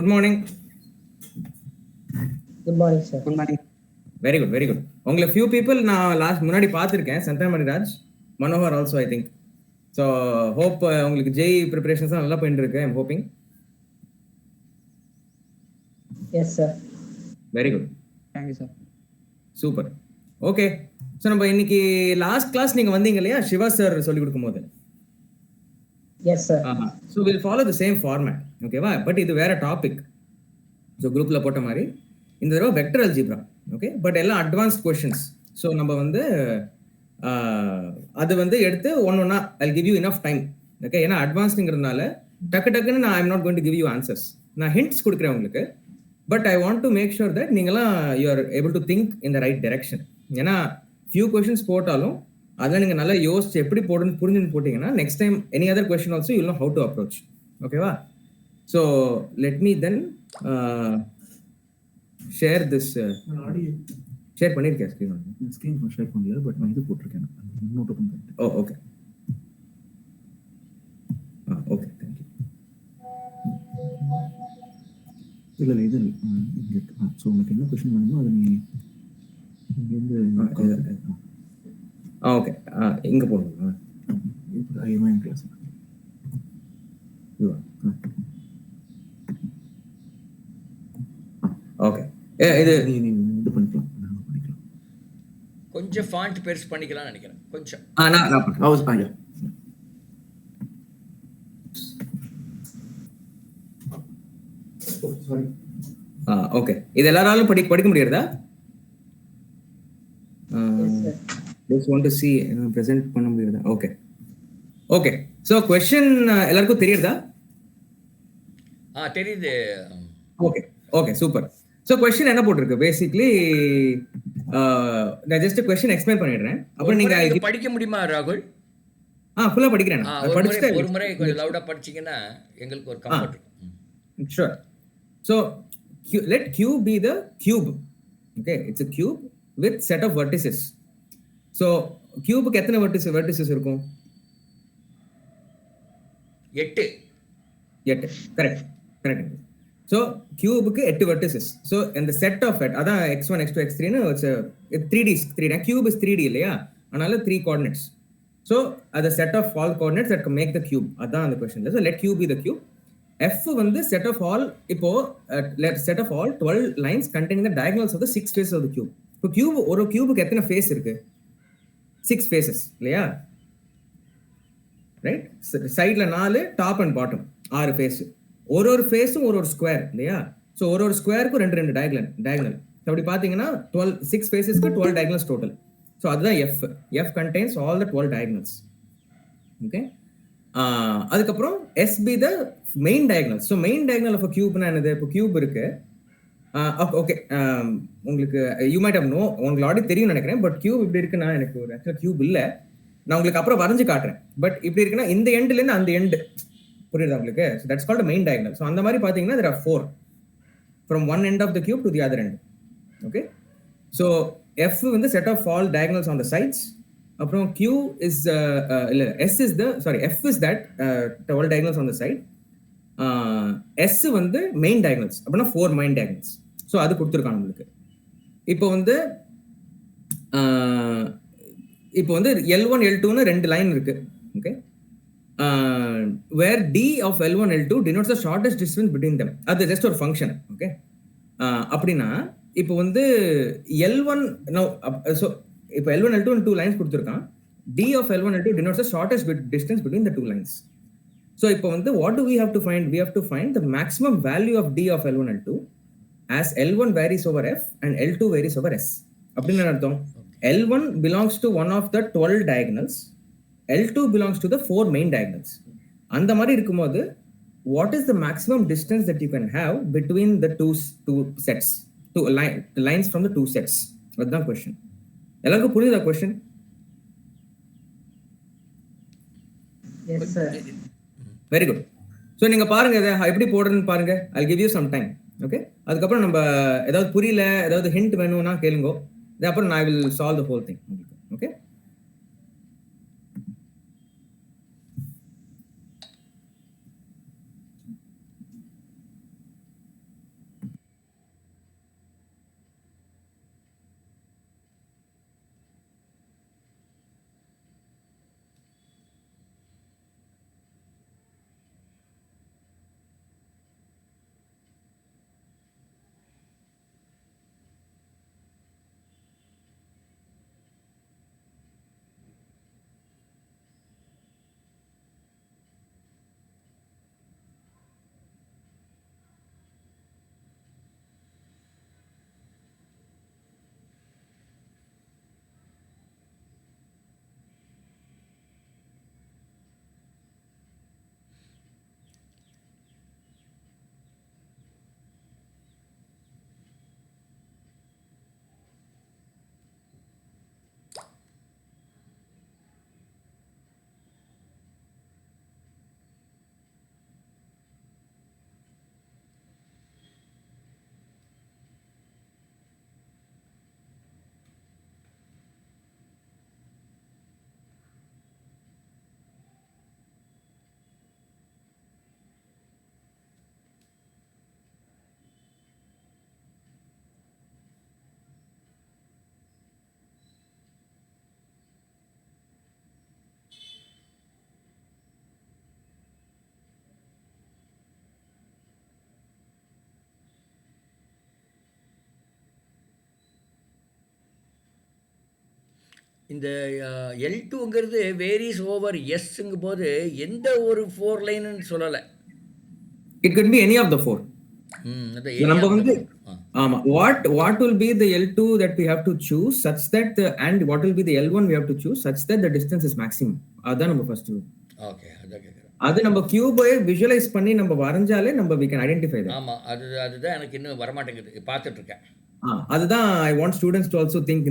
Good morning. Good morning sir. Good morning. Very good very good. உங்களை few people நான் முன்னாடி பார்த்துருக்கேன். Santhamani Raj, Manohar also I think. So hope உங்களுக்கு JEE preparations நல்லா போயிட்டு இருக்கு. I'm hoping. Yes sir. Very good. Thank you sir. Super. Okay. So நம்ம இன்னைக்கு லாஸ்ட் கிளாஸ் நீங்கள் வந்தீங்க இல்லையா, சிவா சார் சொல்லிக் கொடுக்கும் போது. Yes sir. So will follow the same format, ஓகேவா? பட் இது வேற டாபிக். ஸோ குரூப்பில் போட்ட மாதிரி இந்த தடவை வெக்டர் அல்ஜிப்ரா, ஓகே? பட் எல்லாம் அட்வான்ஸ்ட் கொஷின்ஸ். ஸோ நம்ம வந்து அது வந்து எடுத்து ஒன்றா I'll give you enough time, okay? ஏன்னா அட்வான்ஸ்ங்கிறதுனால டக்குன்னு நான் I'm not going to give you answers. நான் ஹிண்ட்ஸ் கொடுக்குறேன் உங்களுக்கு. But I want to make sure that நீங்களாம் you are able to think in the right direction. ஏன்னா ஃபியூ கொஷின்ஸ் போட்டாலும் அதெல்லாம் நீங்கள் நல்லா யோசிச்சு எப்படி புரிஞ்சுன்னு போட்டிங்கன்னா next time any other question also you know how to approach, ஓகேவா? So let me then share this. Share பண்ணியிருக்கேன் ஸ்க்ரீன் ஷேர் பண்ணல, பட் நான் இது போட்டிருக்கேன், நோட் ஓபன் பண்ணிட்டேன். Oh okay. Okay thank you. இல்லை இது இங்கே இருக்கு. ஸோ உனக்கு என்ன கொஷின் வேணுமோ அதை நீ இங்கேருந்து ஓகே. இங்கே போகணும். ஐஎம்ஐஎம் கிளாஸ் ஓகே. இது நீ இது பண்ணிக்கலாம், நாங்கள் பண்ணிக்கலாம். கொஞ்சம் ஃபாண்ட் பெருசு பண்ணிக்கலாம்னு நினைக்கிறேன். கொஞ்சம் நான் ஓகே. இது எல்லாராலும் படிக்க முடியறதா? just want to see present பண்ண முடியறதா? Okay okay. ஸோ கொஸ்டின் எல்லாருக்கும் தெரியுறதா? தெரியுது. Okay okay super. So question என்ன போட்டிருக்கு? பேசிக்லி நான் ஜஸ்ட் கொஸ்டின் எக்ஸ்பிளைன் பண்ணிடுறேன். அப்புறம் நீங்க படிக்க முடியுமா ராகுல்? ஃபுல்லா படிக்கிறேன். ஒரு முறை கொஞ்சம் லவுடா படிச்சீங்கன்னா எங்களுக்கு ஒரு கம்ஃபர்ட் இருக்கும். Sure. So let Q be the cube. Okay, it's a cube with set of vertices. So cube க்கு எத்தனை vertices இருக்கும்? 8. Correct. So cube க்கு 8 vertices. So in the set of it, அதான் x1 x2 x3 னு it's a 3D. Cube is 3D இல்லையா? அதனால 3 coordinates. So the set of all coordinates that can make the cube. அதான் அந்த question. So let Q be the cube. F வந்து set of all, இப்போ set of all 12 lines containing the diagonals of the 6 faces of the cube. இப்போ cube, ஒரு cubeக்கு எத்தனை face இருக்கு? 6 faces இல்லையா? Right. சைட்ல 4, டாப் அண்ட் பாட்டம் 6 ஃபேஸ். ஒரு ஃபேஸும் ஒரு ஸ்கொயர் இல்லையா? ஸோ ஒரு ஸ்கொயருக்கு 2 டயகனல். அப்படி பார்த்தீங்கன்னா 6 ஃபேஸஸ்க்கு 12 diagonals டோட்டல். ஸோ அதுதான் F contains all the 12 diagonals. Okay. அதுக்கப்புறம் S be the main diagonal. So main diagonal of a cube னா என்னது? இப்போ கியூப் இருக்கு. ஓகே. உங்களுக்கு யூ மைட் ஹவ் நோ, உங்களுக்கு ஆல்ரெடி தெரியும்னு நினைக்கிறேன். பட் கியூப் இப்படி இருக்குன்னா, எனக்கு ஒரு ஆக்சுவலாக கியூப் இல்லை, நான் உங்களுக்கு அப்புறம் வரைஞ்சு காட்டுறேன். பட் இப்படி இருக்குன்னா இந்த எண்ட்லேருந்து அந்த எண்டு, புரியுதா உங்களுக்கு? So that's called main diagonal. So அந்த மாதிரி பார்த்தீங்கன்னா there are 4 from one end of the cube to the other end. Okay. So F வந்து set of all diagonals on the sides. அப்புறம் Q is இல்ல S is the F is that 12 diagonals on the side. S வந்து main diagonals, அப்படின்னா 4 main diagonals. So அது கொடுத்துருக்காங்க நம்மளுக்கு. இப்போ வந்து L1 L2ன்னு 2 லைன் இருக்கு. Okay. where D of L1 L2 denotes the shortest distance between them. அது ஜஸ்ட் ஒரு ஃபங்க்ஷன். ஓகே. அப்படின்னா இப்போ வந்து L1 ஸோ இப்போ L1 L2 2 lines கொடுத்துருக்கான். D of L1 L2 denotes the shortest distance between the 2 lines. So இப்போ வந்து what do we have to find? We have to find the maximum value of D of L1 L2 as L1 varies over F and L2 varies over S. அப்படின்னு அர்த்தம், L1 belongs to one of the 12 diagonals, L2 belongs to the 4 main diagonals. அந்த மாதிரி இருக்கும்போது what is the maximum distance that you can have between the two sets, two lines from the two sets? அதுதான் question. எல்லாருக்கும் புரியுதா question? Yes sir. Very good. So நீங்கள் பாருங்க, இதை எப்படி போடுறதுன்னு பாருங்க. I'll give you some time. Okay. அதுக்கப்புறம் நம்ம ஏதாவது புரியல, ஏதாவது ஹிண்ட் வேணும்னா கேளுங்க. அப்புறம் I will solve the whole thing. Okay. இந்த L2ங்கிறது வேரிஸ் ஓவர் எஸ்ஸுங்கும் போது எந்த ஒரு 4 லைன்னு சொல்லலை. It could be any of the 4. அந்த So நம்ம வந்து ஆ ஆமா what will be the L2 that we have to choose such that and what will be the L1 we have to choose such that the distance is maximum. அதான் நம்ம first. Okay, அதான் கேட்குறேன். அது நம்ம கியூபை visualise பண்ணி நம்ம வரைஞ்சாலே நம்ம we can identify that. ஆமாம், அதுதான் எனக்கு இன்னும் வரமாட்டேங்குது, பார்த்துட்டு இருக்கேன். அதுதான் I want students to also think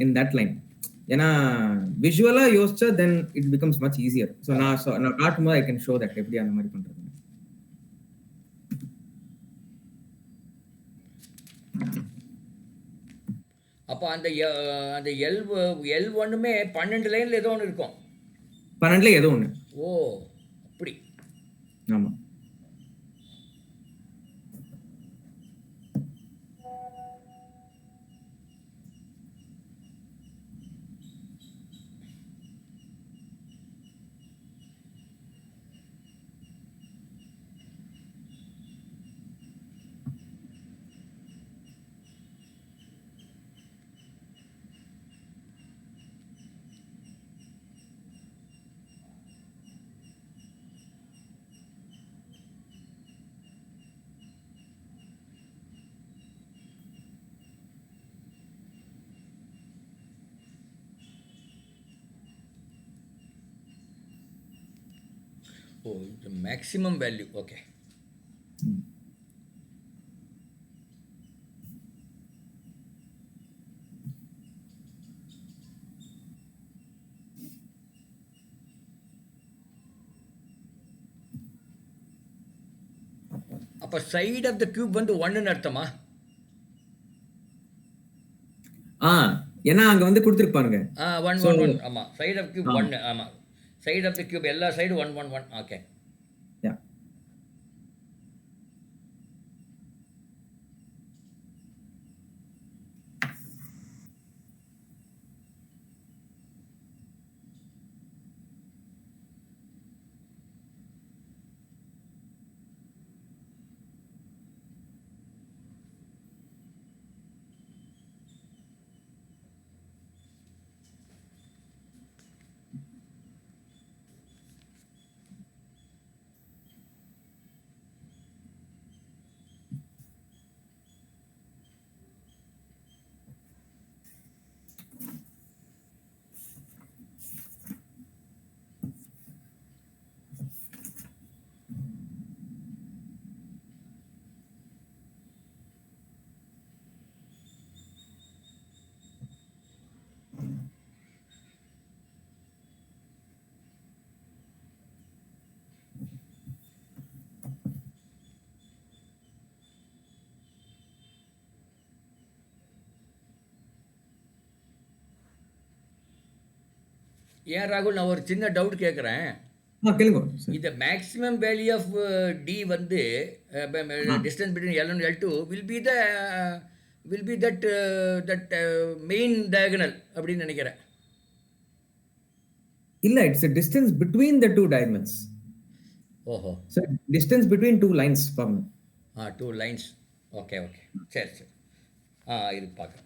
in that line. ஏன்னா விஷுவலா யோசிச்சா then it becomes much easier. So நான் காட்டும்போது I can show that எப்படி அந்த மாதிரி பண்றது. அப்போ அந்த L1மே 12 லைனில் ஏதோ ஒன்று இருக்கும். 12ல ஏதோ ஒன்று. ஓ, அப்படி. ஆமா. ஓ, மேக்ஸிமம் வேல்யூ. ஓகே. அப்போ சைடு ஆஃப் த கியூப் வந்து 1ன்னு அர்த்தமா? ஏன்னா அங்க வந்து கொடுத்துருப்பானுங்க. 1 1 1. ஆமாம், சைடு ஆஃப் கியூப் 1. ஆமாம், சைடு ஆஃப் த கியூப் எல்லா சைடு 1 1 1. ஓகே. ஏன் ராகுல், நான் ஒரு சின்ன டவுட் கேட்குறேன். கேளுங்க. இந்த மேக்ஸிமம் வேல்யூ ஆஃப் டி வந்து distance between L1 and L2 will be that main diagonal அப்படின்னு நினைக்கிறேன். இல்ல, it's a distance between the two diagonals. ஓஹோ. So distance between two lines பாருங்க. 2 லைன்ஸ். ஓகே ஓகே, சரி சரி. இது பார்க்குறேன்.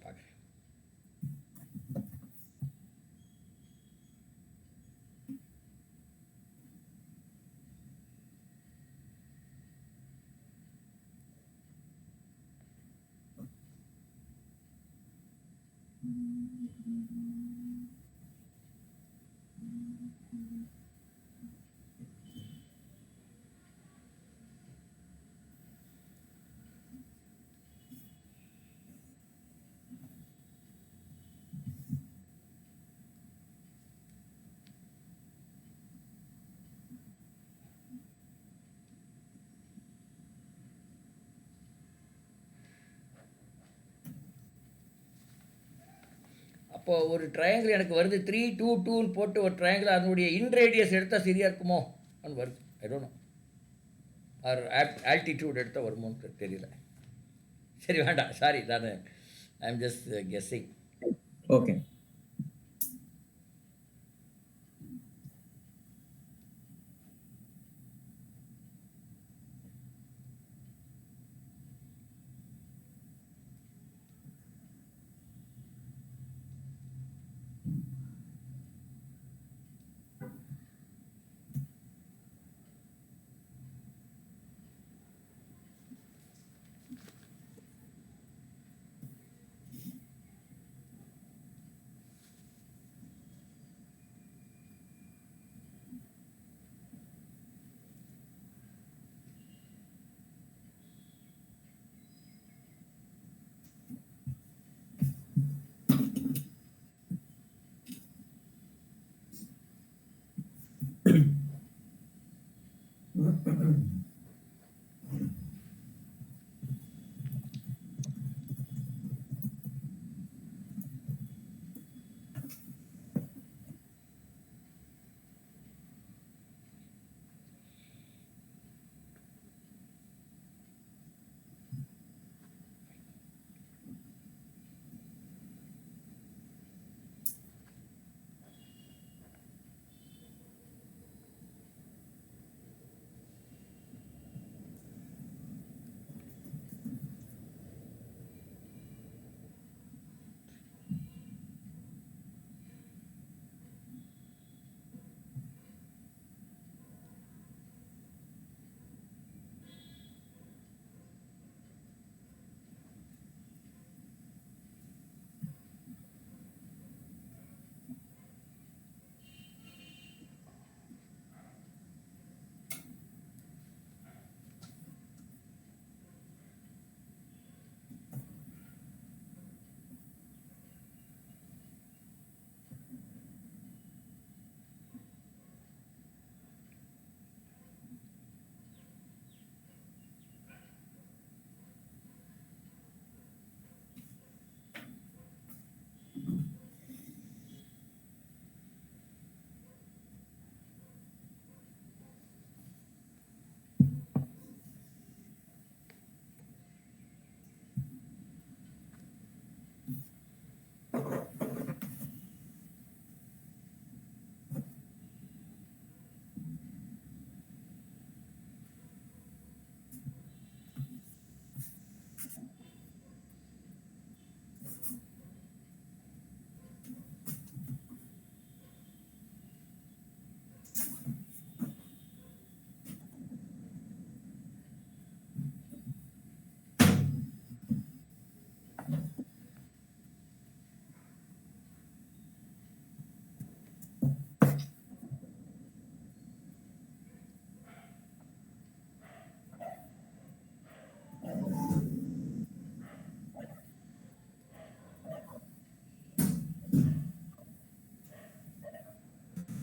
அப்போ ஒரு ட்ரையாங்கிள் எனக்கு வருது 3 2 2ன்னு போட்டு ஒரு ட்ரையாங்கிள் அதனுடைய இன்ரேடியஸ் எடுத்தால் சரியாக இருக்குமோ அப்படின்னு வருது. I don't know. Or altitude எடுத்தால் வருமோன்னு தெரியல. சரி, வேண்டாம், சாரி, நான் I am just guessing. Okay.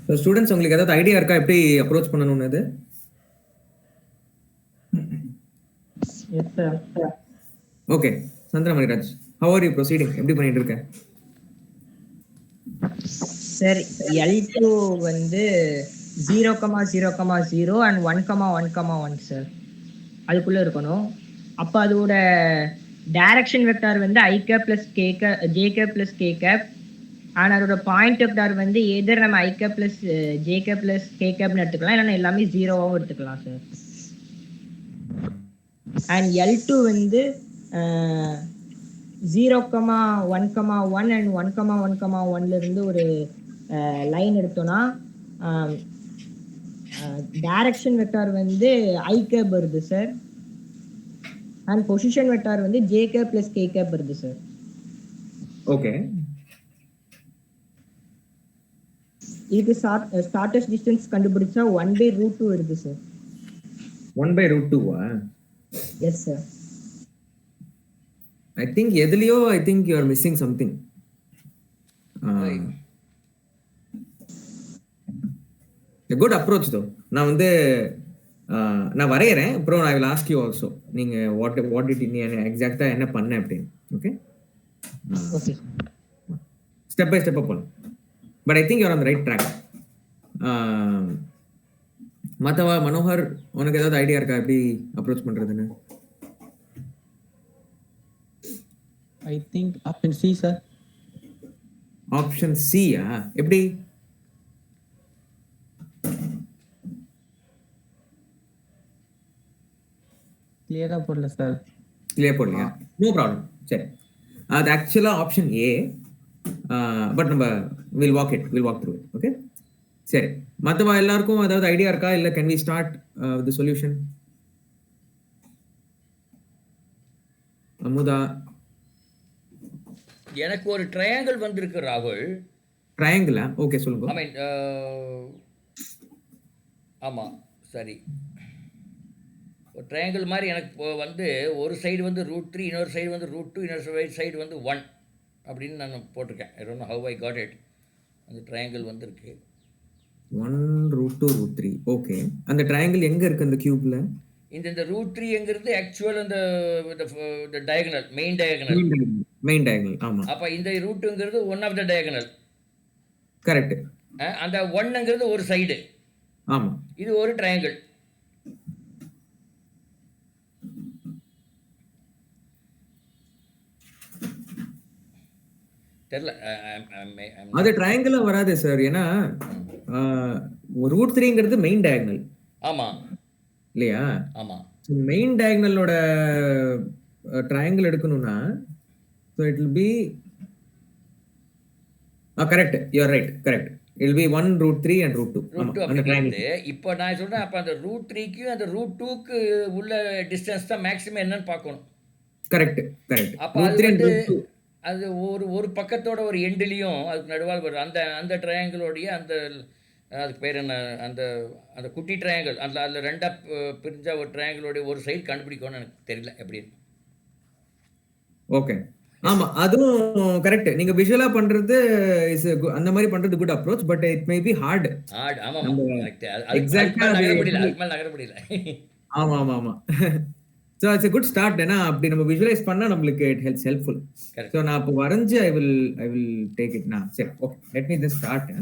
So students உங்களுக்கு ஏதாவது ஐடியா இருக்கா எப்படி அப்ரோச் பண்ணணும்னு இது? Yes, sir. Okay, Chandra Maniraj, how are you proceeding? எப்படி பண்ணிட்டு இருக்க? சார் L2 வந்து 0,0,0 and 1,1,1 சார் அதுக்குள்ள இருக்கணும். அப்போ அதோட டைரக்ஷன் வெக்டார் வந்து i cap plus k cap j cap plus k cap and அதோட பாயிண்ட் வெக்டார் வந்து எதர் நம்ம i cap plus j cap plus k capனு எடுத்துக்கலாம், இல்லைன்னா எல்லாமே ஜீரோவாகவும் எடுத்துக்கலாம் சார். அண்ட் L2 வந்து 0,1,1 அண்ட் 1,1,1 இருந்து ஒரு லைன் எடுத்தோம்னா டைரக்ஷன் வெக்டார் வந்து i cap வருது சார், அண்ட் பொசிஷன் வெக்டார் வந்து j cap plus k cap வருது சார். ஓகே, இதுக்கு ஷார்ட்டஸ்ட் டிஸ்டன்ஸ் கண்டுபிடிச்சா 1/√2 வருது சார். 1/√2-ஆ? Yes sir. ஐ திங்க் எதுலயோ I think you are missing something. Good approach though. நான் வந்து நான் வரையறேன், அப்புறம் I will ask you also நீங்க வாட் டிட் நீ எக்ஸாக்ட்டா என்ன பண்ண அப்படின்னு. ஓகே, ஓகே ஸ்டெப் பை ஸ்டெப்பா போகலாம். But I think you are on the right track. மத்தவா மனோகர், உனக்கு ஏதாவது ஐடியா இருக்கா எப்படி அப்ரோச் பண்றதுன்னு? I think option C, sir. Option சியா? எப்படி? Clear ஆ போடல சார். கிளியர் போடலையா? No problem. சரி, அது ஆக்சுவலா ஆப்ஷன் ஏ. பட் நம்ம will walk through it. Okay, சரி. மற்றவா எல்லாருக்கும் ஏதாவது ஐடியா இருக்கா? இல்லை can we start the solution? Amudha? எனக்கு ஒரு ட்ரையாங்கிள் வந்திருக்கு ராகுல். ட்ரையாங்கிளா? ஓகே, சொல்லுங்க. ஐ மீன் ஆமாம், சரி. ஒரு ட்ரையாங்கிள் மாதிரி எனக்கு வந்து ஒரு சைடு வந்து √3, இன்னொரு சைடு வந்து √2, இன்னொரு சைடு வந்து 1 அப்படின்னு நான் போட்டிருக்கேன். ஐ don't know how I got it. அந்த ட்ரையாங்கிள் வந்திருக்கு 1√2 √3. ஓகே, அந்த ட்ரையாங்கிள் எங்க இருக்கு அந்த கியூப்ல? இந்த √3ங்கிறது ஆக்சுவல் அந்த டயகனல், மெயின் டயகனல். ஆமா. அப்போ இந்த √2ங்கிறது one of the diagonal. Correct. அந்த 1ங்கிறது ஒரு சைடு. ஆமா, இது ஒரு ட்ரையாங்கிள். தெரியல, அது ட்ரையாங்கிளா வராது சார். ஏன்னா √3ங்கிறது மெயின் டயகனல். ஆமாம் இல்லையா? ஆமாம். மெயின் டயகனலோட ட்ரையாங்கிள் எடுக்கணும்னா so it will be correct, you are right, correct, it will be 1 √3 and √2. √2 அப்படிங்கிறது இப்போ நான் சொல்கிறேன். அப்போ அந்த √3க்கும் அந்த √2க்கு உள்ள டிஸ்டன்ஸ் தான் மேக்ஸிமம் என்னன்னு பார்க்கணும். கரெக்ட். அப்போ அது வந்து அது ஒரு பக்கத்தோட ஒரு எண்டுலேயும் அதுக்கு நடுவால் வரும். அந்த ட்ரையாங்கிளோடைய அந்த அதுக்கு பேர் என்ன, அந்த அந்த குட்டி ட்ரையாங்கிள், அதில் ரெண்டாக பிரிஞ்ச ஒரு ட்ரையாங்கிளோடைய ஒரு சைடு கண்டுபிடிக்கணும்னு எனக்கு தெரியல எப்படின்னு. ஓகே, ஆமா, அதுவும் கரெக்ட். நீங்க விஷுவலா பண்றது அந்த மாதிரி பண்றது good approach, but it may be hard. ஆமாம், எக்ஸாக்ட்டா அதுக்கு மேலே நகர முடியல. ஆமா. So it's a good start. ஏன்னா அப்படி நம்ம விஷுவலைஸ் பண்ணா நம்மளுக்கு இட் ஹெல்ப்ஃபுல். ஸோ நான் இப்போ வரைஞ்சு ஐ வில் டேக் இட் நான். சரி, okay, let me just start.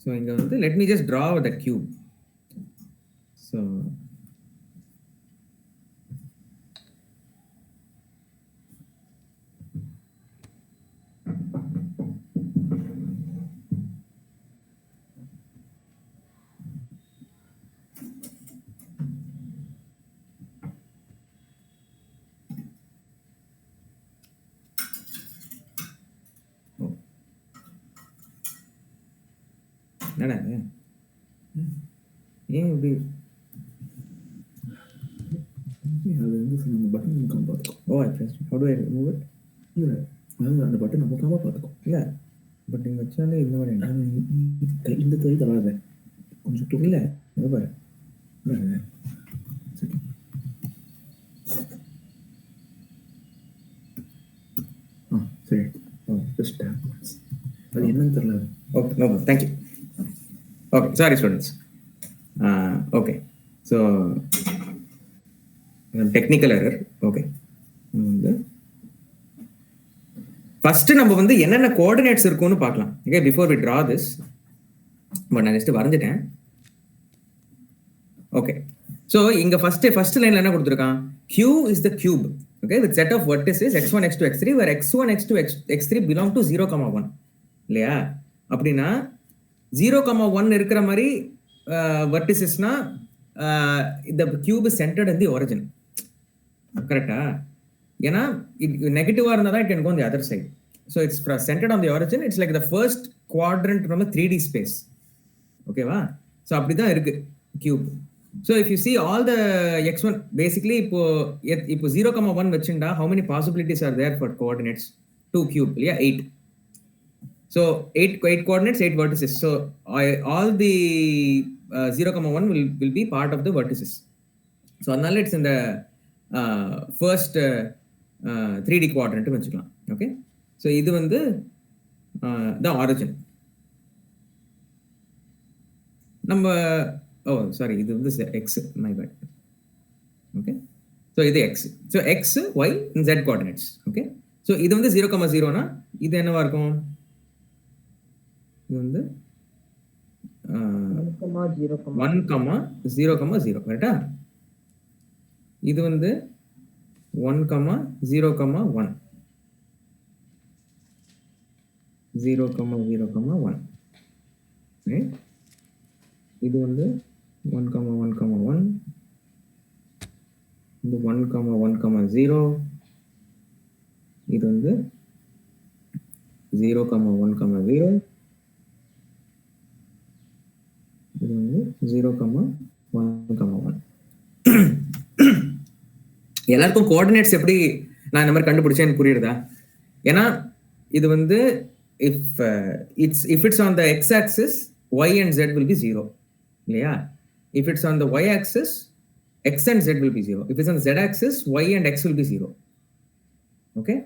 So இங்க வந்து let me just draw the cube. So என்னடா ஏன் இப்படி? அது வந்து நம்ம பட்டன் நமக்கு பார்த்துக்கோ. Oh, I press. How do I remove it? இல்லை, அதாவது அந்த பட்டன் நமக்காம பார்த்துக்கோ. இல்லை, பட் இங்கே வச்சாலே இந்த மாதிரி இந்த கை தராத கொஞ்சம் இல்லை பாரு. சரி, அது என்னன்னு தெரியல. Okay, no problem. Thank you. Okay, sorry students. Okay, so technical error. Okay. First நம்ம வந்து என்னென்ன கோஆர்டினேட்ஸ் இருக்கும்னு பார்க்கலாம். Okay, before we draw this. But நான் ஜஸ்ட் வரைஞ்சிட்டேன். ஓகே, ஸோ இங்க ஃபர்ஸ்ட் லைன்ல என்ன கொடுத்துருக்கான்? Q is the cube. Okay, with set of vertices x1, x2, x3, where x1, x2, x3 belong to 0, 1. இல்லையா? அப்படின்னா 0, 1 இருக்கிற மாதிரி verticesனா the cube is centered in the origin. கரெக்டா? ஏன்னா நெகட்டிவா இருந்தா தான் it can go on the other side. So it's centered on the origin. It's like the first quadrant from a 3D space. ஓகேவா? ஸோ அப்படிதான் இருக்கு cube. So if you see all the x1, basically இப்போ 0, 1 வச்சுண்டா how many possibilities are there for coordinates? 2 cube, இல்லையா? 8. So 8 coordinates, 8 vertices. So all the 0, 1 will be part of the vertices. So அதனால it's in the first 3D quadrant வச்சுக்கலாம். Okay, so இது வந்து the origin. நம்ம sorry, இது வந்து x, my bad. Okay, so இது x. So x, y, z coordinates. Okay, so இது வந்து 0, 0னா இது என்னவா இருக்கும்? இது வந்து 1, 0, 0. கரெக்டா? இது வந்து 1, 0, 1. 0, 0, 1. இது வந்து 1, 1, 1. இது 1, 1, 0. இது வந்து 0, 1, 0. இது வந்து 0, 1, 1. எல்லாருக்கும் கோஆர்டினேட்ஸ் எப்படி நான் இந்த மாதிரி கண்டுபிடிச்சேன்னு புரியுறதா? ஏன்னா இது வந்து if it's on the x axis, y and z will be 0. இல்லையா? If it's on the y axis, x and z will be 0. If it's on the z axis, y and x will be 0. Okay?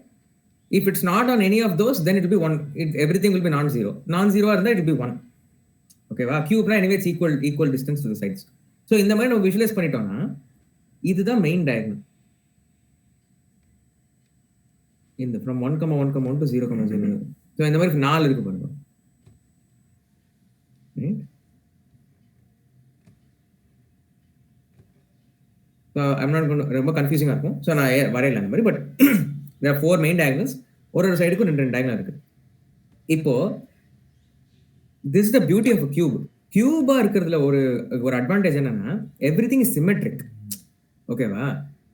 If it's not on any of those, then it will be 1. Everything will be non-zero. Non-zero இருந்தா it will be 1. ஓகேவா? கியூப்னா anyway it's equal distance to the sides. So இந்த மாதிரி நம்ம visualise பண்ணிட்டோம்னா இதுதான் main diagonal. இந்த from 1, 1 to 0, 0. So இந்த மாதிரி 4 இருக்கு பாருங்க. So I'm not going to, ரொம்ப கன்ஃபியூசிங்கா இருக்கும். ஸோ நான் வரையல அந்த மாதிரி. But there are 4 main diagonals. ஒரு சைடுக்கும் 2 diagonal இருக்கு. இப்போ this is the beauty of a cube. Cuba இருக்கிறதுல ஒரு அட்வான்டேஜ் என்னன்னா எவ்ரிதிங் இஸ் சிமெட்ரிக். ஓகேவா?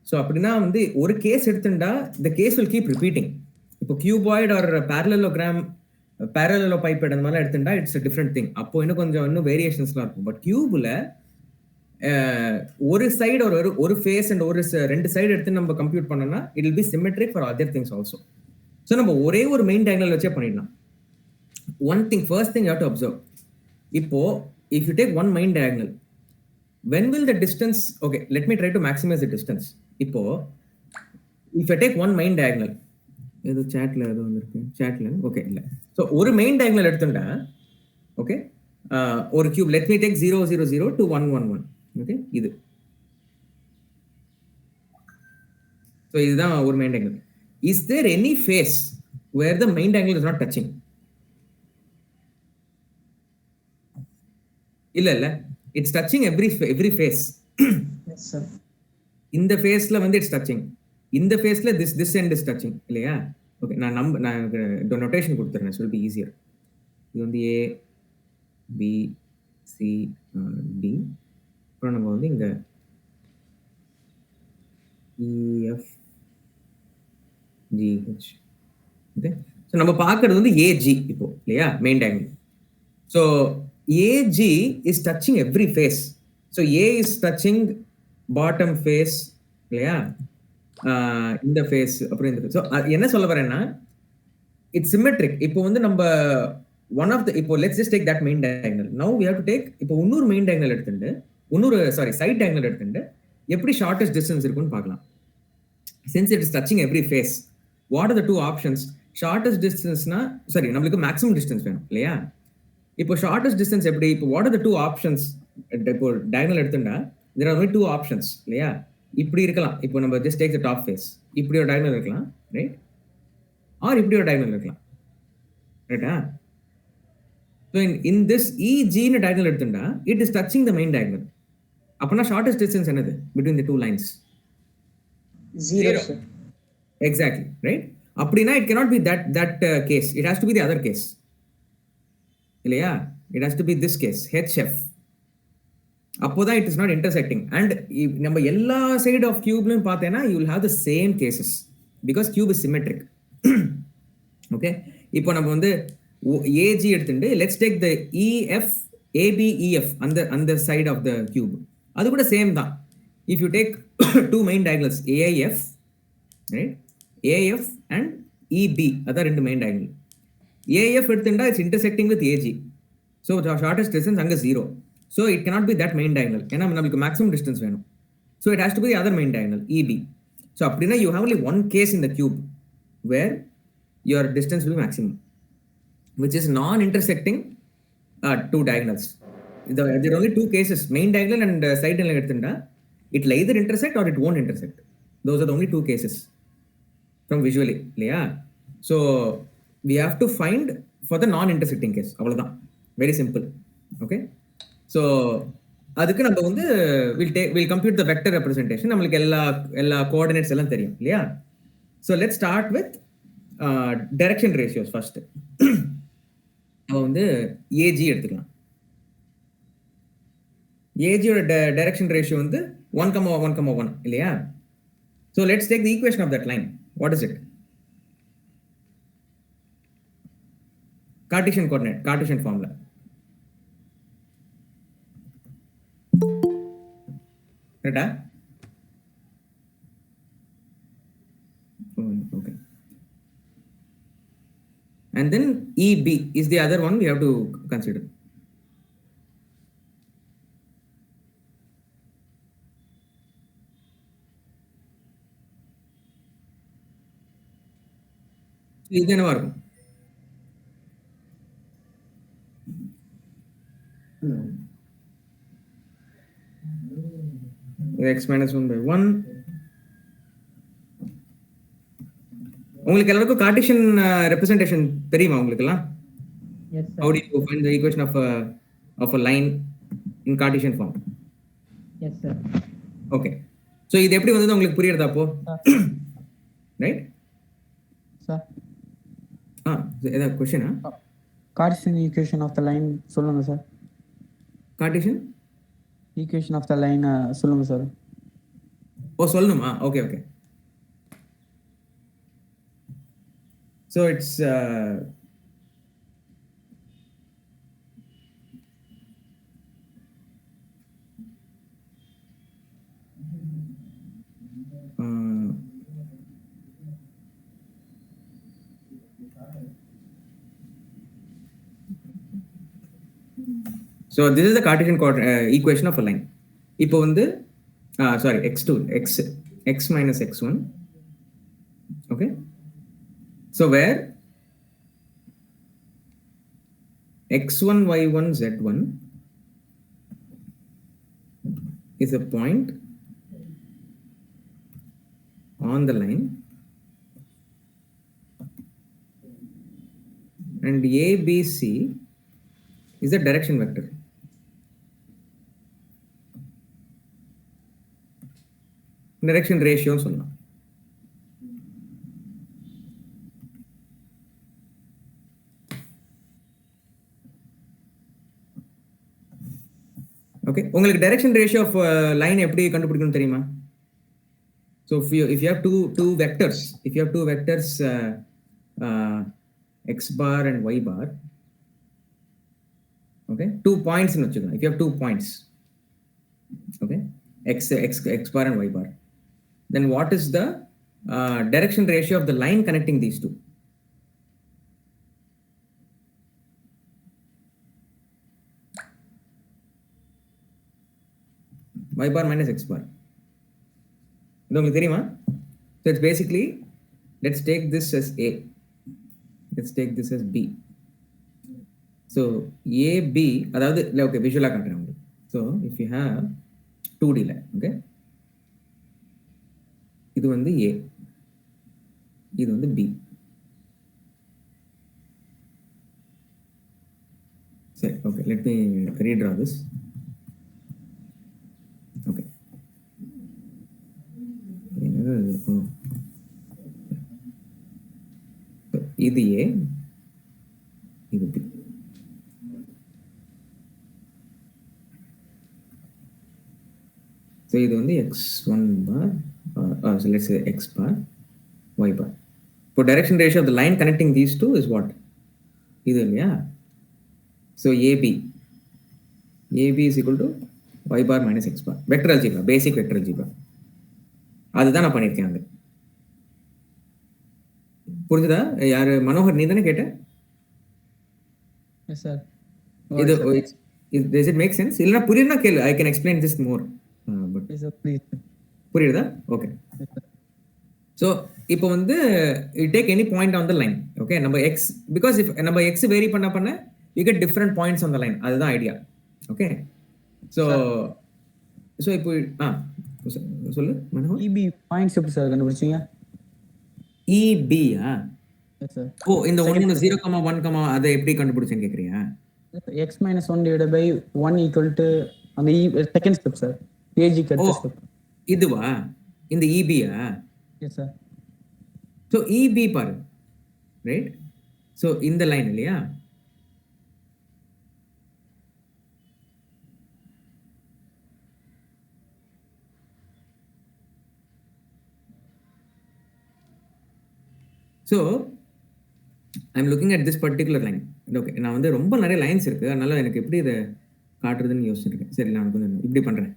ஸோ அப்படின்னா வந்து ஒரு கேஸ் எடுத்துட்டா the case will keep repeating. இப்போ கியூபாய்டு ஆர் parallelepiped அந்த மாதிரிலாம் எடுத்துட்டா இட்ஸ் a different thing. அப்போ இன்னும் வேரியேஷன்ஸ்லாம் இருக்கும். பட் கியூப்ல ஒரு சைடு ஒரு ஃபேஸ் அண்ட் ஒரு 2 சைடு எடுத்து நம்ம கம்ப்யூட் பண்ணோம்னா it will be symmetric for other things also. So நம்ம ஒரே ஒரு மெயின் டயகனல் வச்சே பண்ணிடலாம். One thing, first thing you have to observe. இப்போ if you take one main diagonal, when will the distance, okay, let me try to maximize the distance. இப்போ if I take one main diagonal, ஏதோ சாட்ல ஏதோ வந்திருக்கு, சாட்ல okay இல்ல. So ஒரு main diagonal எடுத்துட்டா okay, ஒரு cube, let me take 0, 0, 0 to 1, 1, 1. Okay, இது so இதுதான் ஒரு main diagonal. Is there any face where the main diagonal is not touching? இல்ல it's touching every face. Yes sir. இந்த ஃபேஸ்ல வந்து இட்ஸ் டச்சிங், இந்த ஃபேஸ்ல திஸ் எண்ட் இஸ் டச்சிங் இல்லையா? ஓகே, நான் நோட்டேஷன் கொடுத்துறேன், ஸோ இட் பி ஈஸியர். இது வந்து A B C D. அப்புறம் நம்ம வந்து இங்க E F G H. Okay, so நம்ம பார்க்கறது வந்து AG இப்போ இல்லையா, main diagonal. So AG is touching every face. So A is touching bottom face இல்லையா, இந்த ஃபேஸ் அப்புறம் இந்த ஃபேஸ். ஸோ என்ன சொல்ல வரேன்னா இட்ஸ் சிமெட்ரிக். இப்போ வந்து நம்ம ஒன் ஆஃப் த, இப்போ let's just take that main diagonal. Now we have to take இப்போ இன்னொரு மெயின் டயகனல் எடுத்துட்டு சைட் டயகனல் எடுத்துட்டு எப்படி ஷார்ட்டஸ்ட் டிஸ்டன்ஸ் இருக்குன்னு பார்க்கலாம். Since it is touching every face, what are the two options? Shortest டிஸ்டன்ஸ்னா சரி நம்மளுக்கு மேக்ஸிமம் டிஸ்டன்ஸ் வேணும் இல்லையா? இப்போ ஷார்ட்டஸ்ட் டிஸ்டன்ஸ் எப்படி? இப்போ what are the two options? இப்போ டயகனல் எடுத்துட்டா there are only two options இல்லையா? இப்படி இருக்கலாம். இப்போ நம்ம just take the top face. இப்படி ஒரு டயகனல் இருக்கலாம், ரைட்? ஆர் இப்படி ஒரு டயகனல் இருக்கலாம், ரைட்டா? ஸோ இன் திஸ் இஜின்னு டயகனல் எடுத்துட்டா it is touching the main diagonal. அப்போனா ஷார்ட்டஸ்ட் டிஸ்டன்ஸ் என்னது between the two lines? 0 sir. Exactly, right? அப்படின்னா it cannot be that case. It has to be the other case. இல்லையா? It has to be this case, HF. அப்போதான் it is not intersecting. And நம்ம எல்லா side of cubeலையும் பார்த்தேன்னா you will have the same cases because cube is symmetric. Okay? இப்போ நம்ம வந்து AG எடுத்துட்டு let's take the EF, ABEF அந்த side of the cube. அது கூட சேம் தான். If you take two main diagonals AIF, right? AF and EB, அதான் ரெண்டு மெயின் டயகனல். AF எடுத்துட்டா it's intersecting with AG. So shortest distance அங்கே 0. So it cannot be that main diagonal. ஏன்னா நம்மளுக்கு maximum distance வேணும். So it has to be the other main diagonal EB. So அப்படின்னா you have only one case in the cube where your distance will be maximum, which is non-intersecting two diagonals. There are only two cases, main diagonal and side diagonal எடுத்துட்டா it will either intersect or it won't intersect. Those are the only two cases from visually இல்லையா? So we have to find for the non-intersecting case. அவ்வளவுதான், very simple. Okay, so அதுக்கு நம்ம வந்து we'll compute the vector representation. நம்மளுக்கு எல்லா coordinates எல்லாம் தெரியும் இல்லையா? So let's start with direction ratios first. நம்ம வந்து AG எடுத்துக்கலாம். AG ஓட direction ratio வந்து 1,1,1 இல்லையா? So let's take the equation of that line. What is it? Cartesian coordinate, Cartesian formula. Right? Okay. And then EB is the other one we have to consider. இது என்னவா இருக்கும்? x minus 1 by 1. உங்களுக்கு எல்லாருக்கும் Cartesian representation தெரியுமா உங்களுக்குலாம்? Yes sir. How do you find the equation of a line in Cartesian form? Yes sir. Okay. So இது எப்படி வந்தது உங்களுக்கு புரியுறதா அப்போ? Right? Sir, ஏதாவது கொஸ்டினா? Cartesian equation of the line சொல்லுங்க sir. Cartesian Equation of the line சொல்லுங்க sir. சொல்லணுமா? Okay, okay. So it's so this is the Cartesian equation of a line. இப்போ வந்து sorry, x minus x1. Okay, so where x1 y1 z1 is a point on the line and ABC is the direction vector. Direction ratio சொல்லலாம். Okay, உங்களுக்கு direction ratio of line எப்படி கண்டுபிடிக்கணும் தெரியுமா? So if you have two vectors, x bar and y bar, okay, 2 points in வச்சுக்கலாம். If you have 2 points, okay, x bar and y bar, then what is the direction ratio of the line connecting these two? Y bar minus x bar. இது உங்களுக்கு தெரியுமா? So it's basically, let's take this as A. let's take this as b. So ab, அதாவது இல்லை okay விஷுவலாக காட்டுறேன் உங்களுக்கு. So if you have 2Dல okay, இது வந்து a, இது வந்து b. சரி okay, let me redraw this. Okay, இது a, இது b. So இது வந்து x1 bar, so let's say x bar, y bar. For direction ratio of the line connecting these two is what? இது இல்லையா? So AB is equal to y bar minus x bar. Vector algebra, basic vector algebra. அதுதான் நான் பண்ணியிருக்கேன் அங்கே. புரிஞ்சுதா? யார் மனோகர், நீ தானே கேட்ட? Yes sir. இது does it make sense? இல்லைனா புரியுதுனா கேளு, I can explain this more. But புரியுதா? ஓகே. ஸோ இப்போ வந்து you take any point on the line, okay? நம்ம x, because if நம்ம x வேரி பண்ண you get different points on the line. அதுதான் idea. Okay, so இப்போ சொல்லு Manohar. EB points எப்படி சார் கண்டுபிடிச்சீங்க? EB ஆ? Yes sir. ஓ, இந்த 1 0,1, அதை எப்படி கண்டுபிடிச்சேன்னு கேட்குறியா? x minus 1 divided by 1 equal to அந்த செகண்ட் ஸ்டெப் சார், AG அடுத்த ஸ்டெப். இதுவா இந்த EB-யா? Yes sir. ஸோ EB பாரு, ரைட்? ஸோ இந்த லைன் இல்லையா? So I'm looking at this particular line. Okay, நான் வந்து ரொம்ப நிறைய லைன்ஸ் இருக்குது, அதனால எனக்கு எப்படி இதை காட்டுறதுன்னு யோசிச்சிருக்கேன். சரி, நான் வந்து இப்படி பண்ணுறேன்.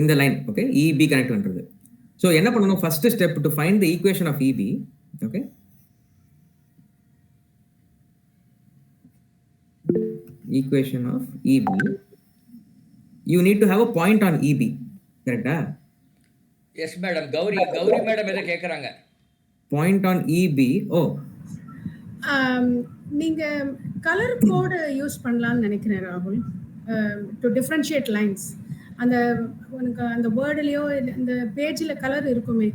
இந்த லைன் ஓகே, EB கனெக்ட் பண்ணுறது. ஸோ என்ன பண்ணணும், first step to find the equation of EB. Okay, equation of EB, you need to have a point on EB, கரெக்டா? Yes madam. கௌரி மேடம் எதை கேட்குறாங்க? Point on EB. ஓ, நீங்க colour கோடு use பண்ணலாம்னு நினைக்கிறேன் ராகுல், டு டிஃபரன்ஷியேட் லைன்ஸ். அந்த உனக்கு அந்த வேர்டுலயோ இந்த பேஜ்ல கலர் இருக்குமே,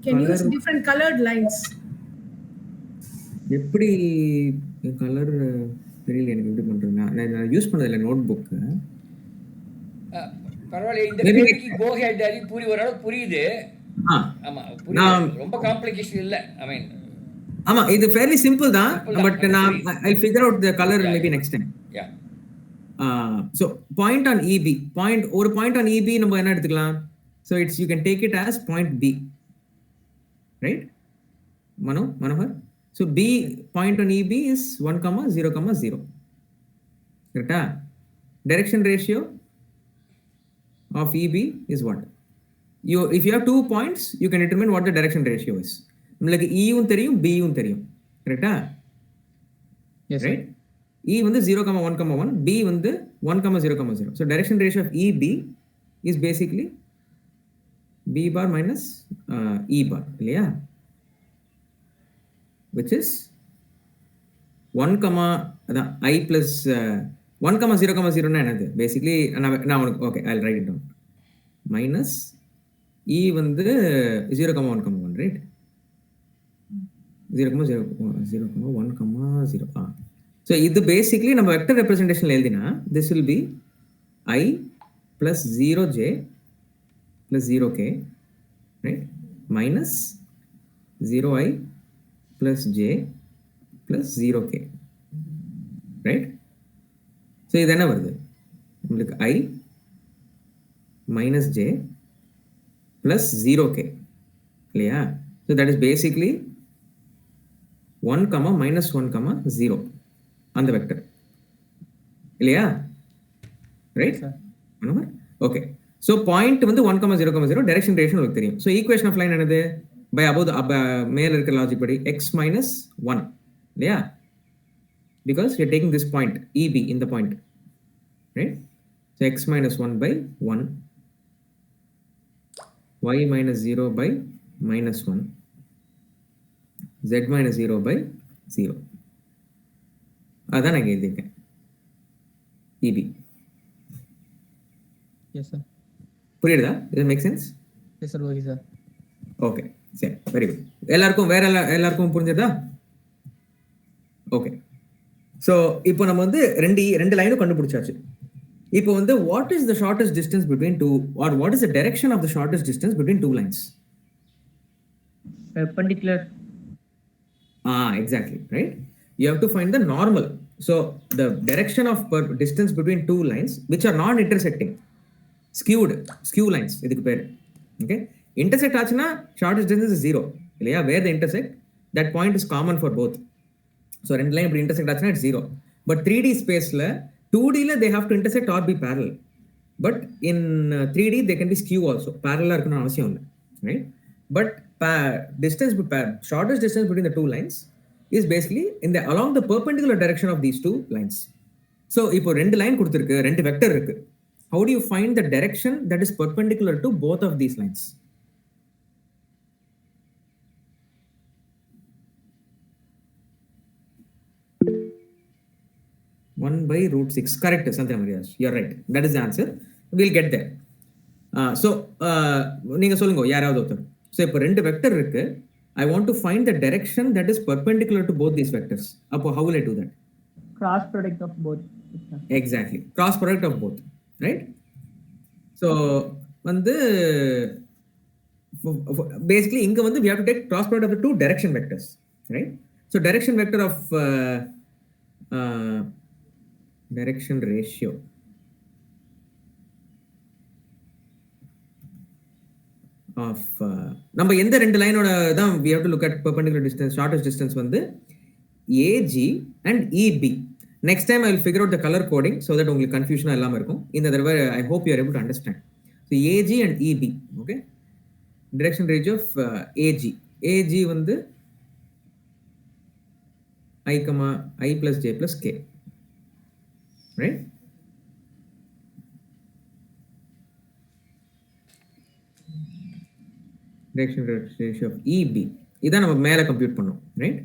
can use different coloured lines. எப்படி கலர் தெரியல எனக்கு, எப்படி பண்றதுன்னா நான் யூஸ் பண்ணதில்லை நோட் புக். பரவாயில்ல, இந்த பேஜுக்கு கோ ஹெட் அது ஓரளவுக்கு புரியுது. ஆமா, புரியுது, ரொம்ப காம்ப்ளிகேஷன் இல்லை. ஐ மீன் ஆமா, இது ஃபேர்லி சிம்பிள் தான், பட் நான் ஐ figure out the colour maybe next time. Yeah. So point on EB, ஒரு பாயிண்ட் ஆன் EB நம்ம என்ன எடுத்துக்கலாம்? So it's you can take it as point B, right Manohar? So B point on EB is 1,0,0, கரெக்டா? Direction ratio of EB is what? If you have 2 points, you can determine what the direction ratio is. உங்களுக்கு E-யும் தெரியும், B-யும் தெரியும், கரெக்டா? S right. E வந்து 0,1,1, B வந்து 1,0,0. So direction ratio of EB is basically B bar minus E bar, இல்லையா? Which is 1, அதான் I plus 1,0,0 என்னது? Basically நான் உனக்கு okay, I'll write it down. Minus E வந்து 0,1,1, ரைட்? 0,1,0. ஸோ இது பேசிக்லி நம்ம வெக்டர் ரெப்ரஸன்டேஷனில் எழுதினா this will be I plus 0j plus 0k, right? Minus 0I plus j plus 0k, right? So இது என்ன வருது உங்களுக்கு? I minus j plus 0k, இல்லையா? So that is basically 1, minus 1, 0 அந்த vector, இல்லையா? Right Manohar? Okay, so point வந்து 1,0,0, direction ration உங்களுக்கு தெரியும். ஸோ ஈக்குவேஷன் ஆஃப் லைன் என்னது? பை அபோவ் மேல இருக்கிற லாஜிக் படி x minus 1, இல்லையா? Because you're taking this point EB in the point, right? So x minus 1 by 1, y minus 0 by minus 1, z minus 0 by 0. அதான் நான் எழுதியிருக்கேன் EB. Yes, sir. புரியுதா? இது make sense? Yes, sir. Okay, sir. Okay சரி very good. எல்லாருக்கும் எல்லாருக்கும் புரிஞ்சதா? Okay. So இப்போ நம்ம வந்து ரெண்டு லைனும் கண்டுபிடிச்சாச்சு. இப்போ வந்து what is the shortest distance between two or what is the direction of the shortest distance between two lines? Perpendicular. Exactly, right? You have to find the normal. So the direction of distance between two lines which are non intersecting, skew lines idukku per. Okay, intersect aachna shortest distance is 0 illaya, where they intersect that point is common for both. So rendu line இப்படி intersect aachna it's 0, but 3D space la 2D la they have to intersect or be parallel, but in 3D they can be skew also, parallel irukonu avasiyam illa, right? But shortest distance between the two lines is basically along the perpendicular direction of these two lines. So இப்போ ரெண்டு line கொடுத்திருக்கு, ரெண்டு vector இருக்கு. How do you find the direction that is perpendicular to both of these lines? One by root 6. Correct, Sandhya Marias. You're right. That is the answer. We'll get there. So நீங்க சொல்லுங்க யாராவது ஒருத்தர். So இப்போ ரெண்டு vector இருக்கு. I want to find the direction that is perpendicular to both these vectors. Appo how will I do that? Cross product of both. Exactly. Cross product of both. Right? So வந்து basically inga வந்து we have to take cross product of the two direction vectors. Right? So direction vector of direction ratio of நம்ம எந்த ரெண்டு லைனோட தான் we have to look at perpendicular distance, shortest distance வந்து AG and EB. Next time I will figure out the color coding so that உங்களுக்கு confusion இல்லாம இருக்கும். இந்த தடவை I hope you are able to understand. So AG and EB, okay? Direction range of AG. AG வந்து I plus J plus K. Right? Direction ratio of EB. இதான் நம்ம மேல compute பண்ணோம், right?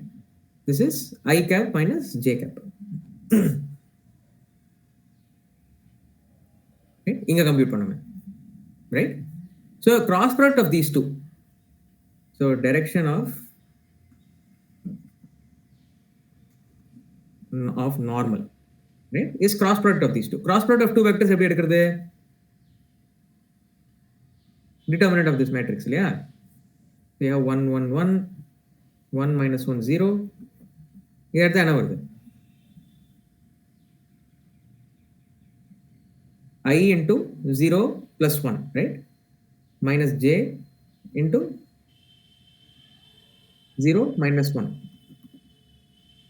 This is I cap minus J cap. Right? இங்க compute பண்ணுங்க, right? So cross product of these two. So direction of normal, right, is cross product of these two. Cross product of two vectors எப்படி எடுக்கிறது? Determinant of this matrix, இல்லையா? We have 1 1 1 1 minus 1 0. இது எடுத்தா என்ன வருது? I into 0 plus 1, right? Minus J into 0 minus 1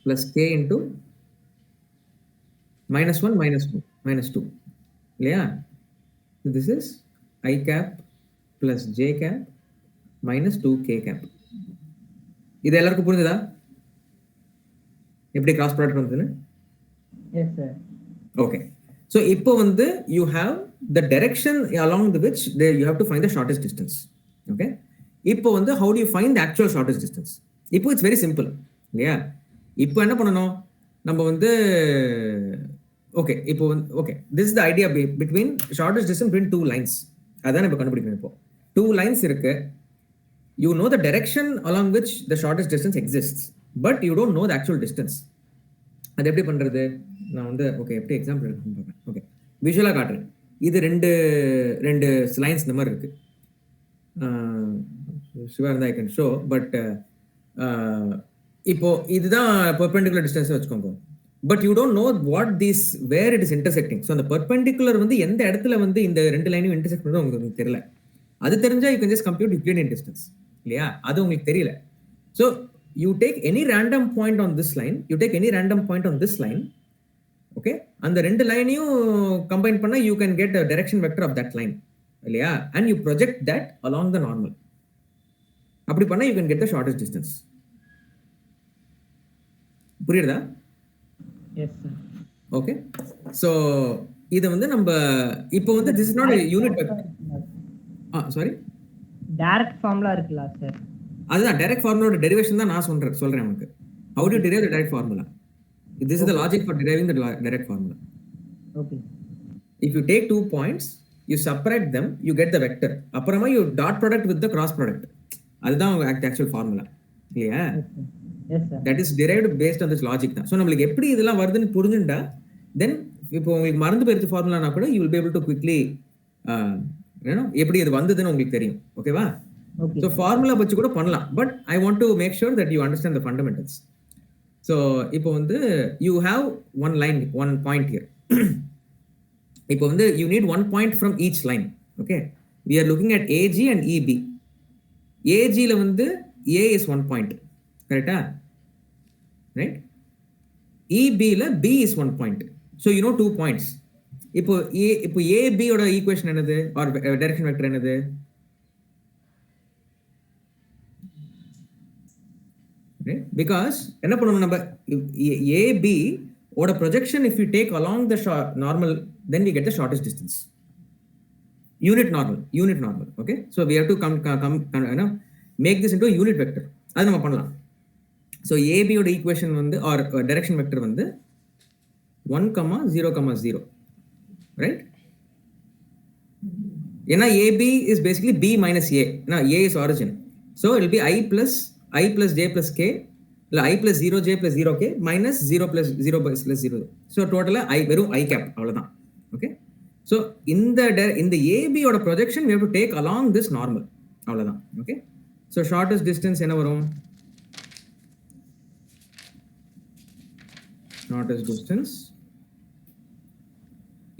plus K into minus 1 minus 2 minus 2. இல்லையா? So this is I cap plus J cap minus 2K cap. இது எல்லாருக்கும் புரிஞ்சுதா? எப்படி கிராஸ் ப்ராடக்ட் வந்ததுன்னு? Yes, sir. Okay. So இப்போ வந்து you have the direction along which you have to find the shortest distance. Okay. இப்போ வந்து how do you find the actual shortest distance? இப்போ it's very simple. இல்லையா? இப்போ என்ன பண்ணணும்? நம்ம வந்து okay, இப்போ okay, this is the idea between shortest distance between two lines. அதான் நம்ம கண்டுபிடிக்கணும். இப்போ two lines இருக்கு. You know the direction along which the shortest distance exists, but you don't know the actual distance. அது எப்படி பண்றது? நான் வந்து ஓகே எப்படி எக்ஸாம்பிள் எடுக்கணும்னு பார்க்குறேன். ஓகே விஷுவலாக காட்டுறேன். இது ரெண்டு லைன்ஸ் இந்த மாதிரி இருக்கு. ஷுவர் இருந்தால் ஐ கேன் ஷோ, பட் இப்போ இதுதான் பெர்பெண்டிகுலர் டிஸ்டன்ஸ் வச்சுக்கோங்க. But you don't know what this where it is intersecting. So அந்த பெர்பெண்டிகுலர் வந்து எந்த இடத்துல வந்து இந்த ரெண்டு லைனையும் இன்டர்செக்ட் பண்ணுறது உங்களுக்கு தெரியல. அது தெரிஞ்சா you can just compute Euclidean distance, இல்லையா? அது உங்களுக்கு தெரியல. So you take any random point on this line, you take any random point on this line, okay, and the rendu line you combine panna you can get a direction vector of that line, illaya, and you project that along the normal. Appadi panna you can get the shortest distance. Puriyada? Yes, sir. Okay, so idu vandu namba ipo vandu this is not a unit vector. Sorry, Direct formula இருக்குல்ல sir? அதுதான் direct ஃபார்முலாவோட derivation தான் நான் சொல்றேன் உனக்கு. How do you derive the direct formula? This is the logic for deriving the direct formula. Okay If you take 2 points, you separate them, you get the vector. அப்புறமா you dot product with the cross product. அதுதான் actual formula. இல்லையா? Yes sir That is derived based on this logic தான். So நம்மளுக்கு எப்படி இதெல்லாம் வருதுன்னு புரிஞ்சுட்டா தென் இப்போ உங்களுக்கு மறந்து போயிருச்சு ஃபார்முலானா கூட you will be able to quickly எப்படி இது வந்ததுன்னு உங்களுக்கு தெரியும். ஓகேவா? ஓகே ஸோ ஃபார்முலா வச்சு கூட பண்ணலாம். But I want to make sure that you understand the fundamentals. So இப்போ வந்து you have one line, one point here. இப்போ வந்து you need one point from each line. Okay, we are looking at AG and EB. ஏஜியில் வந்து A is one point, கரெக்டா? Right. இபியில் B is one point. So you know 2 points. இப்போ ஏபியோட equation என்னது, or direction vector என்னது? Because என்ன பண்ணணும் நம்ம, ஏபி ஓட projection if you take along the normal then we get the shortest distance. Unit normal. Okay, so we have to make this into unit vector. அது நம்ம பண்ணலாம். ஸோ ஏபியோட ஈக்குவேஷன் வந்து ஆர் டைரக்ஷன் வெக்டர் வந்து 1,0,0, ரைட்? ஏன்னா AB is basically B minus A. A is origin. So it will be i plus j plus k, இல்லை i plus 0j plus 0k minus 0 plus 0 plus 0. So டோட்டலாக வெறும் i cap, அவ்வளோதான். Okay, so இந்த ஏபியோட projection we have to take along this normal, அவ்வளோதான். Okay, so shortest distance என்ன வரும்? Shortest distance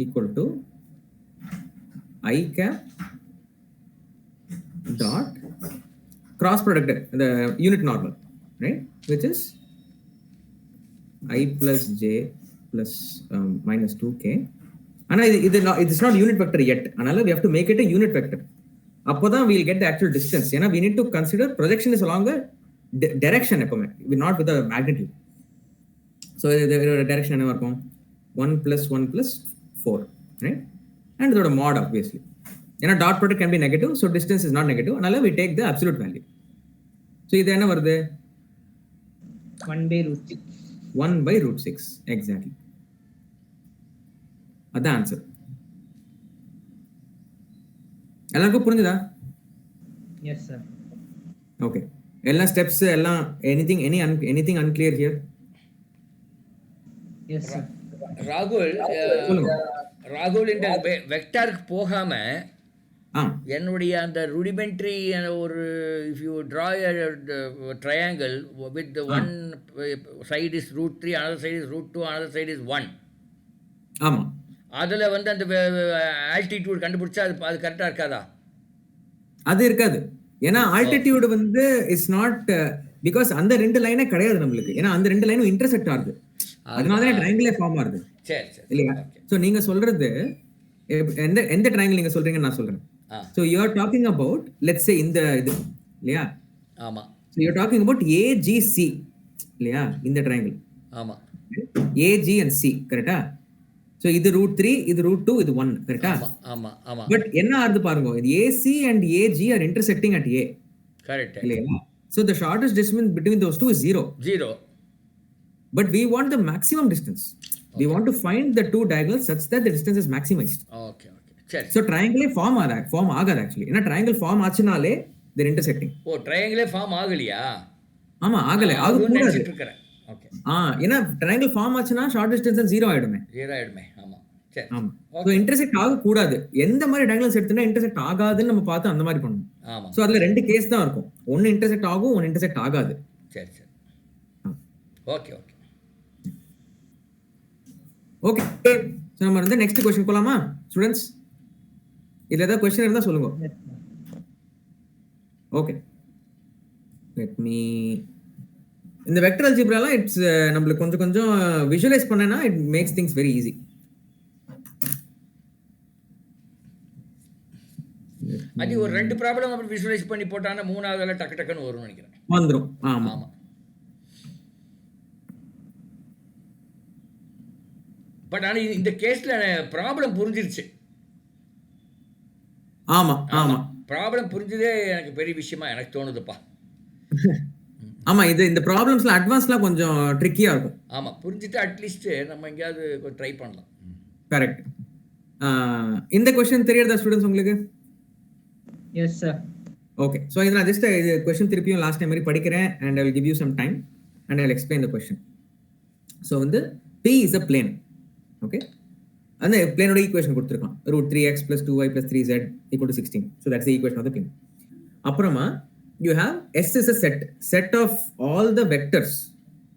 equal to i cap dot cross product, the unit normal, right, which is i plus j plus minus 2k. Ana it is not unit vector yet, anala we have to make it a unit vector. Appoda we will get the actual distance. Ena we need to consider projection is along the direction, we not with the magnitude. So the direction enna varum 1 plus 1 plus 4, right? And the mod, obviously. Dot product can be negative, so distance is not negative. Another we take the absolute value. So this is 1/√6. 1/√6, exactly. That's the answer. எல்லாருக்கும் புரிஞ்சுதா? Yes sir. Okay. எல்லா steps எல்லாம் anything unclear here? Yes sir. ராகுல் இந்த வெக்டாருக்கு போகாம என்னுடைய அந்த ருடிமெண்ட்ரி ஒரு if you draw triangle with one side is √3, another side is √2, another side is 1. ஆமாம், அதில் வந்து அந்த ஆல்டிடியூட் கண்டுபிடிச்சா அது கரெக்டாக இருக்காதா? அது இருக்காது. ஏன்னா ஆல்டிடியூட் வந்து இஸ் நாட், பிகாஸ் அந்த ரெண்டு லைனே கிடையாது நம்மளுக்கு. ஏன்னா அந்த ரெண்டு லைனும் இன்டர்செக்ட் ஆகுது, அதனால ட்ரையாங்கிளே ஃபார்ம் ஆகுது. சரி இல்லையா? ஸோ நீங்க சொல்றது எந்த ட்ரையாங்கிள் நீங்க சொல்றீங்கன்னு நான் சொல்றேன். So you are talking about let's say இந்த இது இல்லையா? ஆமாம். So you are talking about AGC இல்லையா? இந்த ட்ரையாங்கிள். ஆமாம், ஏஜி அண்ட் சி, கரெக்டா? ஸோ இது √3, இது √2, இது 1, கரெக்டா? ஆமாம் ஆமாம். பட் என்ன ஆகுது பாருங்க, இது AC and AG are intersecting at A, correct இல்லையா? So the shortest distance between those two is 0. But we want the maximum distance. Okay. We want to find the two diagonals such that the distance is maximized. Okay. Sure. So triangle form agad actually. In a triangle form aachinale they're intersecting. Oh, triangle form agaliya? Ama agale. Agu koodadhu. Okay. Ena triangle form aachina short distance and 0 aidume. 0 aidume. Ama. Sure. Okay. So intersect agu koodadhu. Endha mari diagonals edthuna intersect agadhu நம்ம பார்த்து அந்த மாதிரி பண்ணணும். ஆமா. So அதுல ரெண்டு case தான் இருக்கும். ஒன்னு intersect ஆகும், ஒன்னு intersect ஆகாது. சரி. Okay. ஓகே, ஸோ நம்ம வந்து நெக்ஸ்ட் கொஸ்டின் போகலாமா ஸ்டூடெண்ட்ஸ்? இதில் ஏதாவது கொஸ்டின் இருந்தால் சொல்லுங்க. ஓகே, லெட் மீ இந்த வெக்டர் அல்ஜிப்ராலாம் இட்ஸ் நம்மளுக்கு கொஞ்சம் விஷுவலைஸ் பண்ணனா it makes things very easy. அது ஒரு ரெண்டு ப்ராப்ளம் அப்படி விஷுவலைஸ் பண்ணி போட்டானா மூணாவதுல டக்குன்னு வரும்னு நினைக்கிறேன். வந்துடும். ஆமாம். பட் ஆனால் இந்த கேஸில் ப்ராப்ளம் புரிஞ்சிருச்சு. ஆமாம். ப்ராப்ளம் புரிஞ்சதே எனக்கு பெரிய விஷயமா எனக்கு தோணுதுப்பா. ஆமா, இந்த ப்ராப்ளம்ஸ்ல அட்வான்ஸ்லாம் கொஞ்சம் ட்ரிக்கியா இருக்கும். ஆமாம், புரிஞ்சுட்டு அட்லீஸ்ட்டு நம்ம எங்கேயாவது ட்ரை பண்ணலாம். கரெக்ட். இந்த கொஸ்டின் தெரியறதா ஸ்டூடெண்ட்ஸ் உங்களுக்கு? S sir. ஓகே, ஸோ இது நான் ஜஸ்ட் இது கொஸ்டின் திருப்பியும் லாஸ்ட் டைம் மாதிரி படிக்கிறேன் and I will give you some time and I will explain the question. So வந்து P is a plane. Okay, அந்த பிளேனோட ஈக்குவேஷன் கொடுத்துருக்கான். √3x + 2y + 3z = 16. So that's the equation of the plane. அப்புறமா you have S is a set of all the vectors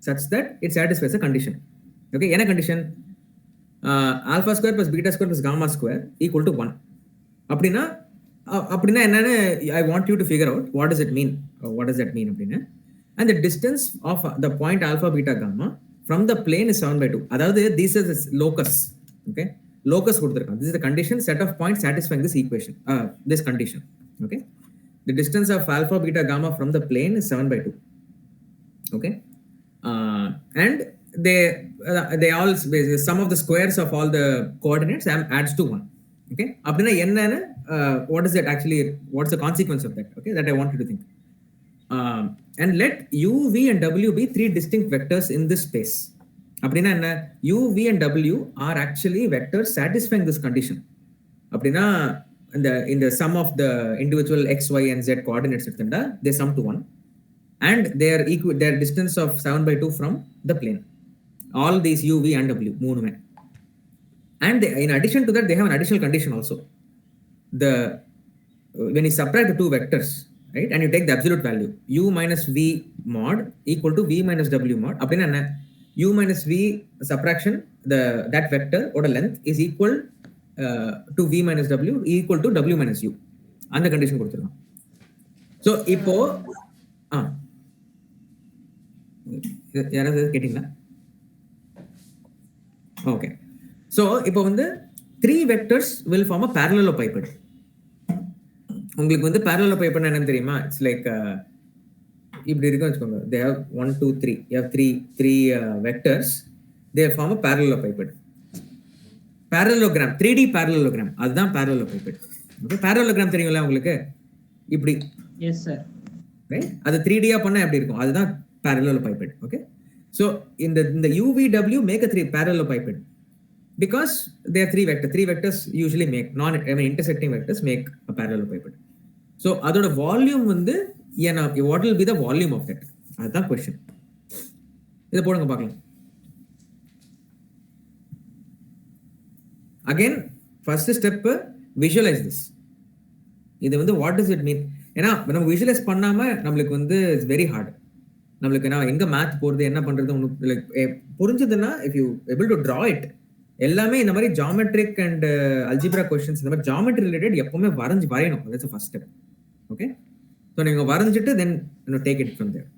such that it satisfies a condition. Okay, என்ன condition? Alpha square plus beta square plus gamma square equal to 1. அப்படின்னா என்னன்னு I want you to figure out what does it mean. What does that mean அப்படின்னா, and the distance of the point alpha beta gamma from the plane is 7/2. அதாவது this is locus. Okay, locus கொடுத்திருக்கான். This is the condition set of points satisfying this equation, this condition. Okay, the distance of alpha beta gamma from the plane is 7/2. Okay, and they all sum of the squares of all the coordinates adds to 1. Okay, அப்படின்னா என்னன்னு what is that actually, what's the consequence of that? Okay, that I want you to think. And let u, v and w be three distinct vectors in this space. அப்படின்னா என்ன, u, v and w are actually vectors satisfying this condition. அப்படின்னா in the sum of the individual x, y and z coordinates எடுத்துட்டா they sum to 1 and their distance of 7/2 from the plane. All these u, v and w மூணுமே. And in addition to that they have an additional condition also. When you subtract the two vectors, right, and you take the absolute value u minus v mod equal to v minus w mod, அப்படின்னா என்ன, u minus v subtraction that vector oda length is equal to v minus w equal to w minus u. அந்த condition கொடுத்துருக்கான். So இப்போ யாராவது கேட்டீங்களா? Okay, so இப்போ வந்து 3 vectors will form a parallelepiped. உங்களுக்கு வந்து parallelepiped என்னன்னு தெரியுமா? இட்ஸ் லைக் இப்படி இருக்குன்னு வச்சுக்கோங்க. they have 1 2 3, you have three vectors, they form a parallelepiped. parallelogram, 3D parallelogram, அதுதான் parallelepiped. ஓகே, parallelogram தெரியும்ல உங்களுக்கு, இப்படி. Yes sir. ரைட், அது 3D-ஆ பண்ணா எப்படி இருக்கும், அதுதான் parallelepiped. ஓகே, so இந்த UVW make a parallelepiped because they are three vectors usually make intersecting vectors make a parallelepiped. So அதோட வால்யூம் வந்து what will be the volume of that, அதுதான் question. இதை போடுங்க பார்க்கலாம். Again, first step, visualize this. இது வந்து what does it mean? ஏன்னா நம்ம விஷுவலைஸ் பண்ணாம நம்மளுக்கு வந்து இட்ஸ் வெரி ஹார்ட். நம்மளுக்கு நான் எங்க மேத் போறது என்ன பண்றது உங்களுக்கு லைக் புரிஞ்சதுன்னா, if you able to draw it, எல்லாமே இந்த மாதிரி ஜாமெட்ரிக் அண்ட் அல்ஜிப்ரா கொஸ்டின்ஸ், இந்த மாதிரி ஜாமெட்ரி ரிலேட்டட் எப்பவுமே வரையணும். That's first step. Okay, so நீங்க வரைஞ்சிட்டு then take it from there.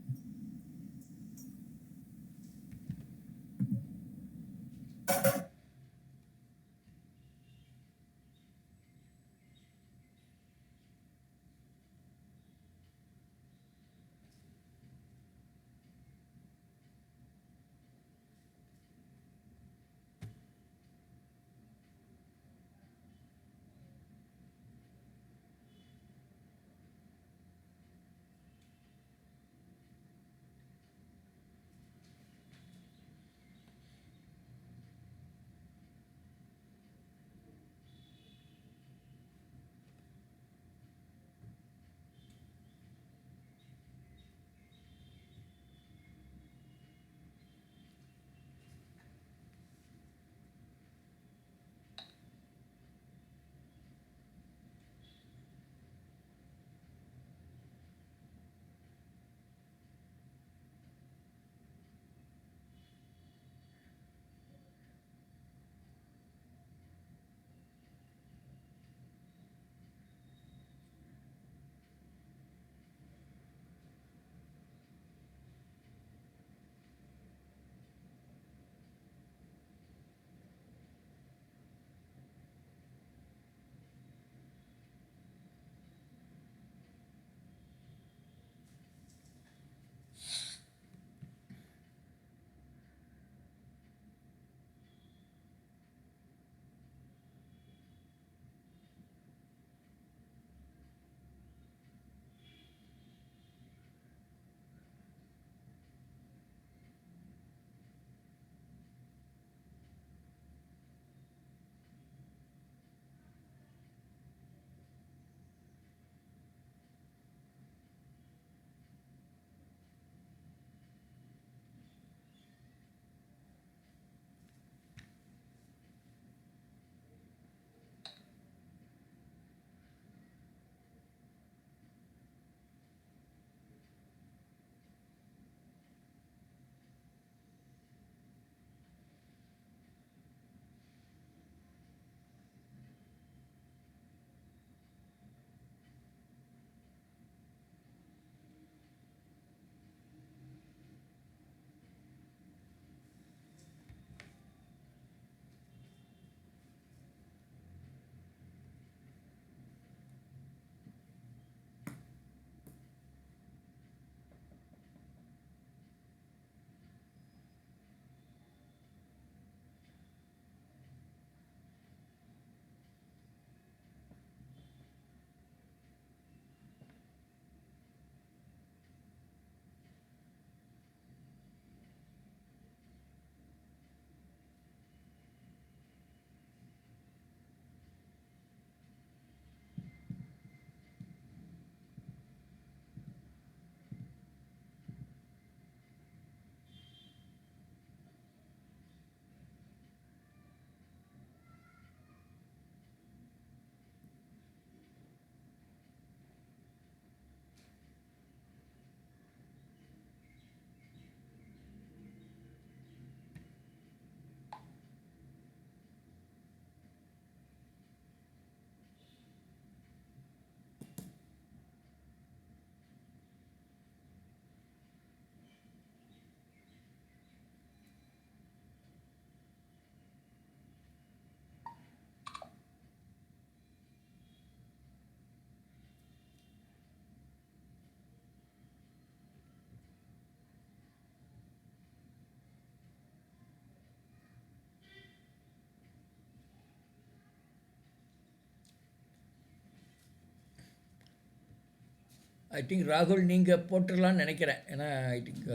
I think ராகுல் நீங்கள் போட்டுடலான்னு நினைக்கிறேன். ஏன்னா ஐ திங்க்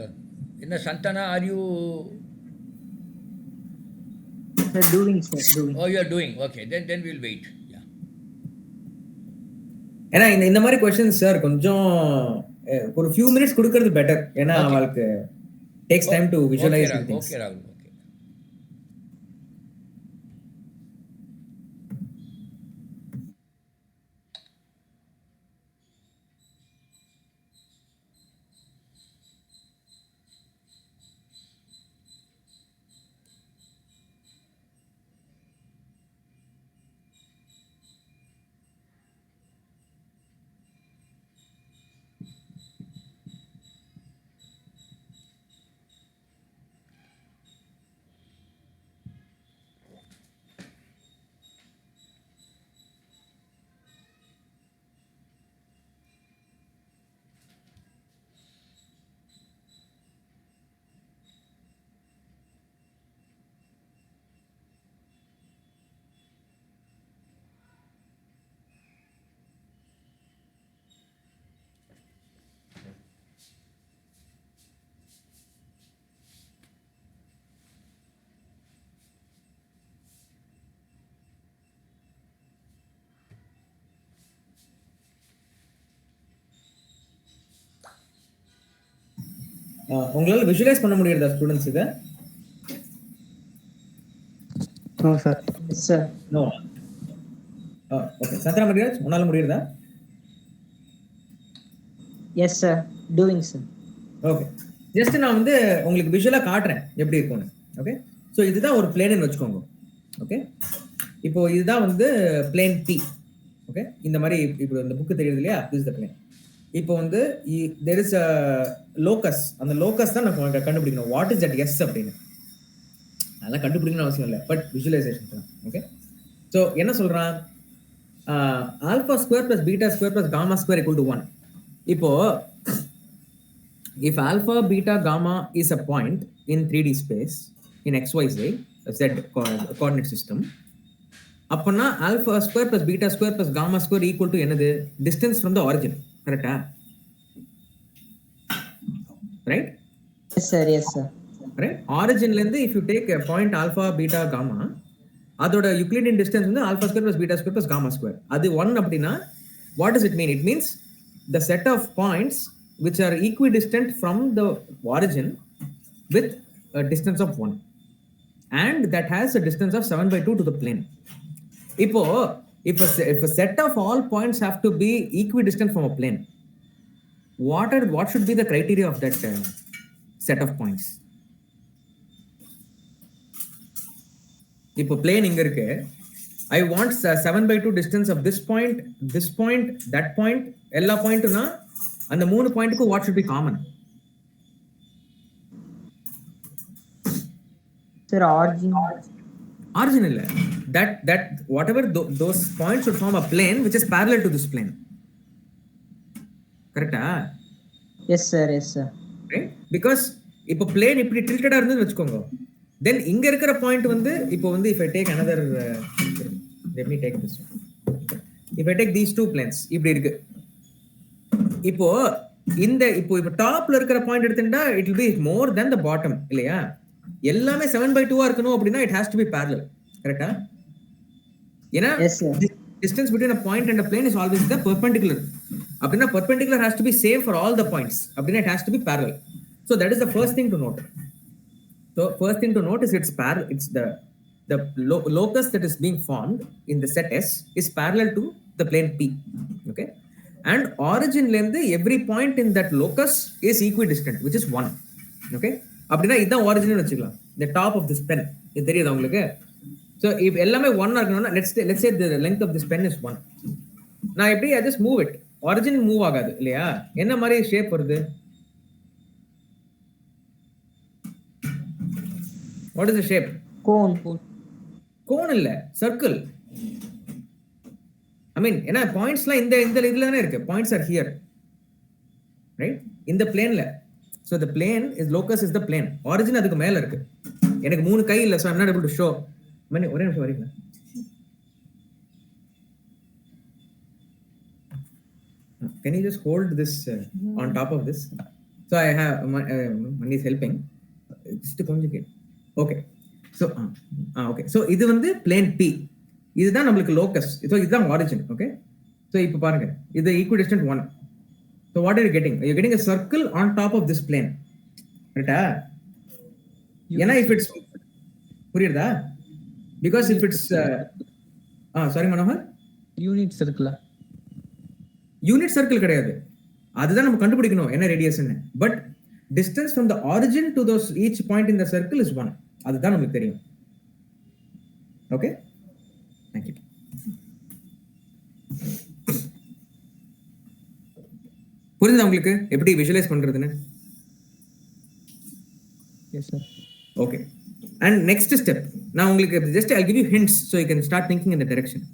என்ன Santhana are you Sir, doing, sir, doing. You are doing okay then will wait. ஏன்னா இந்த மாதிரி கொஸ்டின் சார் கொஞ்சம் ஒரு ஃபியூ மினிட்ஸ் கொடுக்கறது பெட்டர். ஏன்னா அவளுக்கு takes time to visualize things. Okay ராகுல். உங்களால விஷுவலைஸ் பண்ண முடியறதா ஸ்டூடெண்ட்ஸ் இத? No sir. Yes, sir. No. Okay Chandra மரியாஜ் உன்னால முடியறதா? Yes, sir, doing, sir. Okay just நான் வந்து உங்களுக்கு விஷுவலா காட்டுறேன் எப்படி இருக்கும்னு. ஓகே ஸோ இதுதான் ஒரு பிளேன்னு வச்சுக்கோங்க. ஓகே இப்போ இதுதான் வந்து பிளேன் பி. ஓகே இந்த மாதிரி இப்போ இந்த புக்கு தெரியுது இல்லையா, திஸ் த பிளேன். இப்போ வந்து தேர் இஸ் அ லோக்கஸ். அந்த லோக்கஸ் தான் நம்ம கண்டுபிடிக்கணும். வாட் இஸ் தட் எஸ் அப்படின்னு. அதெல்லாம் கண்டுபிடிக்கணும்னு அவசியம் இல்லை, பட் விஷுவலைசேஷன் தான். ஓகே ஸோ என்ன சொல்றான், alpha square plus beta square plus gamma square equal to 1. இப்போ if alpha beta gamma is a point in 3D space in xyz z coordinate system, அப்பனா alpha square plus beta square plus gamma square equal to என்னது, distance from the origin. கரெக்ட்டா? right? Yes, sir, yes, sir. right? origin ல இருந்து if you take a point alpha beta gamma, அதோட Euclidean distance வந்து alpha square plus beta square plus gamma square. அது 1 அப்படினா what does it mean? It means the set of points which are equidistant from the origin with a distance of 1 and that has a distance of 7/2 to the plane. Ipo if a set of all points have to be equidistant from a plane, what should be the criteria of that set of points? Ipo plane inga irukke, I want 7/2 distance of this point, that point, ella point na அந்த 3 பாயிண்ட்க்கு what should be common? Sir, origin இல்ல, that whatever those points should form a plane which is parallel to this plane. கரெக்ட்டா? Yes, sir, yes, sir. right? Because இப்போ plane இப்படி tilted இருந்துன்னு வெச்சுக்கோங்க, then இங்க இருக்கிற point வந்து இப்போ வந்து if I take another let me take this one. If I take these two planes இப்படி இருக்கு. இப்போ இந்த இப்போ டாப்ல இருக்கிற பாயிண்ட் எடுத்துட்டா it will be more than the bottom இல்லையா? எல்லாமே 7/2 இருக்கணும் அப்படினா it has to be parallel. கரெக்ட்டா? ஏனா distance between a point and a plane is always the perpendicular. அப்படினா perpendicular has to be same for all the points. அப்படினா it has to be parallel. So that is the first thing to note. So first thing to note is it's parallel. It's the locus that is being formed in the set S is parallel to the plane P. Okay? And origin length every point in that locus is equidistant, which is 1. Okay, அப்படினா இதான் origin னு வெச்சுக்கலாம். The top of this pen இது தெரியுதா உங்களுக்கு? So if எல்லாமே 1 இருக்கணும்னா let's say the length of this pen is 1. நான் எப்படி I just move it, origin move ஆகாது இல்லையா? என்ன மாதிரி ஷேப் வருது? What is the shape? Cone இல்ல, circle. I mean, ஏன்னா பாயிண்ட்ஸ்லாம் இந்த இதுல தானே இருக்கு. Points are here, right? இந்த பிளேன்ல. So the plane is locus is the plane. Origin அதுக்கு மேல இருக்கு. எனக்கு 3 கை இல்ல, so I'm not able to show. மணி ஒரே நிமிஷம் வரீங்களா? can you just hold this on top of this? So I have Mani is helping. Just to conjugate. Okay. So okay. So இது வந்து plane P. இதுதான் நம்மளுக்கு locus. So இதுதான் origin. Okay. So இப்போ பாருங்க. இது equidistant 1. So what are you getting? You're getting a circle on top of this plane. Right? ஏன்னா if it's புரியுதா? Because if it's sorry Manohar. Unit சர்க்கிளா? Unit circle கிடையாது. அதுதான் நம்ம கண்டுபிடிக்கணும் என்ன ரேடியஸ்னு. But distance from the origin to those each point in the circle is 1. அதுதான் நமக்கு தெரியும். Okay, thank you. புரியுதா உங்களுக்கு எப்படி விஷுவலைஸ் பண்றதுன்னு? Yes sir. Okay, and next step நான் உங்களுக்கு just I give you hints so you can start thinking in the direction.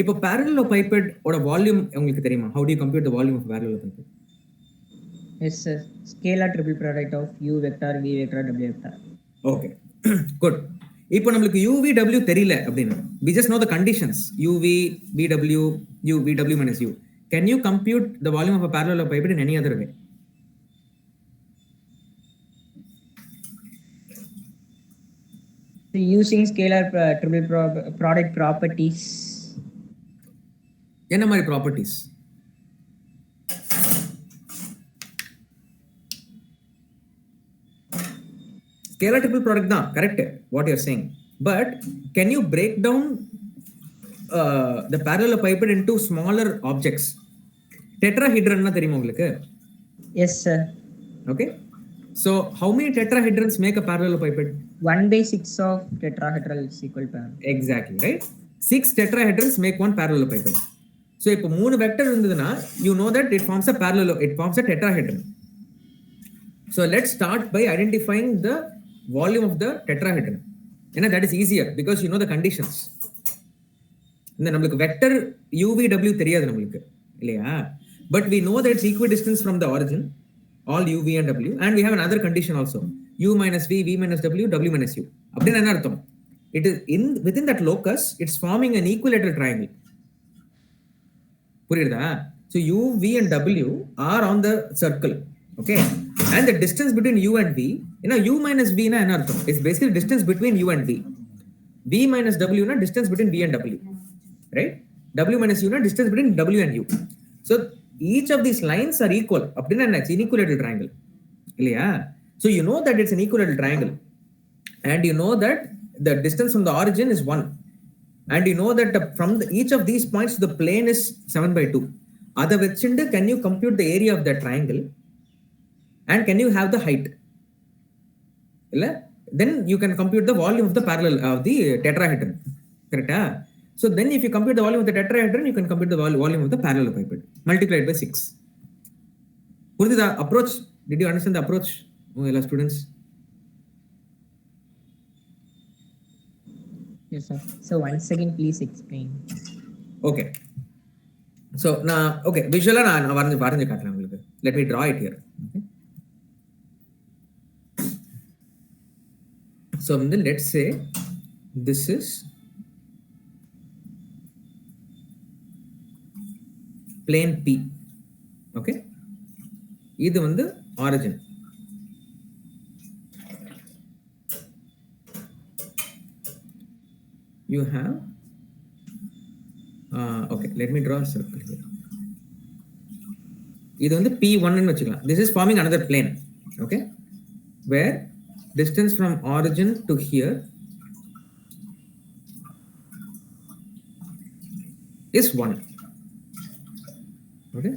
இப்போ parallelepiped ஓட வால்யூம் உங்களுக்கு தெரியுமா? How do you compute the volume of parallelepiped? Yes sir, scalar triple product of u vector, v vector, w vector. Okay, good. இப்போ நம்மளுக்கு uv w தெரியல அப்படினா we just know the conditions uv vw u vw minus u. Can you compute the volume of a parallelepiped in any other way? So using scalar triple product properties. என்ன மாதிரி properties? Scalar triple product தான் correct what you are saying, but can you break down the parallelepiped into smaller objects? Tetrahedron na தெரியுமா உங்களுக்கு? Yes sir. Okay, so how many tetrahedrons make a parallelepiped? 1/6 of tetrahedral is equal to Exactly, right? 6 tetrahedrons make one parallelepiped. So இப்போ 3 vector இருந்ததுன்னா you know that it forms a tetrahedron. So let's start by identifying the volume of the tetrahedron. ஏன்னா that is easier because you know the conditions. இந்த நம்மளுக்கு vector UVW தெரியாது நம்மளுக்கு இல்லையா? But we know that it's equidistant from the origin, all UV and W, and we have another condition also, U minus V, V minus W, W minus U. அப்படின்னு என்ன அர்த்தம்? It is within that locus, it's forming an equilateral triangle. புரியுதா? So U, V and W are on the circle. Okay, and the distance between U and V, U minus V na என்ன அர்த்தம்? It's basically distance between U and V. V minus W na distance between V and W, right? W minus U na distance between W and U. So each of these lines are equal. அப்படின்னா என்ன? It's an equilateral triangle இல்லையா? So you know that it's an equilateral triangle, and you know that the distance from the origin is 1. And you know that from each of these points the plane is 7/2. Other vechinde can you compute the area of that triangle, and can you have the height? Illa? Then you can compute the volume of the parallel of the tetrahedron. Correct? So then if you compute the volume of the tetrahedron, you can compute the volume of the parallelepiped multiplied by 6. What is the approach? Did you understand the approach, students? Yes sir. So once again please explain. Okay, so okay, visually நான் வரைஞ்சு காட்டுறேன் உங்களுக்கு. Let me draw it here. Okay, so let's say this is plane P. Okay, இது வந்து origin. You have okay, let me draw a circle here. இது வந்து P1 ன்னு வச்சுக்கலாம். This is forming another plane, okay, where distance from origin to here is 1. Okay,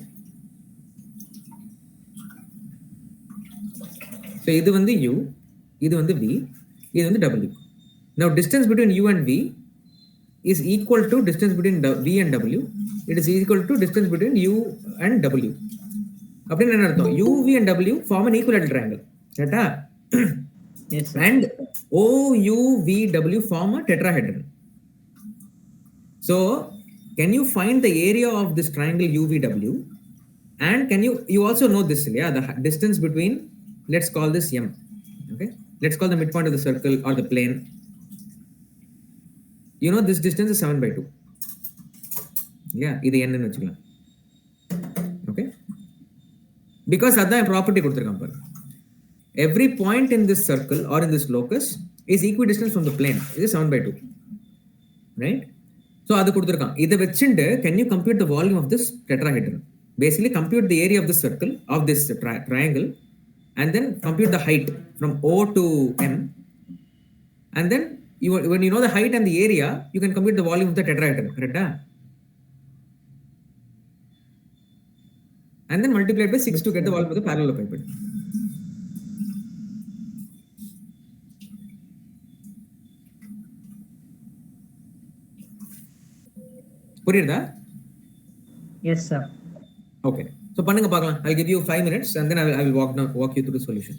so இது வந்து U, இது வந்து V, இது வந்து W. Now distance between U and V is equal to distance between V and W. It is equal to distance between U and W. அப்படின்னு என்ன அர்த்தம்? U, V and W form an equilateral triangle. Right? Yes sir. And O, U, V, W form a tetrahedron. So can you find the area of this triangle UVW? And can you also know this, yeah, the distance between, let's call this M. Okay, let's call the midpoint of the circle or the plane. You know this distance is 7/2. Yeah, இது n ன்னு வச்சுக்கலாம். Okay, because அதான் property கொடுத்துருக்கான் பாரு. Every point in this circle or in this locus is equidistance from the plane. இது 7/2, right? So அது கொடுத்துருக்கான். இதை வச்சுட்டு can you compute the volume of this tetrahedron? Basically compute the area of this circle of this triangle and then compute the height from O to M, and then when you know the height and the area, you can compute the volume of the tetrahedron, correct? And then multiply it by 6 to get the volume of the parallelepiped. புரியுதா? Yes, sir. Okay. So பண்ணுங்க பார்க்கலாம். I'll give you 5 minutes and then I will walk you through the solution.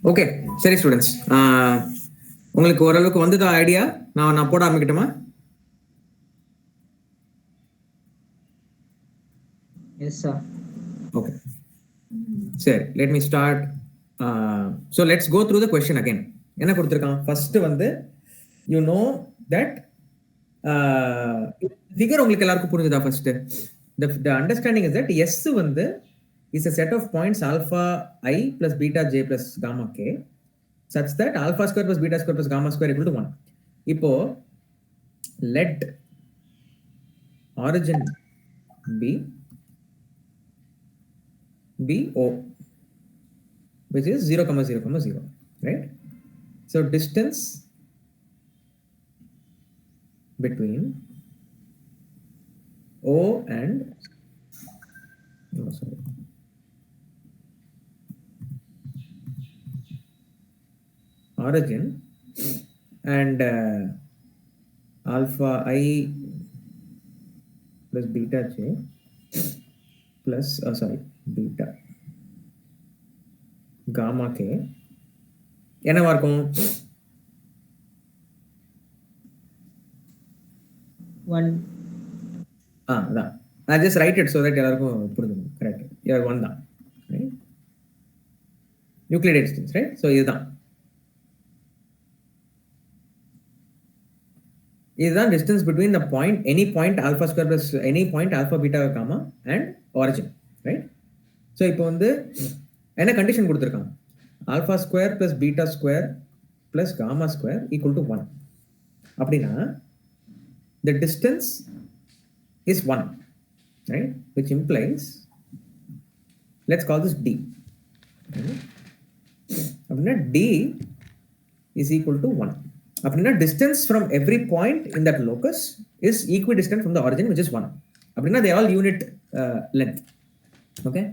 Okay சரி students, உங்களுக்கு ஓரளவுக்கு வந்ததா idea? நான் போட ஆரம்பிக்கட்டுமா? Yes sir. ஓகே சரி, let me start. So let's go through the question again. என்ன கொடுத்துருக்கான்? ஃபர்ஸ்ட் வந்து யூ நோ தட் ஃபிகர் உங்களுக்கு எல்லாருக்கும் புரிஞ்சுதா? First the understanding is that S வந்து is a set of points alpha I plus beta j plus gamma k such that alpha square plus beta square plus gamma square equal to 1. இப்போ let origin be O, which is 0, 0, 0, right? So distance between O and origin and alpha I plus beta j plus beta gamma k என்னவா இருக்கும்? 1. அதான் I just write it so that எல்லாருக்கும் புரிஞ்சுக்கும். Correct, யார் 1 தான், right? Euclid distance, right? So இதுதான் distance between the point, any point alpha square plus any point alpha beta gamma and origin, right? So இப்போ வந்து என்ன கண்டிஷன் கொடுத்துருக்காங்க? alpha square plus beta square plus gamma square equal to 1. அப்படின்னா the distance is 1, right? Which implies, let's call this D. அப்படின்னா D is equal to 1. அப்படின்னா distance from every point in that locus is equidistant from the origin, which is 1. அப்படின்னா they all unit length. Okay?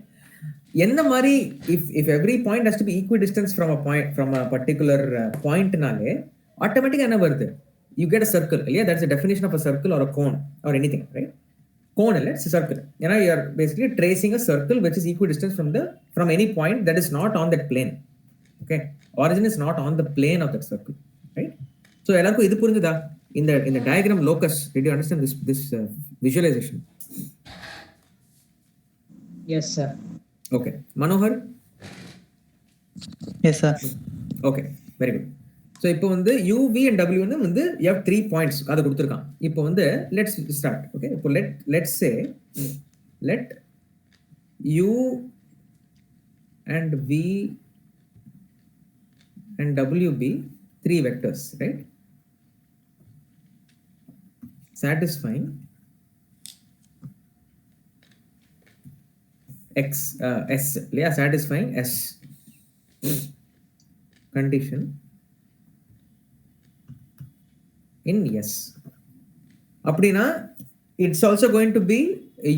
என்ன மாதிரி if every point has to be equidistant from a point, from a particular point நாலே ஆட்டோமேட்டிக்கா என்ன வருது? You get a circle. Yeah, that's the definition of a circle or a cone or anything, right? Cone, it's a circle. You know, you are basically tracing a circle which is equidistant from any point that is not on that plane. Okay? Origin is not on the plane of that circle, right? So எல்லாருக்கும் இது புரிஞ்சுதா? இந்த diagram locus, did you understand this visualization? Yes sir. Okay. Manohar? Yes sir. Okay, very good. So இப்போ வந்து u, v and w வந்து you have 3 points அதை கொடுத்துருக்கான். இப்போ வந்து let's start. Okay, இப்போ let's say let u and v and w be 3 vectors, right? Satisfying s, yeah, satisfying s condition in S. அப்படின்னா it's also going to be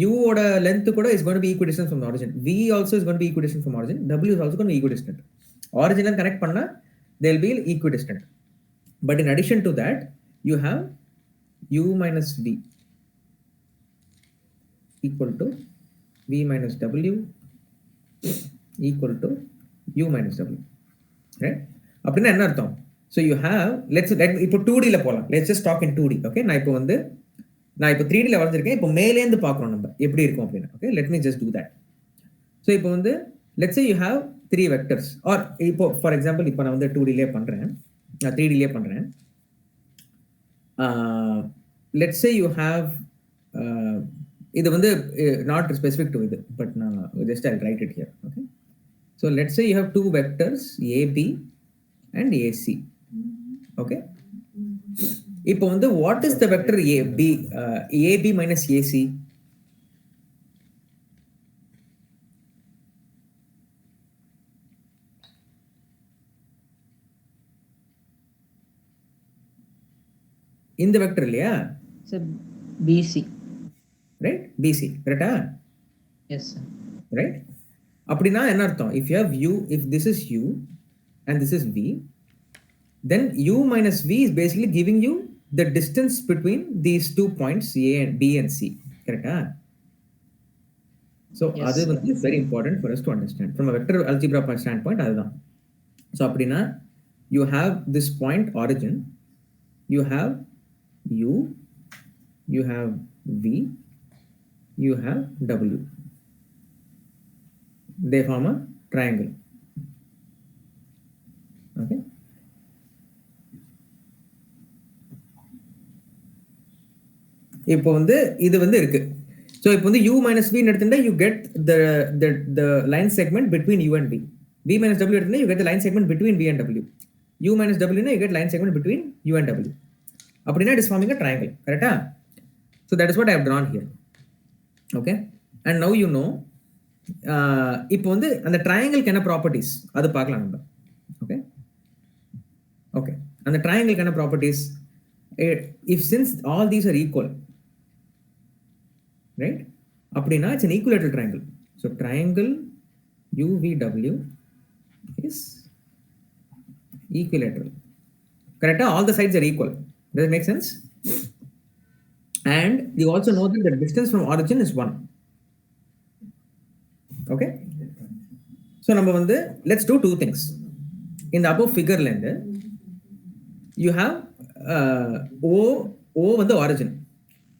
u ஓட length கூட is going to be equidistant from the origin. V also is going to be equidistant from origin. W is also going to be equidistant. Origin and connect பண்ணா they'll be equidistant. But in addition to that, you have u minus v equal to v minus w equal to u minus w, right? அப்படின்னா என்ன அர்த்தம்? So you have, இப்போ 2D ல போலாம். Let's just talk in 2D. Okay, நான் இப்போ 3D ல வரைஞ்சிருக்கேன். இப்போ மேலேந்து பார்க்குறோம் நம்ம எப்படி இருக்கும் அப்படின்னு. Okay, let me just do that. So இப்போ let's say you have 3 vectors, or இப்போ for example இப்போ நான் 2D லே பண்றேன், நான் 3D லே பண்றேன். Let's say you have இது not specific to இது, but நான் just I'll write it here. Okay, so let's say you have 2 vectors AB and AC. Okay, இப்போ what is the vector AB minus AC? இந்த vector இல்லையா? Sir, BC. Right? BC, correct? Yes sir. Right? அப்படின்னா என்ன அர்த்தம்? If you have U, if this is U and this is V, then U minus V is basically giving you the distance between these 2 points A and B and C, correct? So Yes, அது very important for us to understand from a vector algebra standpoint. அதுதான். So அப்படின்னா you have this point origin, you have u, you have v, you have w. They form a triangle. Okay. இப்போ வந்து இது வந்து இருக்கு. So இப்போ வந்து u minus v எடுத்துட்டா you get the line segment between u and v. v minus w எடுத்துட்டா you get the line segment between v and w. u minus w னா you get line segment between u and w. அப்படின்னா it is forming a triangle. கரெக்டா? So that is what I have drawn here. Okay. And now you know இப்போ வந்து அந்த ட்ரையாங்கிள்க்கு என்ன properties அது பார்க்கலாம் நம்ம. ஓகே ஓகே அந்த ட்ரையாங்கிள்க்கு என்ன properties, if since all these are equal, right, அப்படின்னா it's an equilateral triangle. So triangle UVW is equilateral. Correct? All the sides are equal. Does it make sense? And you also know that the distance from origin is 1. Okay. So நம்ம வந்து let's do two things. In the above figure lend you have O வந்து origin.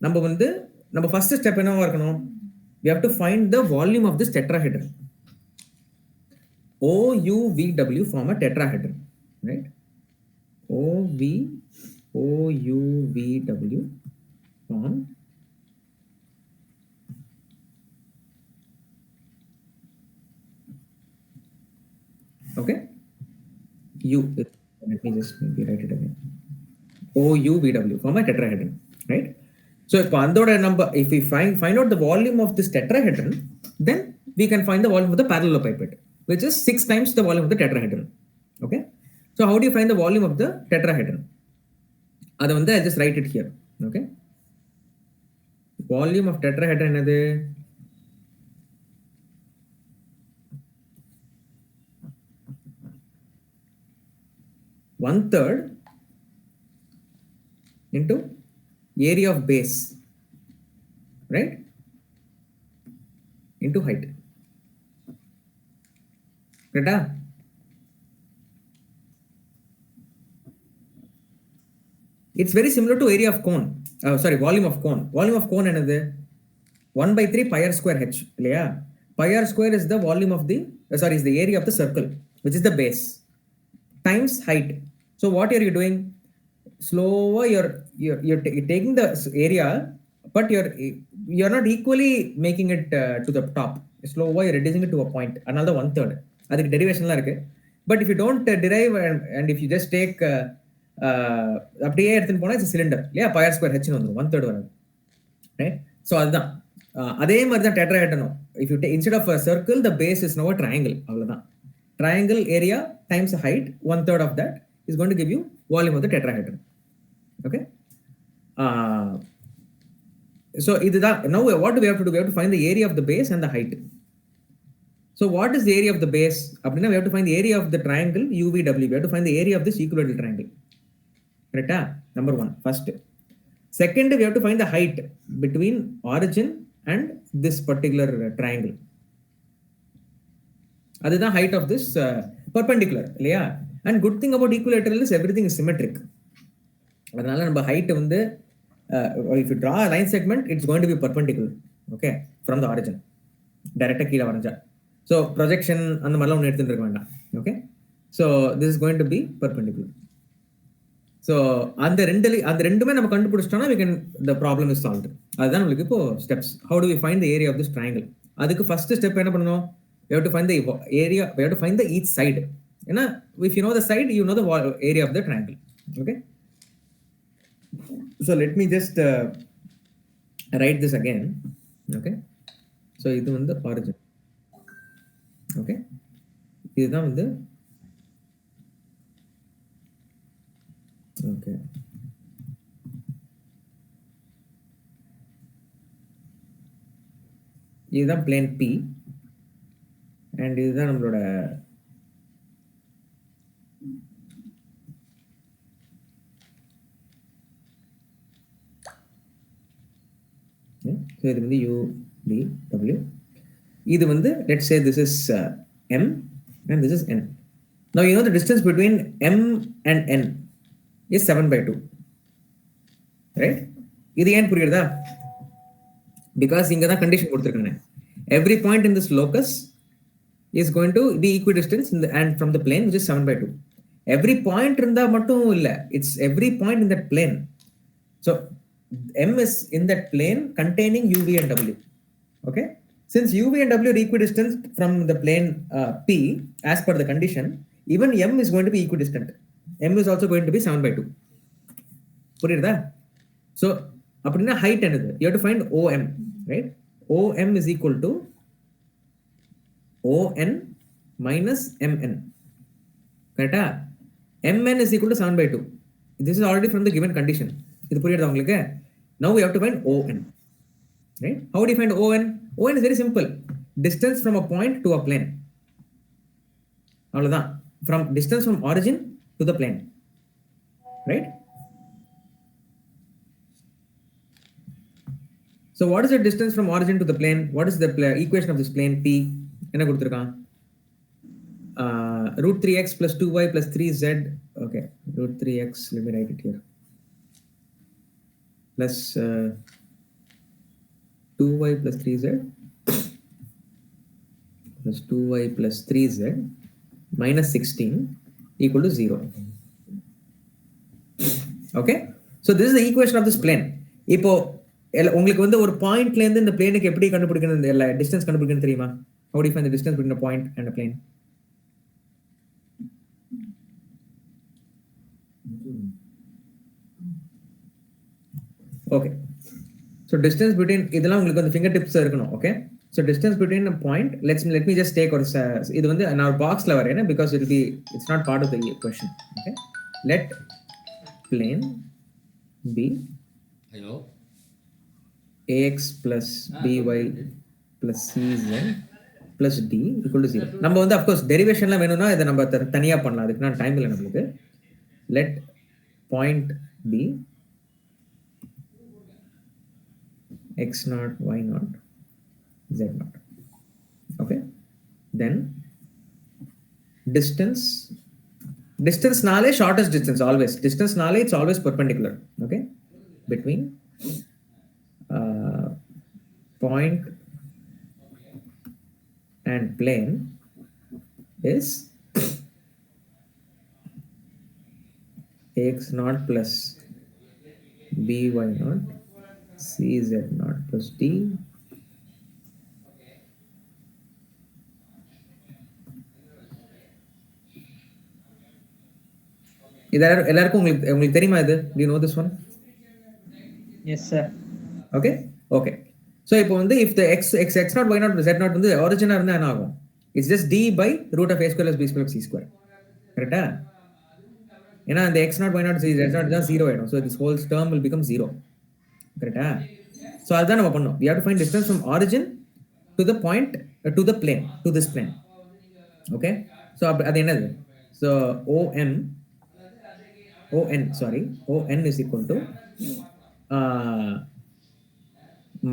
நம்ம first step என்னவா இருக்கணும், we have to find the volume of this tetrahedron. OUVW form a tetrahedron, right? OUVW form okay. Let me just maybe write it again. OUVW form a tetrahedron, right? So if we find out the volume of this tetrahedron, then we can find the volume of the parallelepiped, which is 6 times the volume of the tetrahedron. Okay. So how do you find the volume of the tetrahedron? I'll just write it here. Okay. Volume of tetrahedron is 1/3 into area of base, right, into height. Right? It's very similar to area of cone. Volume of cone. Volume of cone another 1/3 pi r square h. Yeah. Pi r square is the volume of the is the area of the circle, which is the base, times height. So what are you doing? Slower, you're taking the area, but you're not equally making it to the top. Slower, you're reducing it to a point, another 1/3. That's derivation. But if you don't derive and if you just take அப்படியே எடுத்துன்னு போனா it's a cylinder. Yeah, pi r square h னு வந்துரும், 1/3 வரும். Right? So அதுதான் அதே மாதிரி தான் tetrahedron. If you take instead of a circle, the base is now a triangle. அவ்வளவுதான். Triangle area times height, 1/3 of that is going to give you volume of the tetrahedron. Okay. So now what do we have to do? We have to find the area of the base and the height. So what is the area of the base? We have to find the area of the triangle UVW. We have to find the area of this equilateral triangle. Correct? Number 1, first. Second, we have to find the height between origin and this particular triangle. That is the height of this perpendicular. Yeah. And good thing about equilateral is everything is symmetric. அதனால நம்ம height வந்து if you draw a line segment, it's going to be perpendicular, okay, from the origin. Directா கீழ வரைஞ்சா. So projection அந்த மாதிரிலாம் ஒன்று எடுத்துட்டு இருக்க வேண்டாம். Okay. So this is going to be perpendicular. So அந்த ரெண்டுமே நம்ம கண்டுபிடிச்சிட்டோம்னா the problem is solved. அதுதான் நம்மளுக்கு இப்போ steps. How do we find the area of this triangle? அதுக்கு first step என்ன பண்ணணும்? We have to find the area. We have to find the each side. If you know the side, you know the area of the triangle. Okay. So let me just write this again. Okay. So இது வந்து origin. Okay. இதுதான் வந்து okay. இதுதான் plane P and இதுதான் நம்மளோட so இது வந்து UVW. இது வந்து let's say this is M and this is N. Now you know the distance between M and N is 7/2. Right? இது ஏன் புரியுதா? Because இங்க தான் condition கொடுத்திருக்காங்க. Every point in this locus is going to be equidistant and from the plane which is 7/2. Every point இருந்தா மட்டும் இல்ல, it's every point in that plane. So M is in that plane containing UV and W. Okay? Since UV and W are equidistant from the plane P as per the condition, even M is going to be equidistant. M is also going to be 7/2. புரியுதா? So அப்படின்னா height என்னது? You have to find OM, right? OM is equal to ON minus MN. Correct? MN is equal to 7/2. This is already from the given condition. இது புரியுதா உங்களுக்கு? Now we have to find ON. Right? How do you find ON? ON is very simple. Distance from a point to a plane. அவ்வளவுதான். From distance from origin to the plane. Right? So what is the distance from origin to the plane? What is the equation of this plane P? என்ன கொடுத்திருக்கான்? Root 3x plus 2y plus 3z. Okay, root 3x, let me write it here. Plus 2y plus 3z plus 2y plus 3z minus 16 equal to 0. Okay, so this is the equation of this plane. இப்போ உங்களுக்கு வந்து ஒரு பாயிண்ட்ல இருந்து இந்த பிளேனுக்கு எப்படி கண்டுபிடிக்கணும், இந்த டிஸ்டன்ஸ் கண்டுபிடிக்கணும் தெரியுமா? How do you find the distance between a point and a plane? Okay, so distance between இதெல்லாம் உங்களுக்கு வந்து ஃபிங்கர் டிப்ஸ் இருக்கணும். Okay, so distance between a point, let me just take ஒரு இது வந்து நான் பாக்ஸ்ல வரேன் because it's not part of the question. Okay, let plane be ஐயோ ax plus by plus cz plus d equal to 0. நம்ம வந்து of course டெரிவேஷன்லாம் வேணும்னா இதை நம்ம தனியா பண்ணலாம், அதுக்கு நான் டைம் இல்லை நம்மளுக்கு. let point be x0 y0 z0. okay, then distance naale shortest distance, always distance naale it's always perpendicular. Okay, between point and plane is x0 plus by0 cz0 plus d இது எல்லாருக்கும் உங்களுக்கு தெரியுமா? இது do you know this one? Yes sir. Okay, so இப்போ வந்து if the x0 y0 z0 வந்து ஒரிஜினா இருந்தா என்ன ஆகும்? It's just d by root of a square plus b square plus c square. கரெக்டா? ஏன்னா அந்த x0 y0 z0 தான் 0 ஆயிடும். So this whole term will become 0. கரெக்டா? So அதான் நம்ம பண்ணோம். We have to find distance from origin to the point to the plane, to this plane. Okay, so அது என்னது? So ON is equal to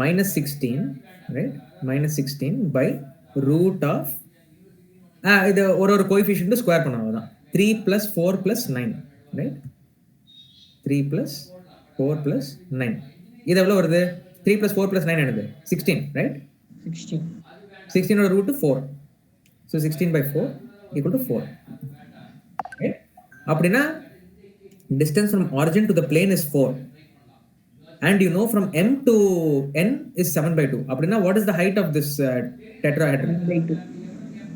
minus 16, right? Minus 16 by root of இது ஒரு coefficient square பண்ணணும் தான். 3 plus 4 plus 9, right? 3 plus 4 plus 9 இது எவ்வளவு வருது? 3 plus 4 plus 9 என்னது? 16, right? 16 ஓட root 4. So 16 by 4 equal to 4. right? அப்படின்னா distance from origin to the plane is 4. And you know from M to N is 7/2. அப்படின்னா what is the height of this tetrahedron?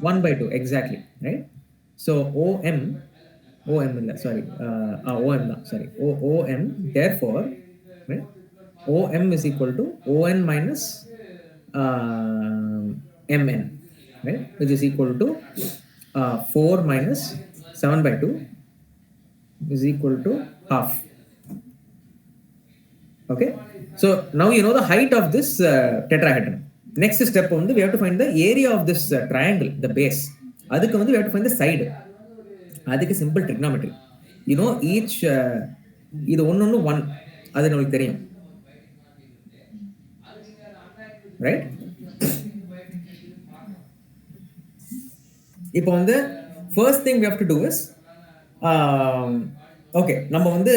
1/2, exactly, right? So OM therefore, right? OM is equal to ON minus MN, right? Which is equal to 4 minus 7/2 is equal to half. Okay, so now you know the height of this tetrahedron. Next step வந்து we have to find the area of this triangle, the base. அதுக்கு வந்து we have to find the side. அதுக்கு simple trigonometry. You know each இது ஒன்னு 1 அது நமக்கு தெரியும், right? இப்போ வந்து first thing we have to do is okay, நம்ம வந்து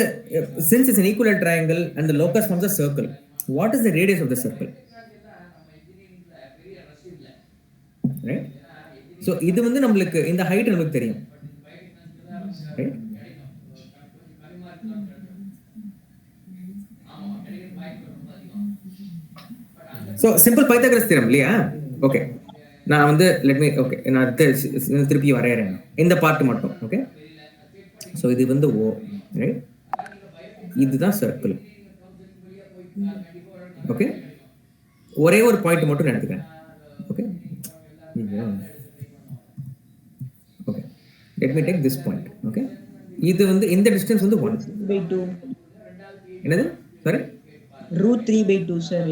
since it's an equilateral triangle and the locus forms a circle, what is the radius of the circle? Right? So இது வந்து நம்மளுக்கு இந்த ஹைட் நமக்கு தெரியும். Right? So simple Pythagoras theorem இல்லையா? Okay. நான் வந்து ஓகே நான் திருப்பி வரையறேன் இந்த பார்ட் மட்டும். ஓகே, ஸோ இது வந்து O, ரைட்? இதுதான் சர்க்கிள். ஓகே, ஒரே ஒரு பாயிண்ட் மட்டும் எடுத்துக்கிறேன். Okay okay, let me take this point. Okay, இது வந்து இந்த டிஸ்டன்ஸ் வந்து 3/2. என்னது? Sorry, √3/2 sir.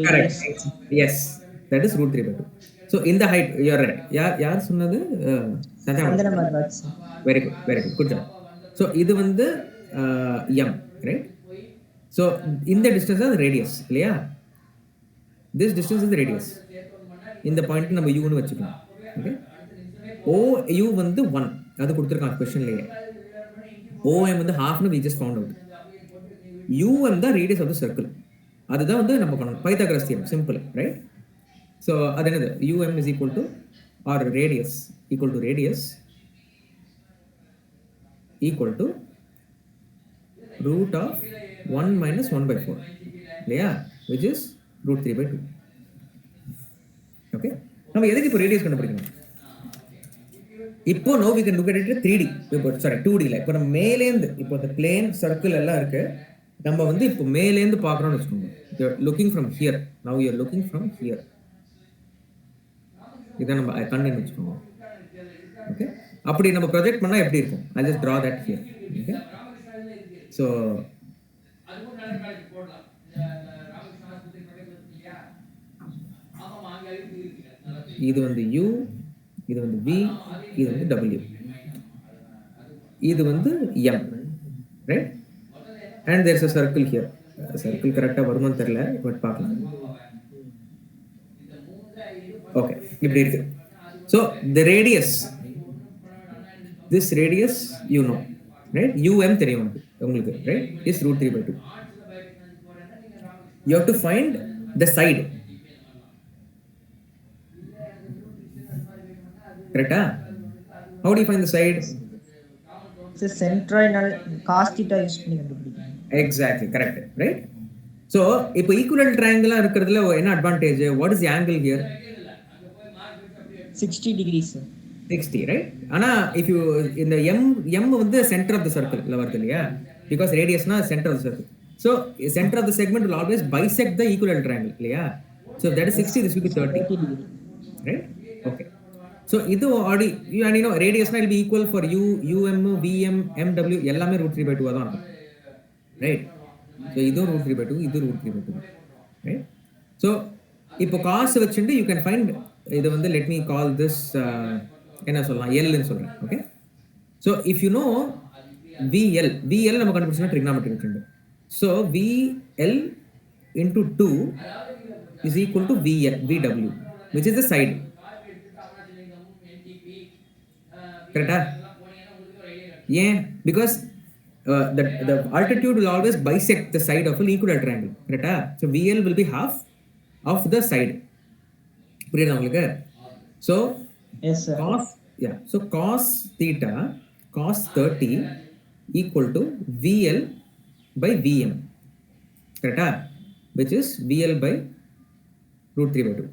Yes, that is √3/2. So in the height, you are right. யார் சொன்னது? சந்தன மர்வாஜ். Very good, good job. So இது வந்து m, right? So in the distance is the radius, இல்லையா? This distance is the radius. இந்த point நம்ம u னு வச்சுக்கலாம். ஓகே, OU வந்து 1, அது கொடுத்திருக்காங்க क्वेश्चनலயே. OM வந்து half னு we just found out. UM the radius of the circle. அதுதான் வந்து நம்ம பண்ணணும். Pythagoras theorem, simple, right? So அது என்னது? UM is equal to, or radius equal to radius equal to root of 1 minus 1/4, இல்லையா? Which is √3/2. Okay, நம்ம எதுக்கு இப்போ ரேடியஸ் கண்டுபிடிக்கணும்? இப்போ now we can look at it 3D, இப்போ சாரி 2D ல. இப்போ நம்ம மேலேந்து, இப்போ இந்த பிளேன் சர்க்கிள் எல்லாம் இருக்கு, நம்ம வந்து இப்போ மேலேந்து பார்க்கறோம்னு வெச்சுக்கோங்க. You are looking from here. Now you are looking from here. இதான் நம்ம கண்டுன்னு வச்சுக்கோங்க. ஓகே, அப்படி நம்ம ப்ரொஜெக்ட் பண்ணால் எப்படி இருக்கும்? I just draw that here. Okay, so இது வந்து U, இது வந்து V, இது வந்து W, இது வந்து M, right? And there is a circle here. Circle கரெக்டாக வருமானு தெரியல, பட் பார்க்கலாம். ஓகே, இப்படி இருக்கு. So the radius, this radius you know, right? UM தெரியும் உங்களுக்கு, right? Is √3/2. You have to find the side, கரெக்டா? How do you find the side? Sir centroidal cos θ use பண்ணி கண்டுபிடிக்கணும். Exactly, correct, right? ஸோ இப்போ equal ட்ரையாங்கிளாக இருக்கிறதுல என்ன advantage? What is the angle here? 60 degrees sir. 60, right? ஆனா if you இந்த m வந்து center of the circle ல வருது இல்லையா? because radius na center of the circle. So center of the segment will always bisect the equilateral triangle, இல்லையா? So if that is 60, this will be 30, right? Okay, so இது already you know radius na will be equal for u, um, vm, mw எல்லாமே √3/2 தான் இருக்கும், right? So இது √3/2, இது √3/2, right? So இப்போ cos வச்சிட்டு you can find இது வந்து let me call this என்ன சொல்லலாம், L ன்னு சொல்றேன். Okay, so if you know VL நம்ம கண்டுபிடிச்சோம்னா trigonometry வச்சிட்டு, so VL into 2 is equal to VW, which is the side, கரெக்டா? ஏன்? because the altitude will always bisect the side of an equilateral triangle, கரெக்டா? so VL will be half of the side. புரியுதா உங்களுக்கு? So Yes sir. So cos theta, cos 30 equal to VL by VM, correct? Which is VL by √3/2.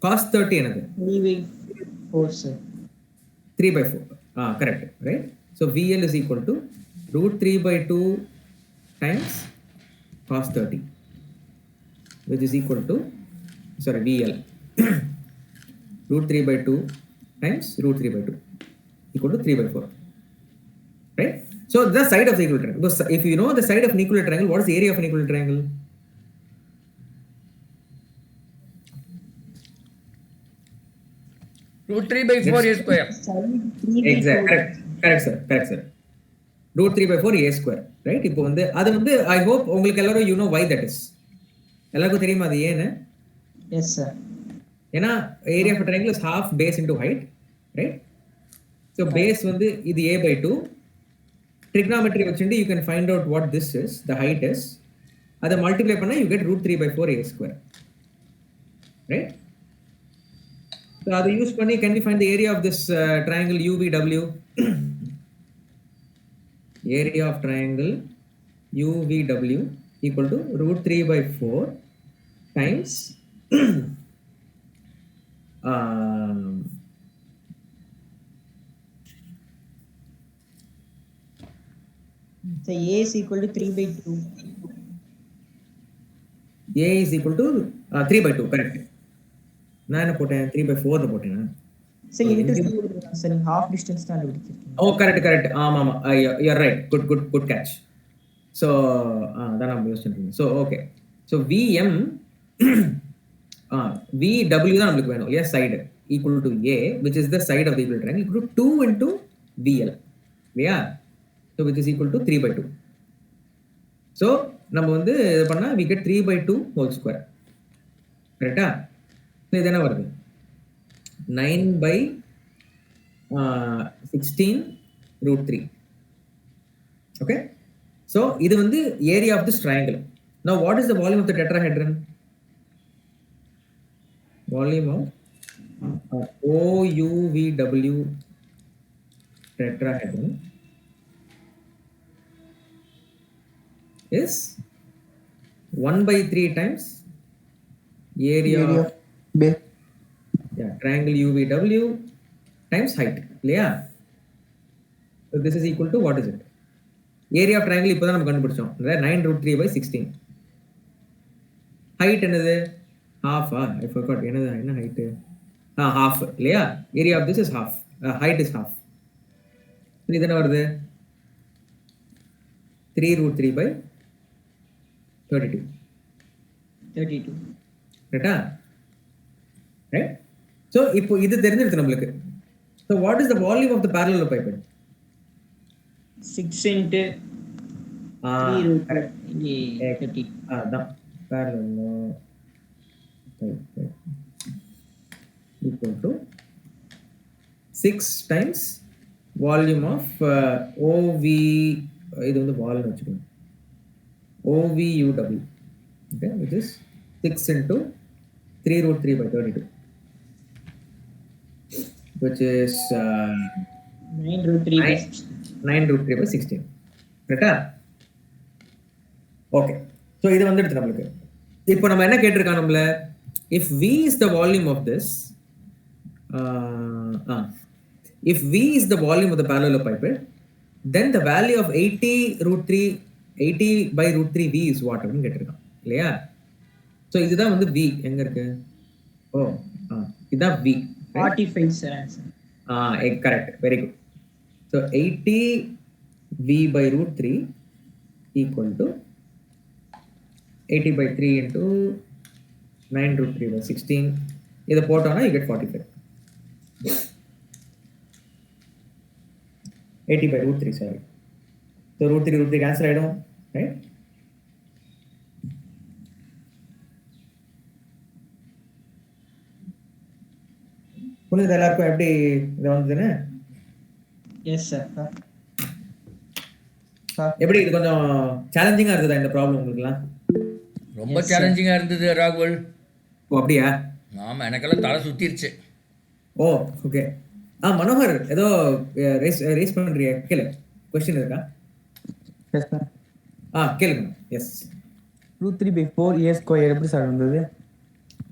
Cos 30 another 3/4 sir. 3/4. Correct, right? So VL is equal to √3/2 times cos 30, which is equal to, sorry, VL √3/2 times √3/2 equal to 3/4, right? So the side of the equilateral triangle. Because if you know the side of an equilateral triangle, what is the area of an equilateral triangle? √3/4 a square. Exactly, correct sir. √3/4 a square, right? இப்போ வந்து அது வந்து I hope உங்களுக்கு எல்லாரும் you know why that is. எல்லாருக்கும் தெரியுமா அது ஏன்னு? Yes sir. ஏன்னா area of a triangle is half base into height, right? So base வந்து இது a by 2. Trigonometry வச்சுட்டு you can find out what this is, the height is. அதை multiply பண்ணா you get root 3 by 4 a square. Right? So அதை use பண்ணி can we find the area of this triangle UVW? Area of triangle UVW equal to root 3 by 4 times So A is equal to 3 by 2. A is equal to 3 by 2, correct. நான் என்ன போட்டேன் 3 by 4 போட்டேன். So into 2 sir, half distance தான் கண்டுபிடிச்சிருக்கீங்க. Oh, correct. ஆமா you're right. Good catch. So அதான் நான் யோசிச்சிருக்கேன். So okay. So VM VW தான் நமக்கு வேணும். Yes, side equal to A, which is the side of the equal triangle, equal to 2 into VL. Yeah. So which is equal to 3 by 2. So நம்ம வந்து இது பண்ணா we get 3 by 2 whole square. கரெக்டா? இது என்ன வருது? 9 by 16 root 3. Okay? So இது வந்து area of this triangle. Now what is the volume of the tetrahedron? Volume of OUVW tetrahedron is 1 by 3 times area of base. triangle UVW times height. Yeah. So this is equal to what is it? Area of triangle இப்போ தான் நம்ம கண்டுபிடிச்சோம். 9 root 3 by 16. Height என்னது? Half. I forgot. என்ன height? Half. இல்லையா? Area of this is half. Height is half. இது என்ன வருது? 3 root 3 by 32. 32. ரைட்டா? Right? So இப்போ இது தெரிஞ்சிருச்சு நம்மளுக்கு. So what is the volume of the parallelepiped? 6 into 3 root 30. அதான் parallelepiped equal to 6 times volume of OV, இது வந்து வால்னு வச்சுக்கோங்க, OVUW, okay, which is 6 into 3 root 3 by 32, which is 9 root 3 by 16. 9 root 3 by 16. கரெக்டா? Okay. So இது வந்துடுது நம்மளுக்கு. இப்போ நம்ம என்ன கேட்டிருக்கோம் நம்மள, if V is the volume of this, if V is the volume of the parallelepiped, then the value of 80 by root 3 V is what அப்படின்னு கேட்டிருக்கோம் இல்லையா? ஸோ இதுதான் வந்து V எங்க இருக்கு? ஓ இதுதான் V. 45 sir answer. Correct. Very good. So 80 V by root 3 equal to 80 by 3 into 9 root 3 by 16. இதை போட்டோம்னா you get 45. 80 by root 3, sorry. So root 3 cancel ஆயிடும், right? புரியுது எல்லாருக்கும் எப்படி இது வந்ததுன்னு? Yes sir. எப்படி இது கொஞ்சம் சேலஞ்சிங்கா இருந்ததா இந்த ப்ராப்ளம் உங்களுக்குலாம்? ரொம்ப சேலஞ்சிங்காக இருந்தது ராகுல். ஓ அப்படியா? ஆமாம், எனக்கெல்லாம் தலை சுற்றிருச்சு. ஓ ஓகே. மனோகர் ஏதோ ரேஸ் பண்றியா? கேளு, क्वेश्चन இருக்கா? Yes sir. கேளுங்க. Yes. root 3 by 4 a square எப்படி சார் வந்தது?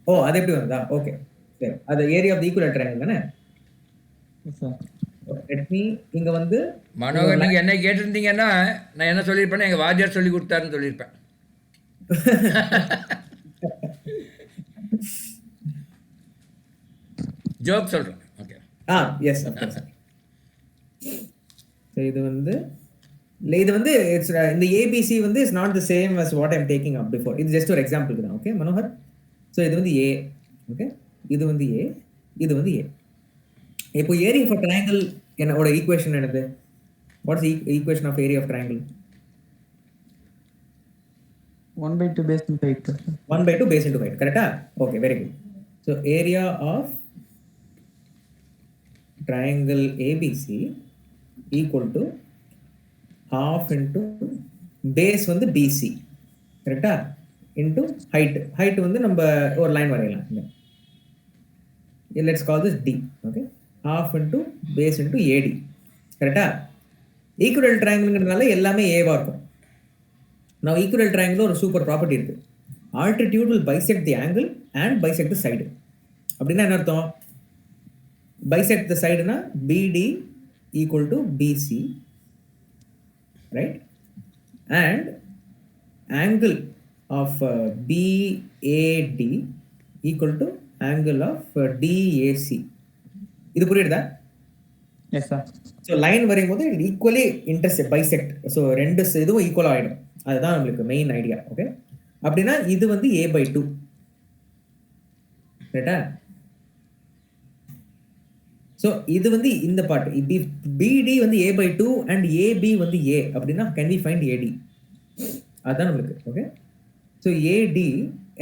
ஓ அது எப்படி வந்ததா? ஓகே சரி. அது area of the equal triangle தானே? Yes sir. லெட் மீ இங்க வந்து மனோகர், நீங்கள் என்ன கேட்டிருந்தீங்கன்னா நான் என்ன சொல்லியிருப்பேன்னா எங்கள் வாத்தியார் சொல்லி கொடுத்தாருன்னு சொல்லியிருப்பேன். ஜோக் சொல்கிறேன். Okay. Yes of course. So இது வந்து இட்ஸ் இந்த ஏபிசி வந்து is not the same as what I'm taking up before. இது ஜஸ்ட் ஒரு எக்ஸாம்பிளுக்கு தான். ஓகே மனோகர். ஸோ இது வந்து ஏ. ஓகே, இது வந்து ஏ, இது வந்து ஏ. இப்போ ஏரியா ஃபார் ட்ரையாங்கிள் என்னோட ஈக்குவேஷன் என்னது? What is equation of area of triangle? 1/2 base into height. 1/2 base into height. கரெக்டா? Okay, very good. So area of triangle ABC equal to half into base வந்து BC கரெக்டா into height வந்து நம்ம ஒரு line வரையலாம் let's call this D. Okay, half into base into AD கரெக்டா equal ட்ரையாங்கிள்ங்கிறதுனால எல்லாமே ஏவா இருக்கும். நான் ஈக்குவல் ட்ரையாங்கிள் ஒரு சூப்பர் ப்ராப்பர்ட்டி இருக்கு, altitude will bisect the angle and bisect the side. அப்படின்னா என்ன அர்த்தம்? bisect the side னா BD equal to BC, right? And angle of BAD equal to angle of DAC. இது புரியுதா? S sir. ஸோ லைன் வரையும் போது equally intersect bisect, so ரெண்டு இதுவும் ஈக்குவல் ஆகிடும். அதுதான் நம்மளுக்கு மெயின் ஐடியா. ஓகே, அப்படின்னா இது வந்து A/2 ரைட்டா. ஸோ இது வந்து இந்த பார்ட் BD வந்து A/2 அண்ட் AB வந்து A அப்படின்னா கேன் வி ஃபைண்ட் AD? அதுதான் நம்மளுக்கு. ஓகே, ஸோ AD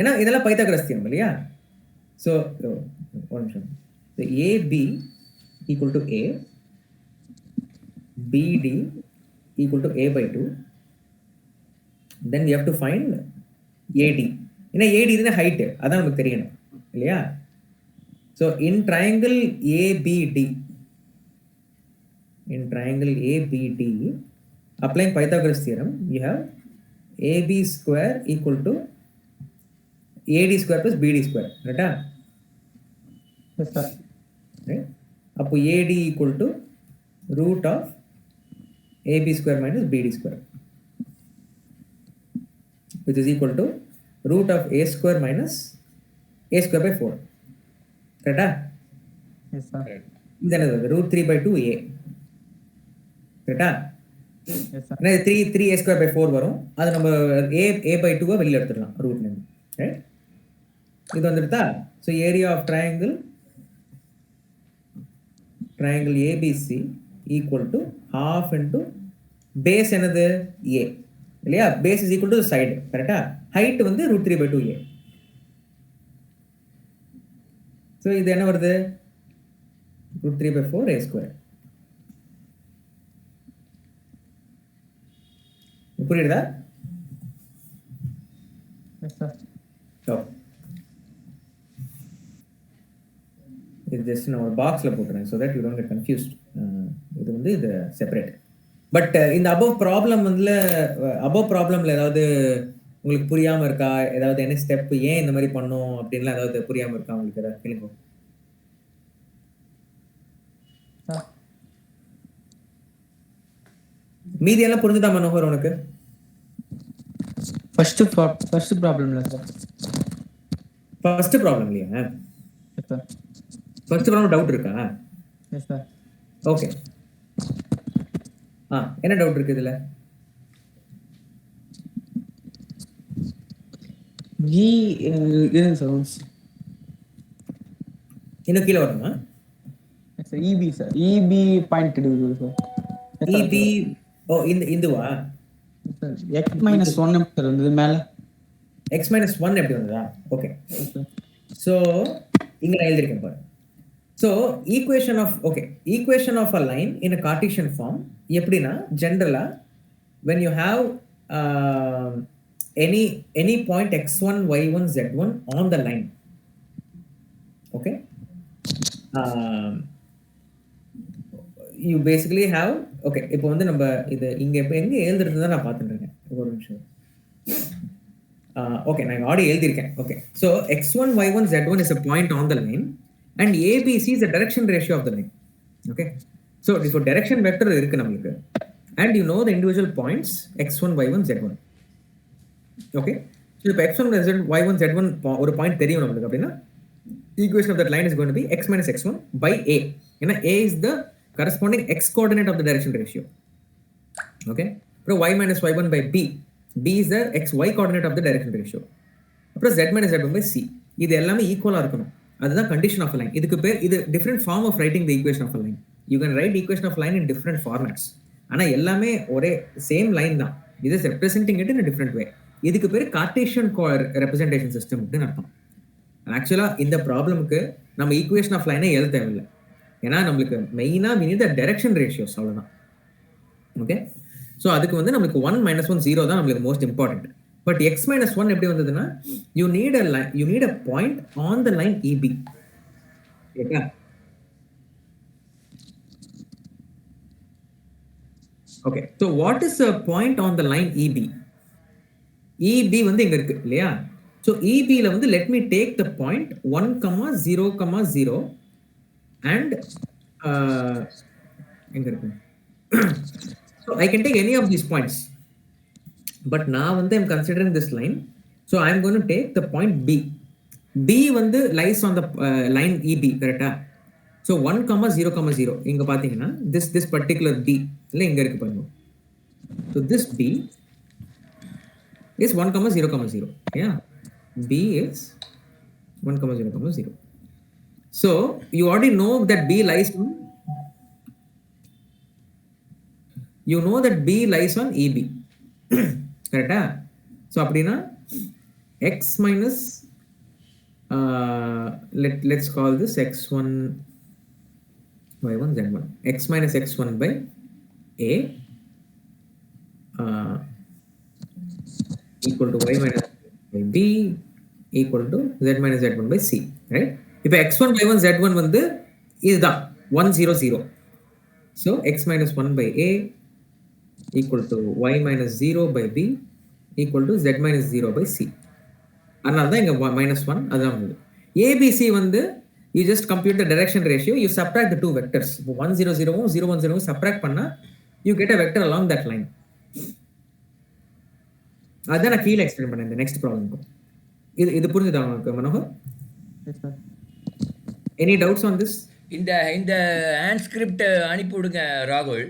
ஏன்னா இதெல்லாம் பைத்தாகரஸ் தியரம் இல்லையா. ஸோ ஒரு நிமிஷம். So AB equal to A, BD equal to A/2, then we have to find AD. ஏன்னா AD இதுனா ஹைட், அதான் நமக்கு தெரியணும் இல்லையா. So in triangle ABD, applying Pythagoras theorem, you have AB square equal to AD square plus BD square, ரைட்டா? Yes sir. Right. அப்போ AD equal to root of AB square minus BD square, which is equal to root of A square minus A square by 4. கரெக்டா? Yes sir. இது என்னது? root 3/2A. கரெக்டா? Yes sir. ஏன்னா 3 A square by 4 வரும், அது நம்ம A/2 வெளியில் எடுத்துடலாம் ரூட் நேம். ரைட், இது வந்துடுதா? So area of triangle ABC equal to half into base என்னது? A இல்லையா. base is equal to the side, கரெக்டா? height வந்து root 3/2A. ஸோ இது என்ன வருது? root 3/4 A square. புரியுதா? Yes sir. இது ஜஸ்ட் நான் ஒரு பாக்ஸில் போட்டுறேன் so that you don't get confused. இது வந்து இது செப்பரேட். பட் இந்த அபவ் ப்ராப்ளம்ல ஏதாவது உங்களுக்கு புரியாமல் இருக்கா? ஏதாவது என்ன ஸ்டெப், ஏன் இந்த மாதிரி பண்ணோம் அப்படின்லாம் ஏதாவது புரியாமல் இருக்கா உங்களுக்கு? ஏதாவது கேளுங்க. மீதி எல்லாம் புரிஞ்சுதா மனோகர் உனக்கு? ஃபர்ஸ்ட் ப்ராப்ளம் இல்லை சார். ஃபர்ஸ்ட் ப்ராப்ளம் இல்லையா? Yes sir. First problem doubt இருக்கா? Yes sir. ஓகே, என்ன டவுட் இருக்கு இதுல? இருங்க சார். இன்னும் கீழே வரணுமா? Sir EP sir, EP point எடுக்குது சார். இபி இந்துவா சார்? X-1 சார் இருந்தது மேல. X-1 எப்படி வந்ததா? ஓகே, ஸோ இங்க நான் எழுதிருக்கேன் பாரு. So equation of a line in a Cartesian form எப்படின்னா, ஜென்ரலா when you have any point x1 y1 z1 on the line, okay, you basically have, okay, இப்போ வந்து நம்ம இது இங்க இப்போ எங்க எழுதுறதுதான் நான் பார்த்துட்டு இருக்கேன். ஒரு நிமிஷம். ஓகே, நான் ஆல்ரெடி எழுதியிருக்கேன். Okay, so x1 y1 z1 is a point on the line and ABC is the direction ratio of the line. Okay, so இப்போ direction vector இருக்கு நம்மளுக்கு and you know the individual points x1 y1 z1. Okay, so இப்போ x1 y1 z1 ஒரு point தெரியும் நம்மளுக்கு அப்படின்னா equation of that line is going to be x minus x1 by a. ஏன்னா a is the corresponding x coordinate of the direction ratio. Okay, அப்புறம் y minus y1 by b is the xy coordinate of the direction ratio. அப்புறம் z minus z1 by c. இது எல்லாமே ஈக்குவலா இருக்கணும், அதுதான் condition of line. இதுக்கு பேர் இது different form of writing the equation of line. You can write equation of line in different formats, ஆனால் எல்லாமே ஒரே சேம் லைன் தான். இது is representing it in different way. இதுக்கு பேர் கார்ட்டீசியன் ரெப்ரசென்டேஷன் சிஸ்டம் அப்படின்னு அர்த்தம். ஆக்சுவலாக இந்த ப்ராப்ளமுக்கு நம்ம ஈக்குவேஷன் ஆஃப் லைனே எழுத தேவையில்லை. ஏன்னா நம்மளுக்கு மெயினா we need the direction ratios அவ்வளவுதான். ஓகே, ஸோ அதுக்கு வந்து நம்மளுக்கு 1 - 1 0 தான் நம்மளுக்கு மோஸ்ட் இம்பார்ட்டன்ட். பட் x - 1 எப்படி வந்ததுன்னா you need a point on the line EB. Okay, okay, so what is a point on the line EB? EB வந்து இங்க இருக்கு இல்லையா? ஸோ EBல வந்து let me take the point 1,0,0 and எங்க இருக்கு? So I can take any of these points, but now வந்து I'm considering this line, so I'm going to take the point B. B வந்து lies on the line EB, correct? So 1,0,0 இங்க பாத்தீங்கன்னா this particular B இல்ல இங்க இருக்கு பாருங்க. So this B is 1,0,0. Yeah, B is 1,0,0. So you already know that B lies on, you know that B lies on EB. Correct? So அப்படினா x minus let's call this x1 y1 z1, x minus x1 by a equal to y minus by b equal to z minus z1 by c, right? இப்போ x1 y1 z1 வந்து இதுதான் 1 0 0. So x minus 1 by a equal to y minus 0 by b equal to z minus 0 by c. அதனால தான் இங்க -1 அதான் வந்து ABC வந்து you just compute the direction ratio, you subtract the two vectors. 1 0 0 0 1 0 subtract பண்ணா you get a vector along that line. அதான் நான் கீழே எக்ஸ்பிளைன் பண்ணேன் இந்த நெக்ஸ்ட் ப்ராப்ளம்க்கு. இது புரிஞ்சுதா உங்களுக்கு Manohar? Yes, sir. Any doubts on this? இந்த ஹேண்ட் ஸ்கிரிப்ட் அனுப்பி விடுங்க ராகுல்.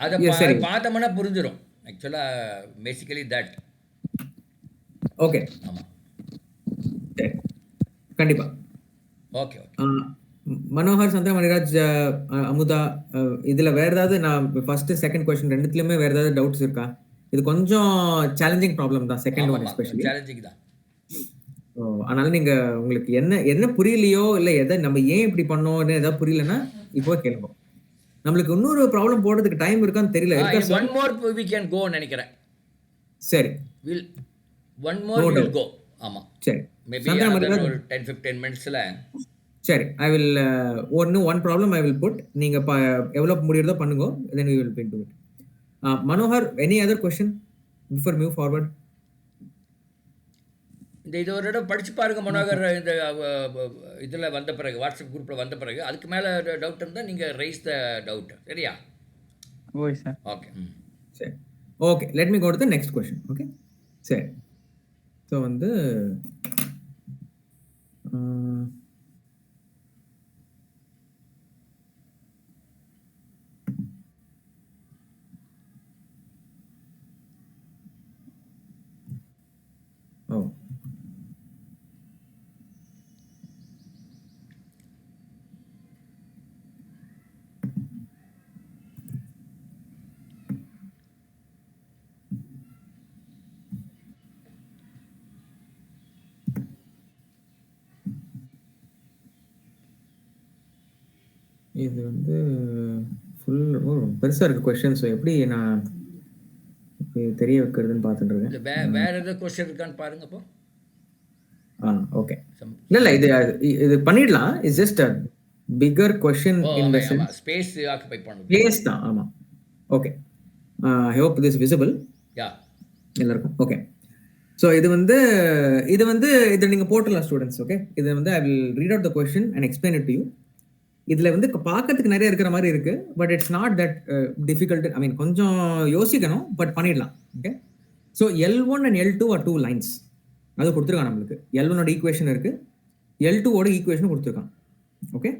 அதை சரி, பார்த்தோம்னா புரிஞ்சிடும். ஆக்சுவலாக பேசிக்கலி தட். ஓகே, ஆமாம், சரி, கண்டிப்பா. Okay okay. மனோகர், சந்திர, மணிராஜ், அமுதா, இதுல வேற ஏதாவது நான் ஃபர்ஸ்ட் செகண்ட் கொஸ்டின் ரெண்டுத்துலயுமே வேற ஏதாவது டவுட்ஸ் இருக்கா? இது கொஞ்சம் சேலஞ்சிங் ப்ராப்ளம் தான், செகண்ட் ஒன் எஸ்பெஷலி சேலஞ்சிங் தான். அதனால நீங்க உங்களுக்கு என்ன புரியலையோ இல்ல எதை நம்ம ஏன் இப்படி பண்ணோம்னு ஏதாவது புரியலன்னா இப்போ கேளுங்க. நம்மளுக்கு இன்னொரு ப்ராப்ளம் போடுறதுக்கு டைம் இருக்கான்னு தெரியல. One more we can go நினைக்கிறேன். சரி, one more we will go. ஆமா, சரி, மேபி ஒரு 10-15 மினிட்ஸ்ல. சரி, I will one problem I will put. நீங்க எவ்வளவு முடியறதோ பண்ணுங்க, then we will do it. Manohar, any other question before move forward? இது ஒரு இடம் படிச்சு பாருங்க மனோகர். இந்த இதில் வந்த பிறகு, வாட்ஸ்அப் குரூப்பில் வந்த பிறகு அதுக்கு மேலே டவுட் இருந்தால் நீங்கள் ரைஸ் த டவுட். சரியா? Okay sir. ஓகே, சரி, okay, let me go to the next question. Okay, சரி. ஸோ வந்து இது வந்து ஃபுல் பெருசா இருக்கு क्वेश्चन. ஸோ எப்படி நான் தெரிய வைக்கிறதுன்னு பார்த்துட்டு இருக்கேன். வேற ஏதாவது கொஸ்டின் இருக்கான்னு பாருங்க அப்போ. ஓகே, இல்ல இது பண்ணிடலாம். It's just a bigger question in the sense space occupy பண்ணுது. ஸ்பேஸ் தான். ஆமா, okay. I hope this visible yeah எல்லாருக்கும். ஓகே, ஸோ இது நீங்க போட்டுடலாம் ஸ்டூடெண்ட்ஸ். ஓகே, இது வந்து I will read out the question and explain it to you. இதுல வந்து பார்க்கறதுக்கு நிறைய இருக்கிற மாதிரி இருக்கு, but it's not that difficult. I mean கொஞ்சம் யோசிக்கணும், பட் பண்ணிடலாம். Okay, so L1 and L2 are two lines. அது கொடுத்துருக்கான் நம்மளுக்கு. L1 ஓட ஈக்குவேஷன் இருக்கு, L2 ஓட ஈக்குவேஷன் கொடுத்துருக்கான். ஓகே,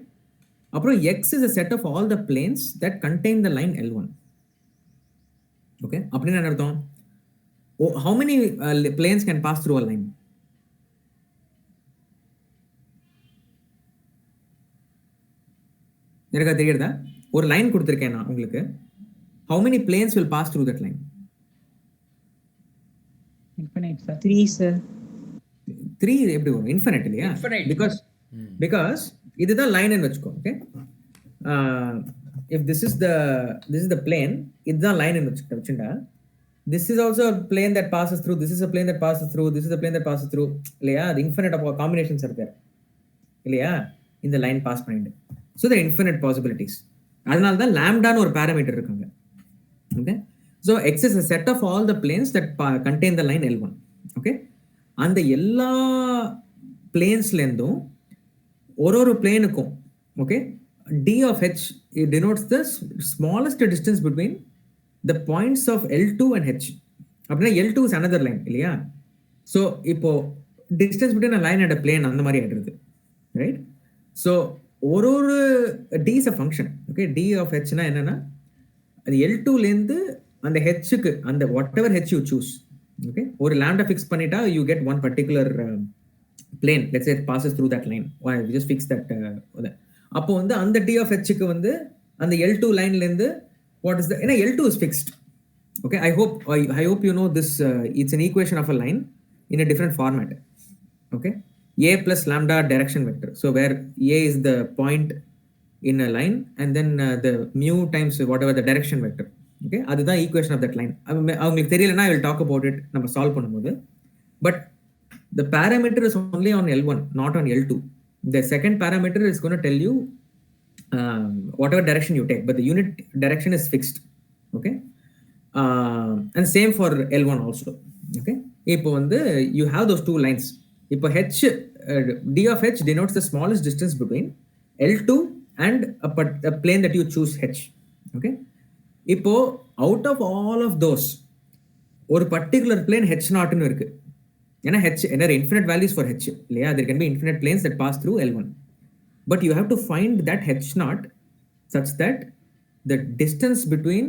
அப்புறம் X is a set of all the planes that contain the line L1. Okay, அப்படின்னு என்ன அர்த்தம்? How many planes can pass through a line? எனக்கு தெரியுதா? ஒரு லைன் கொடுத்துருக்கேன் நான் உங்களுக்கு. How many planes will pass through that line? Infinite, sir. 3 sir. 3 எப்படி வரும்? இன்ஃபினிட் இல்லையா? Infinite. Because இதுதான் லைன் வச்சுக்கோ. Okay, if this is the plane, இதுதான் லைன் வச்சுட்டா, this is also a plane that passes through, this is a plane that passes through, this is a plane that passes through, இல்லையா? அது infinite of combinations இருக்கு இல்லையா இந்த line pass பண்ணிட்டு. So the infinite possibilities. அதனால தான் லாம்டான்னு ஒரு பேராமீட்டர் இருக்காங்க. Okay, so X is a set of all the planes that contain the line L1. Okay, அந்த எல்லா பிளேன்ஸ்லேருந்தும் ஒரு பிளேனுக்கும் okay d of h it denotes the smallest distance between the points of L2 and h. அப்படின்னா L2 is another line இல்லையா? So இப்போ distance between a line and a plane அந்த மாதிரி ஆயிடுறது, ரைட்? ஸோ ஒரு d is a function. Okay, d of hனா என்னன்னா அது L2லேருந்து அந்த ஹெச்சுக்கு அந்த what ever H you choose. Okay, ஒரு லாம்டா ஃபிக்ஸ் பண்ணிட்டா you get one particular plane, let's say it passes through that line. Why we just fix that அப்போ வந்து அந்த d of h க்கு வந்து அந்த L2 லைன்ல இருந்து what is the, ஏன்னா L2 is fixed. Okay, I hope you know this, it's an equation of a line in a different format. Okay, a plus lambda direction vector, so where a is the point in a line and then the mu times whatever the direction vector. Okay, அதுதான் equation of that line. அவங்களுக்கு தெரியலனா I will talk about it நம்ம solve பண்ணும்போது. But the parameter is only on L1, not on L2. The second parameter is going to tell you whatever direction you take, but the unit direction is fixed. Okay, and same for L1 also. Okay, இப்போ வந்து you have those two lines. இப்போ h d of h denotes the smallest distance between L2 and a plane that you choose h. Okay, இப்போ out of all of those ஒரு particular plane h naught னு இருக்கு. ஏன்னா h என்ன infinite values for h இல்லையா? there can be infinite planes that pass through L1, but you have to find that h naught such that the distance between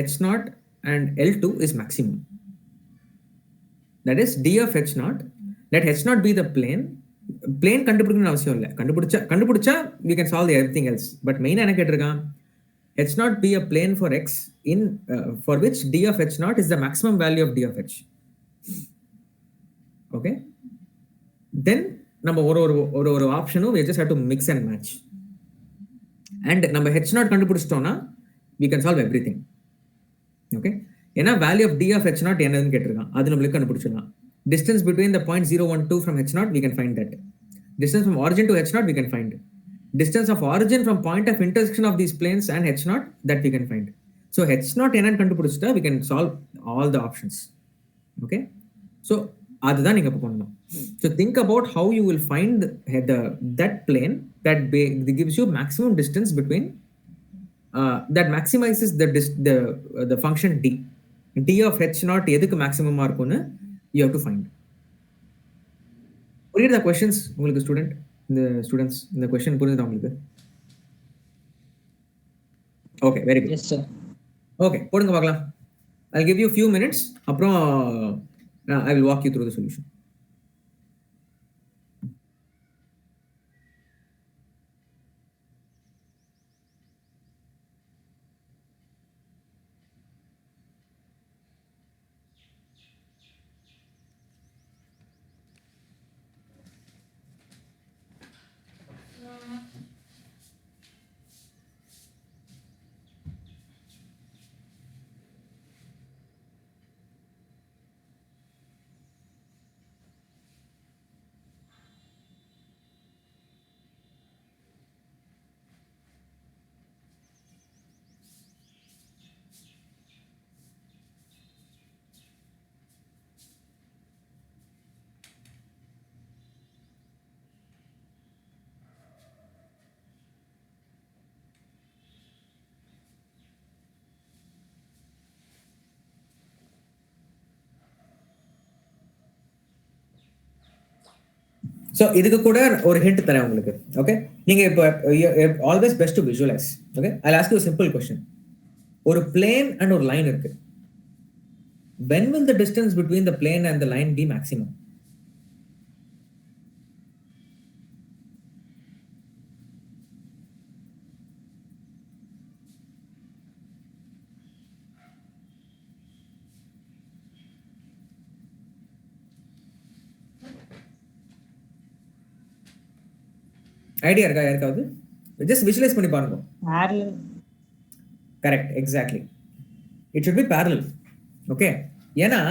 h naught and L2 is maximum. That is d of h naught, let h naught be the plane கண்டுபிடிக்கணும்னு அவசியம் இல்லை. கண்டுபிடிச்சா we can solve everything else, but மெயினா என்ன கேட்டிருக்கான், h naught be a plane for x in for which d of h naught is the maximum value of d of h. Okay, then நம்ம ஒரு ஆப்ஷனும் we just have to mix and match, and நம்ம h naught கண்டுபிடிச்சிட்டோம்னா we can solve everything. Okay, ஏன்னா value of d of h naught என்னதுன்னு கேட்டிருக்கான், அது நம்மளுக்கு கண்டுபிடிச்சிடலாம். distance between the point 012 from h naught we can find that. distance from origin to h naught we can find. distance of origin from point of intersection of these planes and h naught that we can find. So h naught என்னன்னு கண்டுபிடிச்சிட்டா we can solve all the options. Okay, so அதுதான் நீங்க பண்ணணும். So think about how you will find that plane that gives you maximum distance between that maximizes the function d of h naught எதுக்கு maximum இருக்கும்னு you have to find. புரியுதா questions உங்களுக்கு students இந்த question புரியுதா உங்களுக்கு? Okay, very good. Yes sir. Okay, போடுங்க பார்க்கலாம். I'll give you a few minutes, அப்புறம் I will walk you through the solution. So இதுக்கு கூட ஒரு ஹிண்ட் தரேன் உங்களுக்கு. ஓகே, நீங்க இப்போ always best to visualise. Okay, I ask you simple question. ஒரு பிளேன் அண்ட் ஒரு லைன் இருக்கு. when will the distance between the plane and the line be maximum? Idea இருக்கா யாருக்காவது? ஜஸ்ட் விஷுவலைஸ் பண்ணி பாருங்க. parallel. Correct, exactly. It should be parallel. Okay, ஏன்னா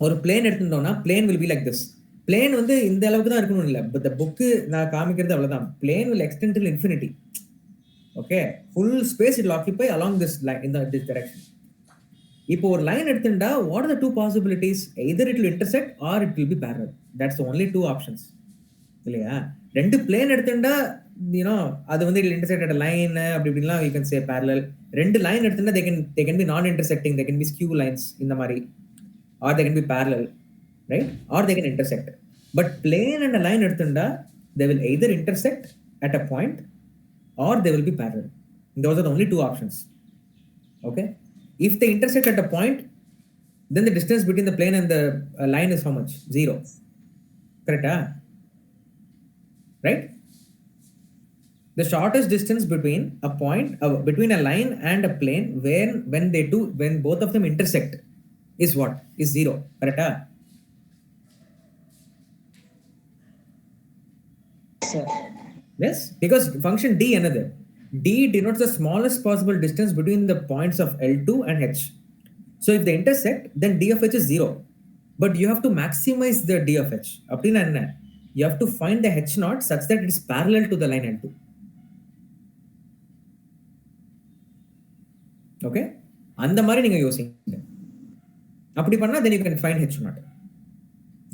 ஒரு plane எடுத்துட்டோம்னா plane will be like this. Plane வந்து இந்த அளவுக்கு தான் இருக்கணும் இல்லை, பட் த புக்கு நான் காமிக்கிறது அவ்வளோதான். Plane will extend till infinity. Okay, full space it occupy along this line in this direction. இப்போ ஒரு லைன் எடுத்துட்டா what are the two possibilities? Either it will intersect or it will be parallel. That's only two options இல்லையா? ரெண்டு plane எடுத்துட்டா you know அது வந்து it intersect at line அப்படி இப்படிலாம் யூ கேன் சே parallel. ரெண்டு லைன் எடுத்துட்டா they can be non intersecting, they can be skew lines இந்த மாதிரி, or they can be parallel, right? Or they can intersect. But plane and a line எடுத்துட்டா they will either intersect at a point or they will be parallel. Those are the only two options. Okay, if they intersect at a point, then the distance between the plane and the line is how much? 0. Correct? Right? The shortest distance between a point between a line and a plane when both of them intersect is what? Is 0. Correct? Sir. Yes, because function d another. D denotes the smallest possible distance between the points of L2 and H. So if they intersect, then d of H is 0. But you have to maximize the d of H. Appadina enna? You have to find the H naught such that it is parallel to the line L2. Okay? அந்த மாதிரி நீங்க யோசிங்க. அப்படி பண்ணா then you can find H naught.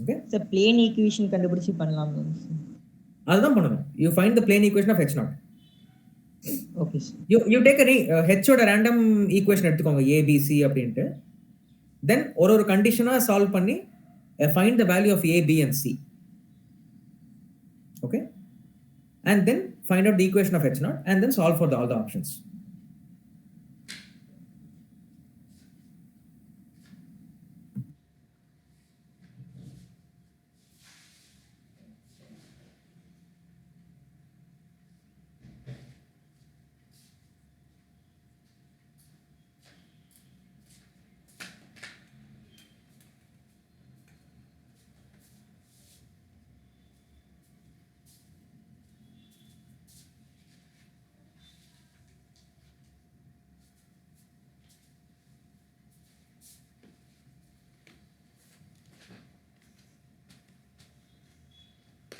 Okay? Sir, plane equation கண்டுபிடிச்சு பண்ணலாம். அதுதான் பண்ணணும். You find the plane equation of H naught. Okay, sir. You take a H ஓட random equation எடுத்துக்கோங்க A, B, C அப்படின்ட்டு. Then ஒரு கண்டிஷனா சால்வ் பண்ணி find the value of A, B and C. Okay? And then find out the equation of H naught and then solve for all the options.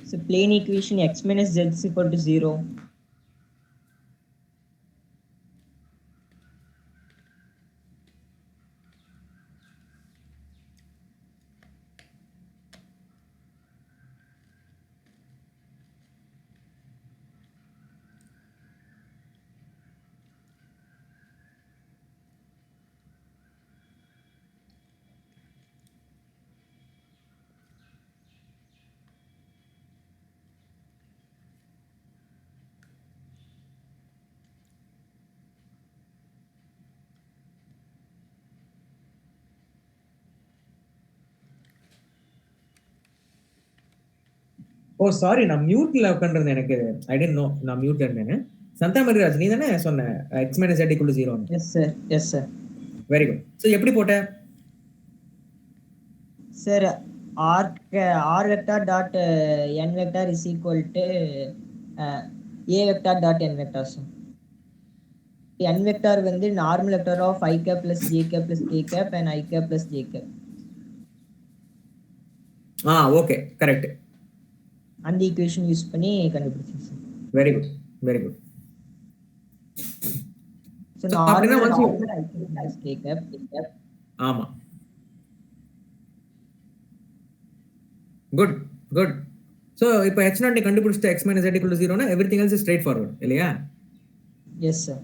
So plane equation x minus z is equal to 0. Oh sorry, நான் மியூட்ல உட்காந்துருந்தேன். எனக்கு ஐ didn't know நான் மியூட்ல இருந்தேன்னு. சந்தா மரிராஜ் நீ தானே சொன்ன x minus z equal to 0? Yes sir, yes sir. Very good. So எப்படி போட்ட? Sir, r vector dot n vector is equal to a vector dot n vector, sir. n vector வந்து normal vector of I cap plus j cap plus k cap and I cap plus j cap. Okay, correct. அந்த equation use பண்ணி கண்டுபிடிச்சேன் sir. Very good, very good. So normal I cap plus k cap. ஆமா, good good. So இப்போ h naught நீ கண்டுபிடிச்சிட்ட x minus z equal to 0 னா everything else is straightforward இல்லையா? Yes sir.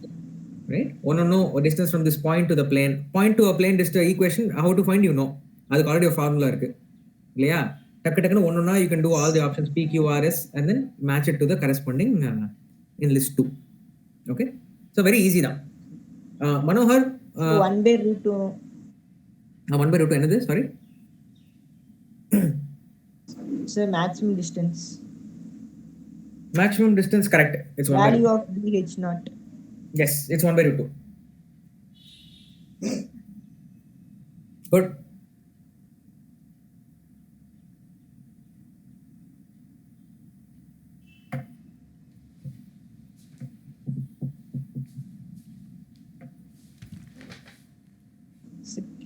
Right? ஒன்னொன்னு distance from this point to the plane, point to a plane distance equation how to find, you know, அதுக்கு already ஒரு formula இருக்கு இல்லையா? டக்கு டக்குன்னு ஒன்னொன்னா you can do all the options p, q, r, s and then match it to the corresponding in list 2. Okay, so very easy தான். மனோகர் 1/√2 1/√2 என்னது? Sorry sir, maximum distance. Maximum distance, correct. It's 1/√2. Value of dh naught. Yes, it's 1/√2. Good.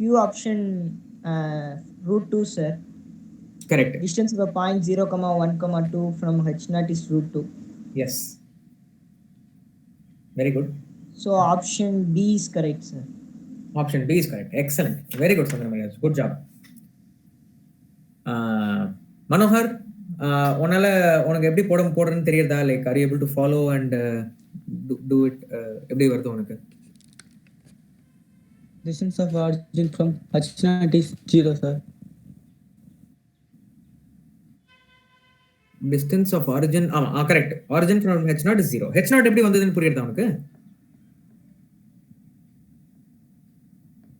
Q option root 2, sir. Correct. Distance of a point 0, 1, 2 from H naught is root 2. Yes. Very good. So option B is correct, sir. Option B is correct. Excellent. Very good, Sandra. Good job. Manohar, உனக்கு எப்படி போடுறதுன்னு தெரியுதா? Like R you able to follow and to it? எப்படி வருது உனக்கு? Distance of origin from H naught is 0, sir. Distance of origin, correct. Origin from H naught is 0. H naught எப்படி வந்ததுன்னு புரியுதா உனக்கு?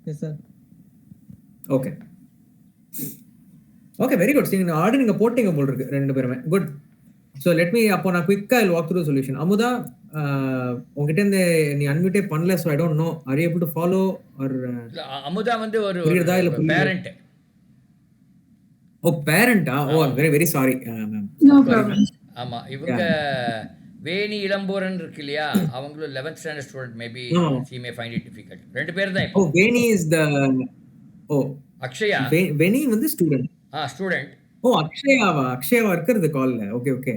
Yes, sir. Okay okay, very good. Order நீங்க போட்டீங்க போல் இருக்கு ரெண்டு பேருமே. குட். ஸோ லெட் மீ, அப்போ நான் குவிக்கா I walk through solution. Amudha, உங்ககிட்ட இருந்து நீ அன்மியூட்டே பண்ணல, so I don't know are you able to follow or? Amudha வந்து ஒரு புரியுதா இல்ல பேரண்ட். ஓ பேரண்டா? Oh very very sorry ma'am. No problem. ஆமா, இவங்க வேணி இளம்பூரன் இருக்கு இல்லையா, அவங்களும் 11th standard student. Maybe she may find it difficult. ரெண்டு பேர் தான் இப்போ. ஓ வேணி இஸ் த அக்ஷயா வேணி வந்து ஸ்டூடெண்ட். ஸ்டூடெண்ட். ஓ அக்ஷயாவா இருக்கிறது கால்ல. Okay okay.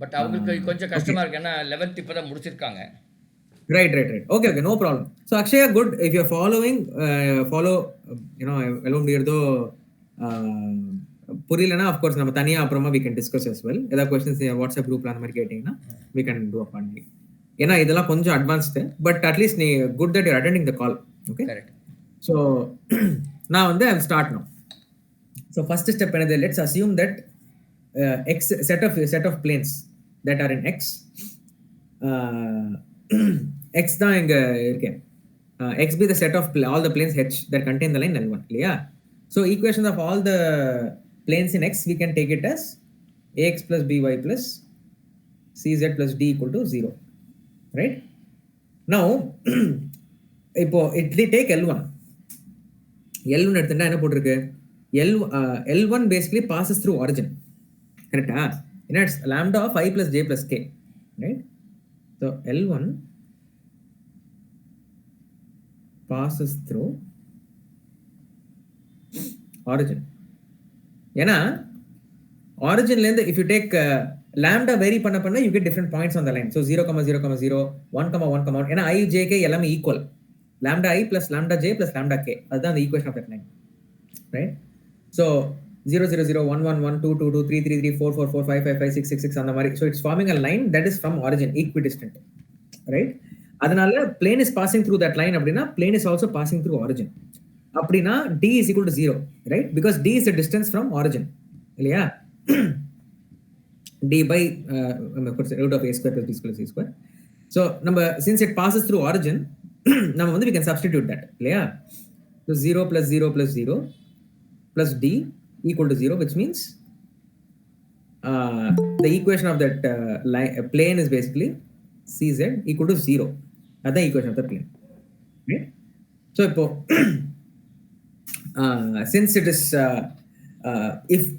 பட் அவங்களுக்கு கொஞ்சம் கஷ்டமா இருக்கு, ஏன்னா 11th இப்பதான் முடிச்சிருக்காங்க. Right. Okay, no problem. So Akshaya, good. If you're following, follow, alone முடியறதோ புரியலனா of course நம்ம தனியா அப்புறமா we can discuss as well. ஏதாவது questions வாட்ஸ்அப் குரூப்ல அந்த மாதிரி கேட்டீங்கன்னா we can do accordingly. ஏன்னா இதெல்லாம் கொஞ்சம் அட்வான்ஸ்டு, பட் அட்லீஸ்ட் நீ good that you attending the call. Okay, correct. So நான் வந்து I start no. So first step என்னது? Let's assume that X set of planes that are in X. X தான் இங்கே இருக்கேன். X be the set of all the planes H that contain the line L1 இல்லையா? So equation of all the planes in X we can take it as ax plus by plus cz plus d equal to 0. Right? Now இப்போ idli take L1 எடுத்துட்டா என்ன போட்டிருக்கு? L1 basically passes through origin. கரெக்டா? ஏன்னா it's lambda of I plus j plus k. Right? So L1 passes through origin. ஏன்னா ஆரிஜின்லேருந்து if you take lambda vary பண்ண you get different points on the line. So 0, 0, 0, 1, 1, 1. ஏன்னா I, j, k எல்லாமே equal. Lambda I plus lambda j plus lambda k. அதுதான் the equation of that line. Right? So 0, 0, 0, 1, 1, 1, 2, 2, 2, 3, 3, 3, 4, 4, 4, 5, 5, 5, 6, 6, 6 அந்த மாதிரி. So it's forming a line that is from origin, equidistant. Right? அதனால plane is passing through that line அப்படின்னா plane is also passing through origin. அப்படின்னா d is equal to 0. Right? Because d is the distance from origin. இல்லையா? d by root of a square plus b square c square. So since it passes through origin, நம்ம வந்து we can substitute that. இல்லையா? So 0 plus 0 plus 0 plus d equal to 0, which means the equation of that plane is basically cz equal to 0. That's the equation of the plane. Right? So since it is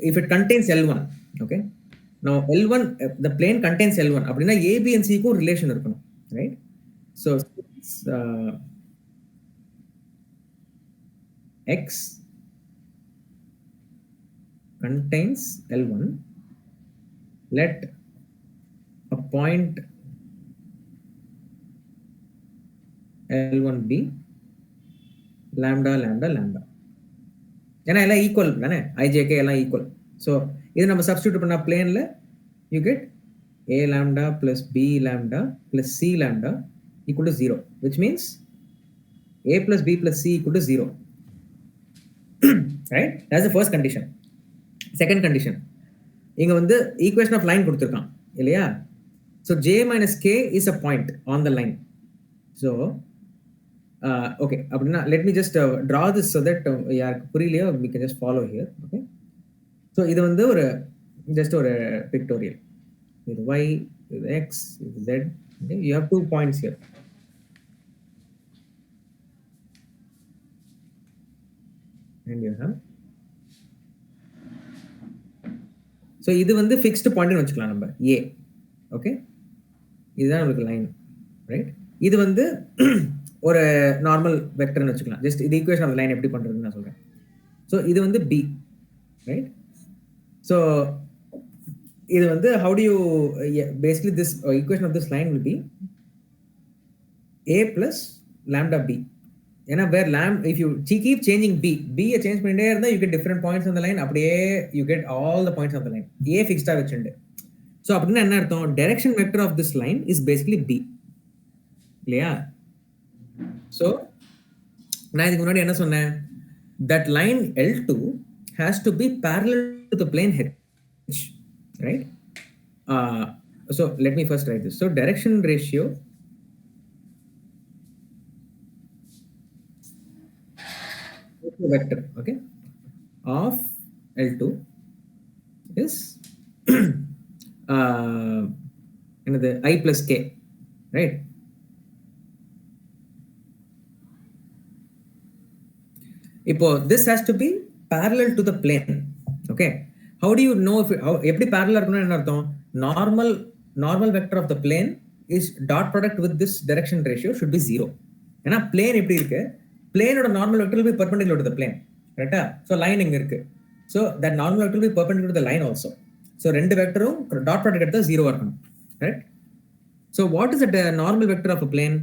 if it contains L1, okay, now L1 the plane contains L1 அப்படின்னா a b and c க்கு relation இருக்கணும். Right? So x contains L1, let a point L1 be lambda lambda lambda. ஏன்னா எல்லாம் equal தானே, IJK எல்லாம் equal. So இது நம்ம substitute பண்ண பிளேன்ல you get a lambda plus b lambda plus c lambda equal to 0, which means a plus b plus c equal to 0. Right? That's the first condition. Second condition, இங்க வந்து equation of line கொடுத்துருக்கான் இல்லையா? So j minus k is a point on the line. So okay, அப்படின்னா let me just draw this so that யாருக்கு புரியலையோ we can just follow here. Okay, so இது வந்து ஒரு just ஒரு pictorial with y, with x, with z. Okay, you have 2 points here. And you have, so இது வந்து fixed point னு வச்சுக்கலாம் நம்ம a. Okay, இதுதான் நமக்கு லைன். ரைட்? இது வந்து ஒரு நார்மல் வெக்டர்னு வச்சுக்கலாம். ஜஸ்ட் இது ஈக்குவேஷன் ஆஃப் லைன் எப்படி பண்றதுன்னு நான் சொல்றேன். ஸோ இது வந்து பி, ரைட்? ஸோ இது வந்து how do you basically this equation of this line will be a plus lambda b. ஏன்னா வேர் if you keep changing b change பண்ணிட்டே இருந்தா you get different points on the line. அப்படியே you get all the points on the line. a ஃபிக்ஸ்டா வச்சுண்டு. So அப்படின்னா என்ன அர்த்தம்? Direction vector of this line is basically b, இல்லையா? So நான் இதுக்கு முன்னாடி என்ன சொன்னேன்? that line L2 has to be parallel to the plane H, right? So let me first write this. So direction ratio vector, okay, of L2 is another I plus k, right? இப்போ this has to be parallel to the plane, okay? How do you know if எப்படி parallel இருக்கணும்னு என்ன அர்த்தம்? Normal vector of the plane is dot product with this direction ratio should be 0. ஏன்னா plane எப்படி இருக்கு? plane ஓட normal vector will be perpendicular to the plane, கரெக்ட்டா? So line இங்க இருக்கு. So that normal vector will be perpendicular to the line also. So ரெண்டு வெக்டரும் dot product எடுத்தா 0 இருக்கணும், correct? So what is the normal vector of a plane?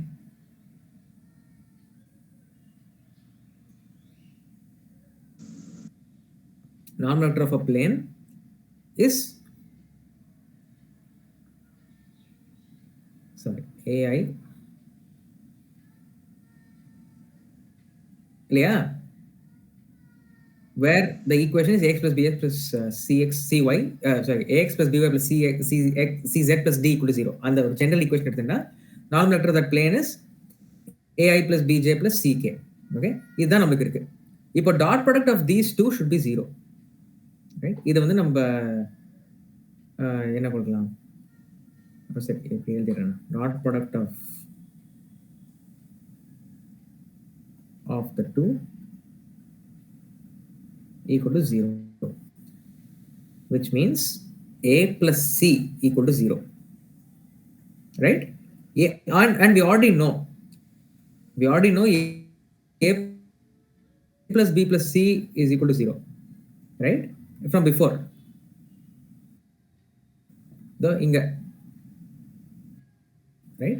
Normal vector of a plane is AI, clear? Where the equation is ax plus bx plus cx cy, ax plus by plus cz plus d equal to 0. And the general equation எடுத்தீங்கன்னா normal vector of that plane is ai plus bj plus ck, okay? இதுதான் நமக்கு இருக்கு. இப்போ dot product of these two should be 0. இது வந்து நம்ம என்ன கொடுக்கலாம்? சரி, எழுதிடுறேன். Dot product of the two equal to 0, which means a plus c equal to 0, right? And we already know a plus b plus c is equal to 0, right? From before the inga, right?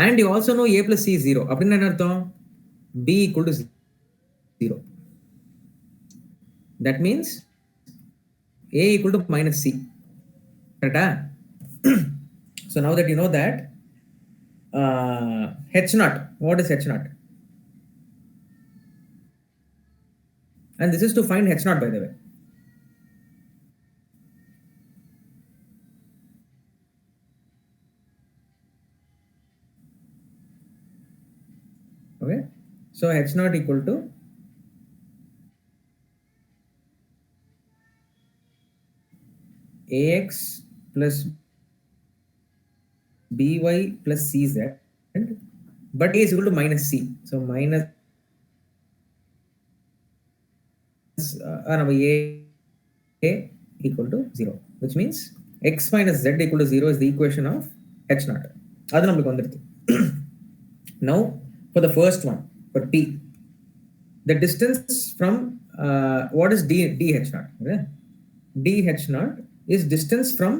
And you also know a plus c is 0. அப்படின்னா என்ன அர்த்தம்? b equal to 0. That means a equal to minus c, correct? So now that you know that, h naught, what is h naught? And this is to find h naught, by the way. Okay, so h naught equal to ax plus by plus cz, but a is equal to minus c. So minus a equal to 0, which means x minus z equal to 0 is the equation of h naught. அது நமக்கு வந்துருது. Now for the first one, for p, the distance from what is dh naught? Okay? Dh naught is distance from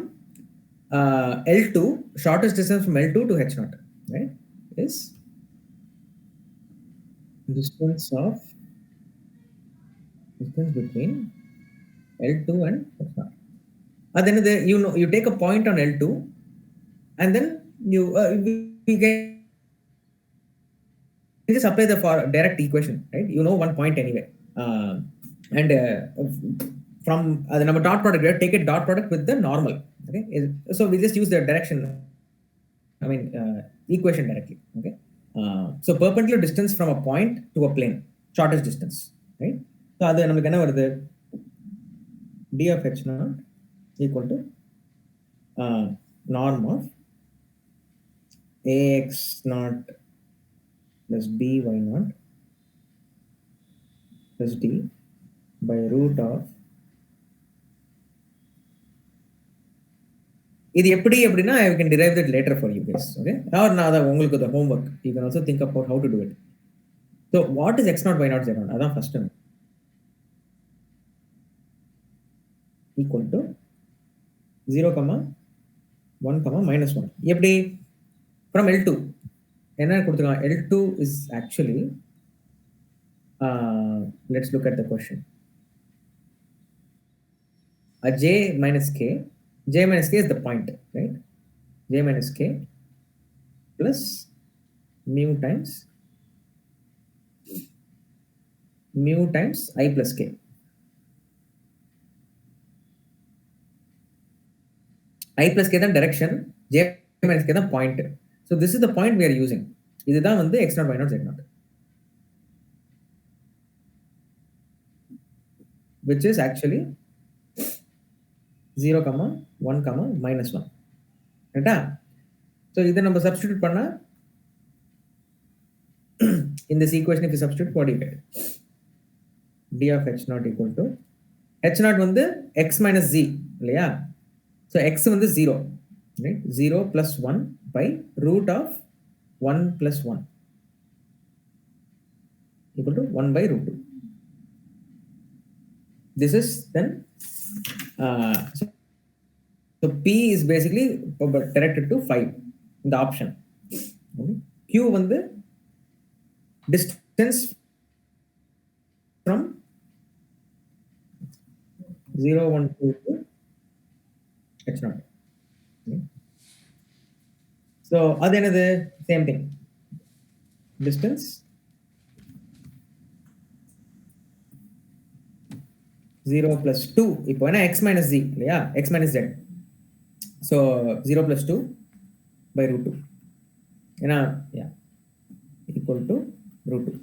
L2, shortest distance from L2 to h naught, right? Is distance between L2 and h naught. And then you take a point on L2, and then you just apply the direct equation, right? You know one point anyway, and from the number dot product, take a dot product with the normal, okay? So we just use the direction, equation directly, okay? So perpendicular distance from a point to a plane, shortest distance, right? So அது நமக்கு என்ன வருது? d of h naught equal to norm of ax naught plus by naught plus d by root of, இது எப்படி அப்படின்னா I can derive that later for you guys, okay? Or நான் உங்களுக்கு the homework, you can also think about how to do it. So what is x0 y0 z0? அதான் first equal to 0, 1, -1. எப்படி? From L2 என்ன கொடுத்துருக்காங்க? L2 is actually let's look at the question. J minus k is the point, right? J minus k plus mu times I plus k. I plus k தான் direction, J minus k தான் point. So this is the point we are using. இதுதான் வந்து x0 y0 z0, which is actually 0, 1, -1. ரைட்டா? So இதை நம்ம substitute பண்ணா in this equation if you substitute, what do you get? d of h0 equal to h0 வந்து x minus z இல்லையா? So x வந்து 0, right? 0 plus 1 by root of 1 plus 1 equal to 1 by root 2. This is then so P is basically directed to 5 in the option. Okay. Q வந்து distance from 0, 1, 2 to h0. Okay. So அது என்னது? Same thing. Distance 0 plus 2. இப்போ என்ன? x minus z இல்லையா? x minus z. So 0 plus 2 by root 2. ஏன்னா yeah, equal to root 2.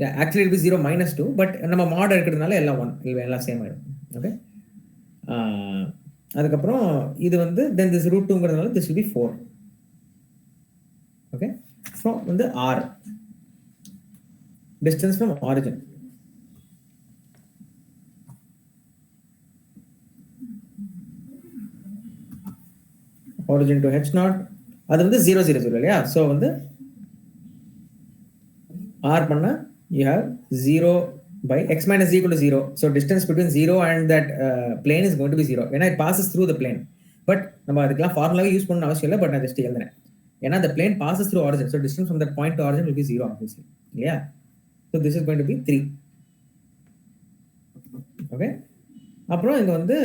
Yeah, actually it will be 0 minus 2, but நம்ம mod இருக்கிறதுனால எல்லாம் 1, எல்லாம் சேம் ஆயிடும். ஓகே. அதுக்கப்புறம் இது வந்து then this root 2ங்கிறதுனால this will be 4. Okay. So வந்து r distance from origin. Origin to h0 அது வந்து 0, 0, 0 இல்லையா? So வந்து r பண்ணா you have 0 by x minus z equal to 0. So distance between 0 and that plane is going to be 0. ஏன்னா it passes through the plane. But நம்ம அதுக்கெல்லாம் ஃபார்முலாவே use பண்ண அவசியம் இல்லை, பட் நான் ஜஸ்ட் எழுதுறேன். ஏன்னா the plane passes through origin. So distance from that point to origin will be 0 obviously. இல்லையா? So this is going to be 3. Okay. அப்புறம் இங்க வந்து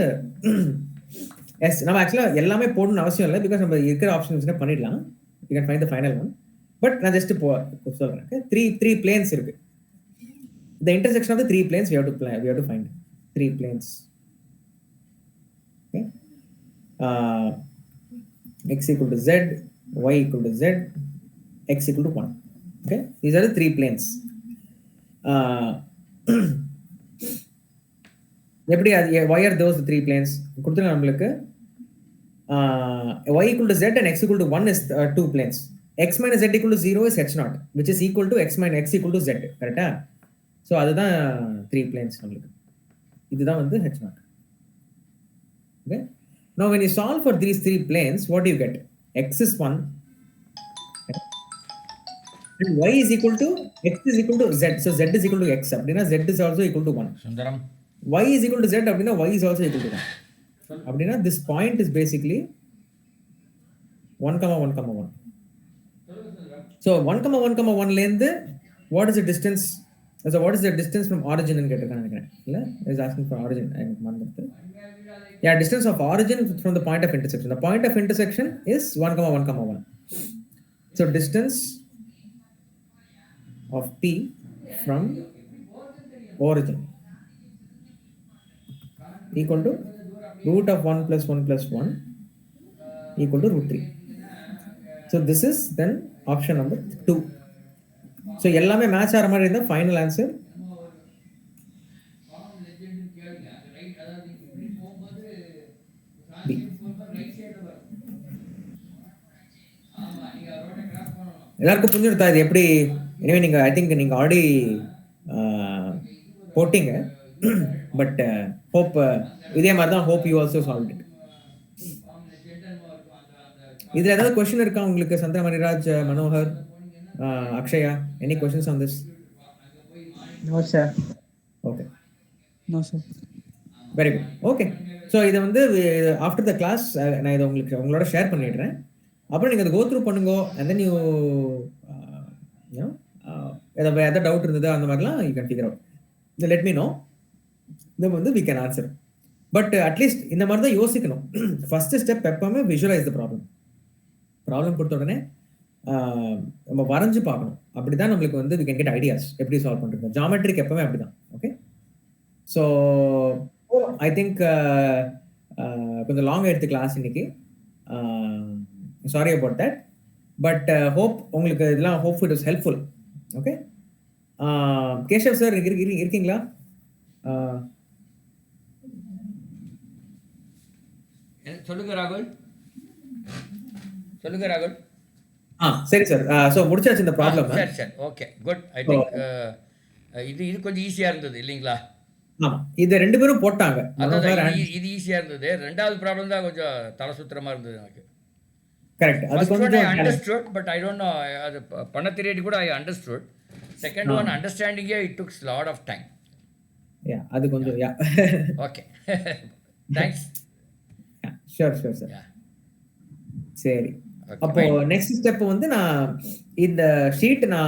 எஸ் நம்ம ஆக்சுவலாக எல்லாமே போடணும்னு அவசியம் இல்லை, பிகாஸ் நம்ம இருக்கிற ஆப்ஷன்ஸ்னே பண்ணிடலாம். You can find the final one. But நான் ஜஸ்ட் சொல்கிறேன். த்ரீ பிளேன்ஸ் இருக்கு. The intersection of the 3 planes we have to find 3 planes. Okay. X equal to z, y equal to z, x equal to 1. Okay. These are the 3 planes. எப்படி why are those the 3 planes? கொடுத்துருங்க நம்மளுக்கு. Y equal to z and x equal to 1 is 2 planes. X minus z equal to 0 is h0, which is equal to x minus x equal to z. கரெக்டா? So அதுதான் 3 planes நம்மளுக்கு. இதுதான் வந்து h0. Okay. Now when you solve for these 3 planes, what do you get? X is 1. Okay. And y is equal to x is equal to z. So z is equal to x. அப்படின்னா z is also equal to 1. Sundaram. Y is equal to z அப்படின்னா y is also equal to 1. அப்படின்னா this point is basically 1, 1, 1. So 1, 1, 1 லேருந்து what is the distance? So what is the distance from origin ன்னு கேட்டிருக்காங்க நினைக்கிறேன். இல்ல is asking for origin. எனக்கு மறந்துட்டு. Yeah, distance of origin from the point of intersection. The point of intersection is 1, 1, 1. So distance of P from origin equal to root of 1 plus 1 plus 1 equal to root 3. So this is then option number 2. So எல்லாமே match ஆகிற மாதிரி இருந்தால் final answer B. எல்லாருக்கும் புரிஞ்சுடுதா இது எப்படி? எனவே நீங்கள் I think நீங்கள் ஆல்ரெடி போட்டிங்க, பட் ஹோப் இதே மாதிரி தான். Hope you also solve it. இதுல ஏதாவது கொஸ்டின் இருக்கா உங்களுக்கு? Chandra Maniraj, Manohar, Akshaya, any questions on this? No sir. Okay, no sir. Very good. Okay, so இதை வந்து ஆஃப்டர் த கிளாஸ் நான் இதை உங்களோட ஷேர் பண்ணிடுறேன். அப்புறம் நீங்கள் அதை கோ த்ரூ பண்ணுங்க. அண்ட் தென் யூ எதாவது டவுட் இருந்தது அந்த மாதிரிலாம் யூ கேன் ஃபிகர் அவுட். இந்த லெட் மீ நோ. இதை வந்து we can answer. But at least இந்த மாதிரி தான் யோசிக்கணும். ஃபர்ஸ்ட் ஸ்டெப் எப்பவுமே விஷுவலைஸ் த ப்ராப்ளம் கொடுத்த உடனே நம்ம வரைஞ்சு பார்க்கணும். அப்படிதான் நம்மளுக்கு வந்து வி கேன் கெட் ஐடியாஸ் எப்படி சால்வ் பண்ணுறது. ஜாமெட்ரிக் எப்பவுமே அப்படிதான். ஓகே, ஸோ ஐ திங்க் கொஞ்சம் லாங் ஆயிடுத்து கிளாஸ் இன்னைக்கு. Sorry about that. But hope உங்களுக்கு இதெல்லாம் hope it is helpful. Okay, Keshav sir இருக்கீங்களா? சொல்லுங்க ராகுல். சொல்லுங்க ராகுல். சரி சார். ஸோ முடிச்சாச்சு இந்த ப்ராப்ளம். சரி சரி, ஓகே, குட். ஐ திங்க் இது கொஞ்சம் ஈஸியாக இருந்தது இல்லைங்களா? ஆமாம், இது 2 பேரும் போட்டாங்க. அதான் இது ஈஸியாக இருந்தது. 2வது ப்ராப்ளம் தான் கொஞ்சம் தலை சுத்திரமாக இருந்தது எனக்கு. கரெக்ட். அது First one I கொஞ்சம் understood, but I don't know. அது பண்ண தெரியாட்டி கூட I understood. Second one, understanding it took a lot of time. அது கொஞ்சம் Okay. Thanks. Sure sir. Yeah. சரி, Okay, அப்போ bye. நெக்ஸ்ட் ஸ்டெப் வந்து நான் இந்த ஷீட் நான்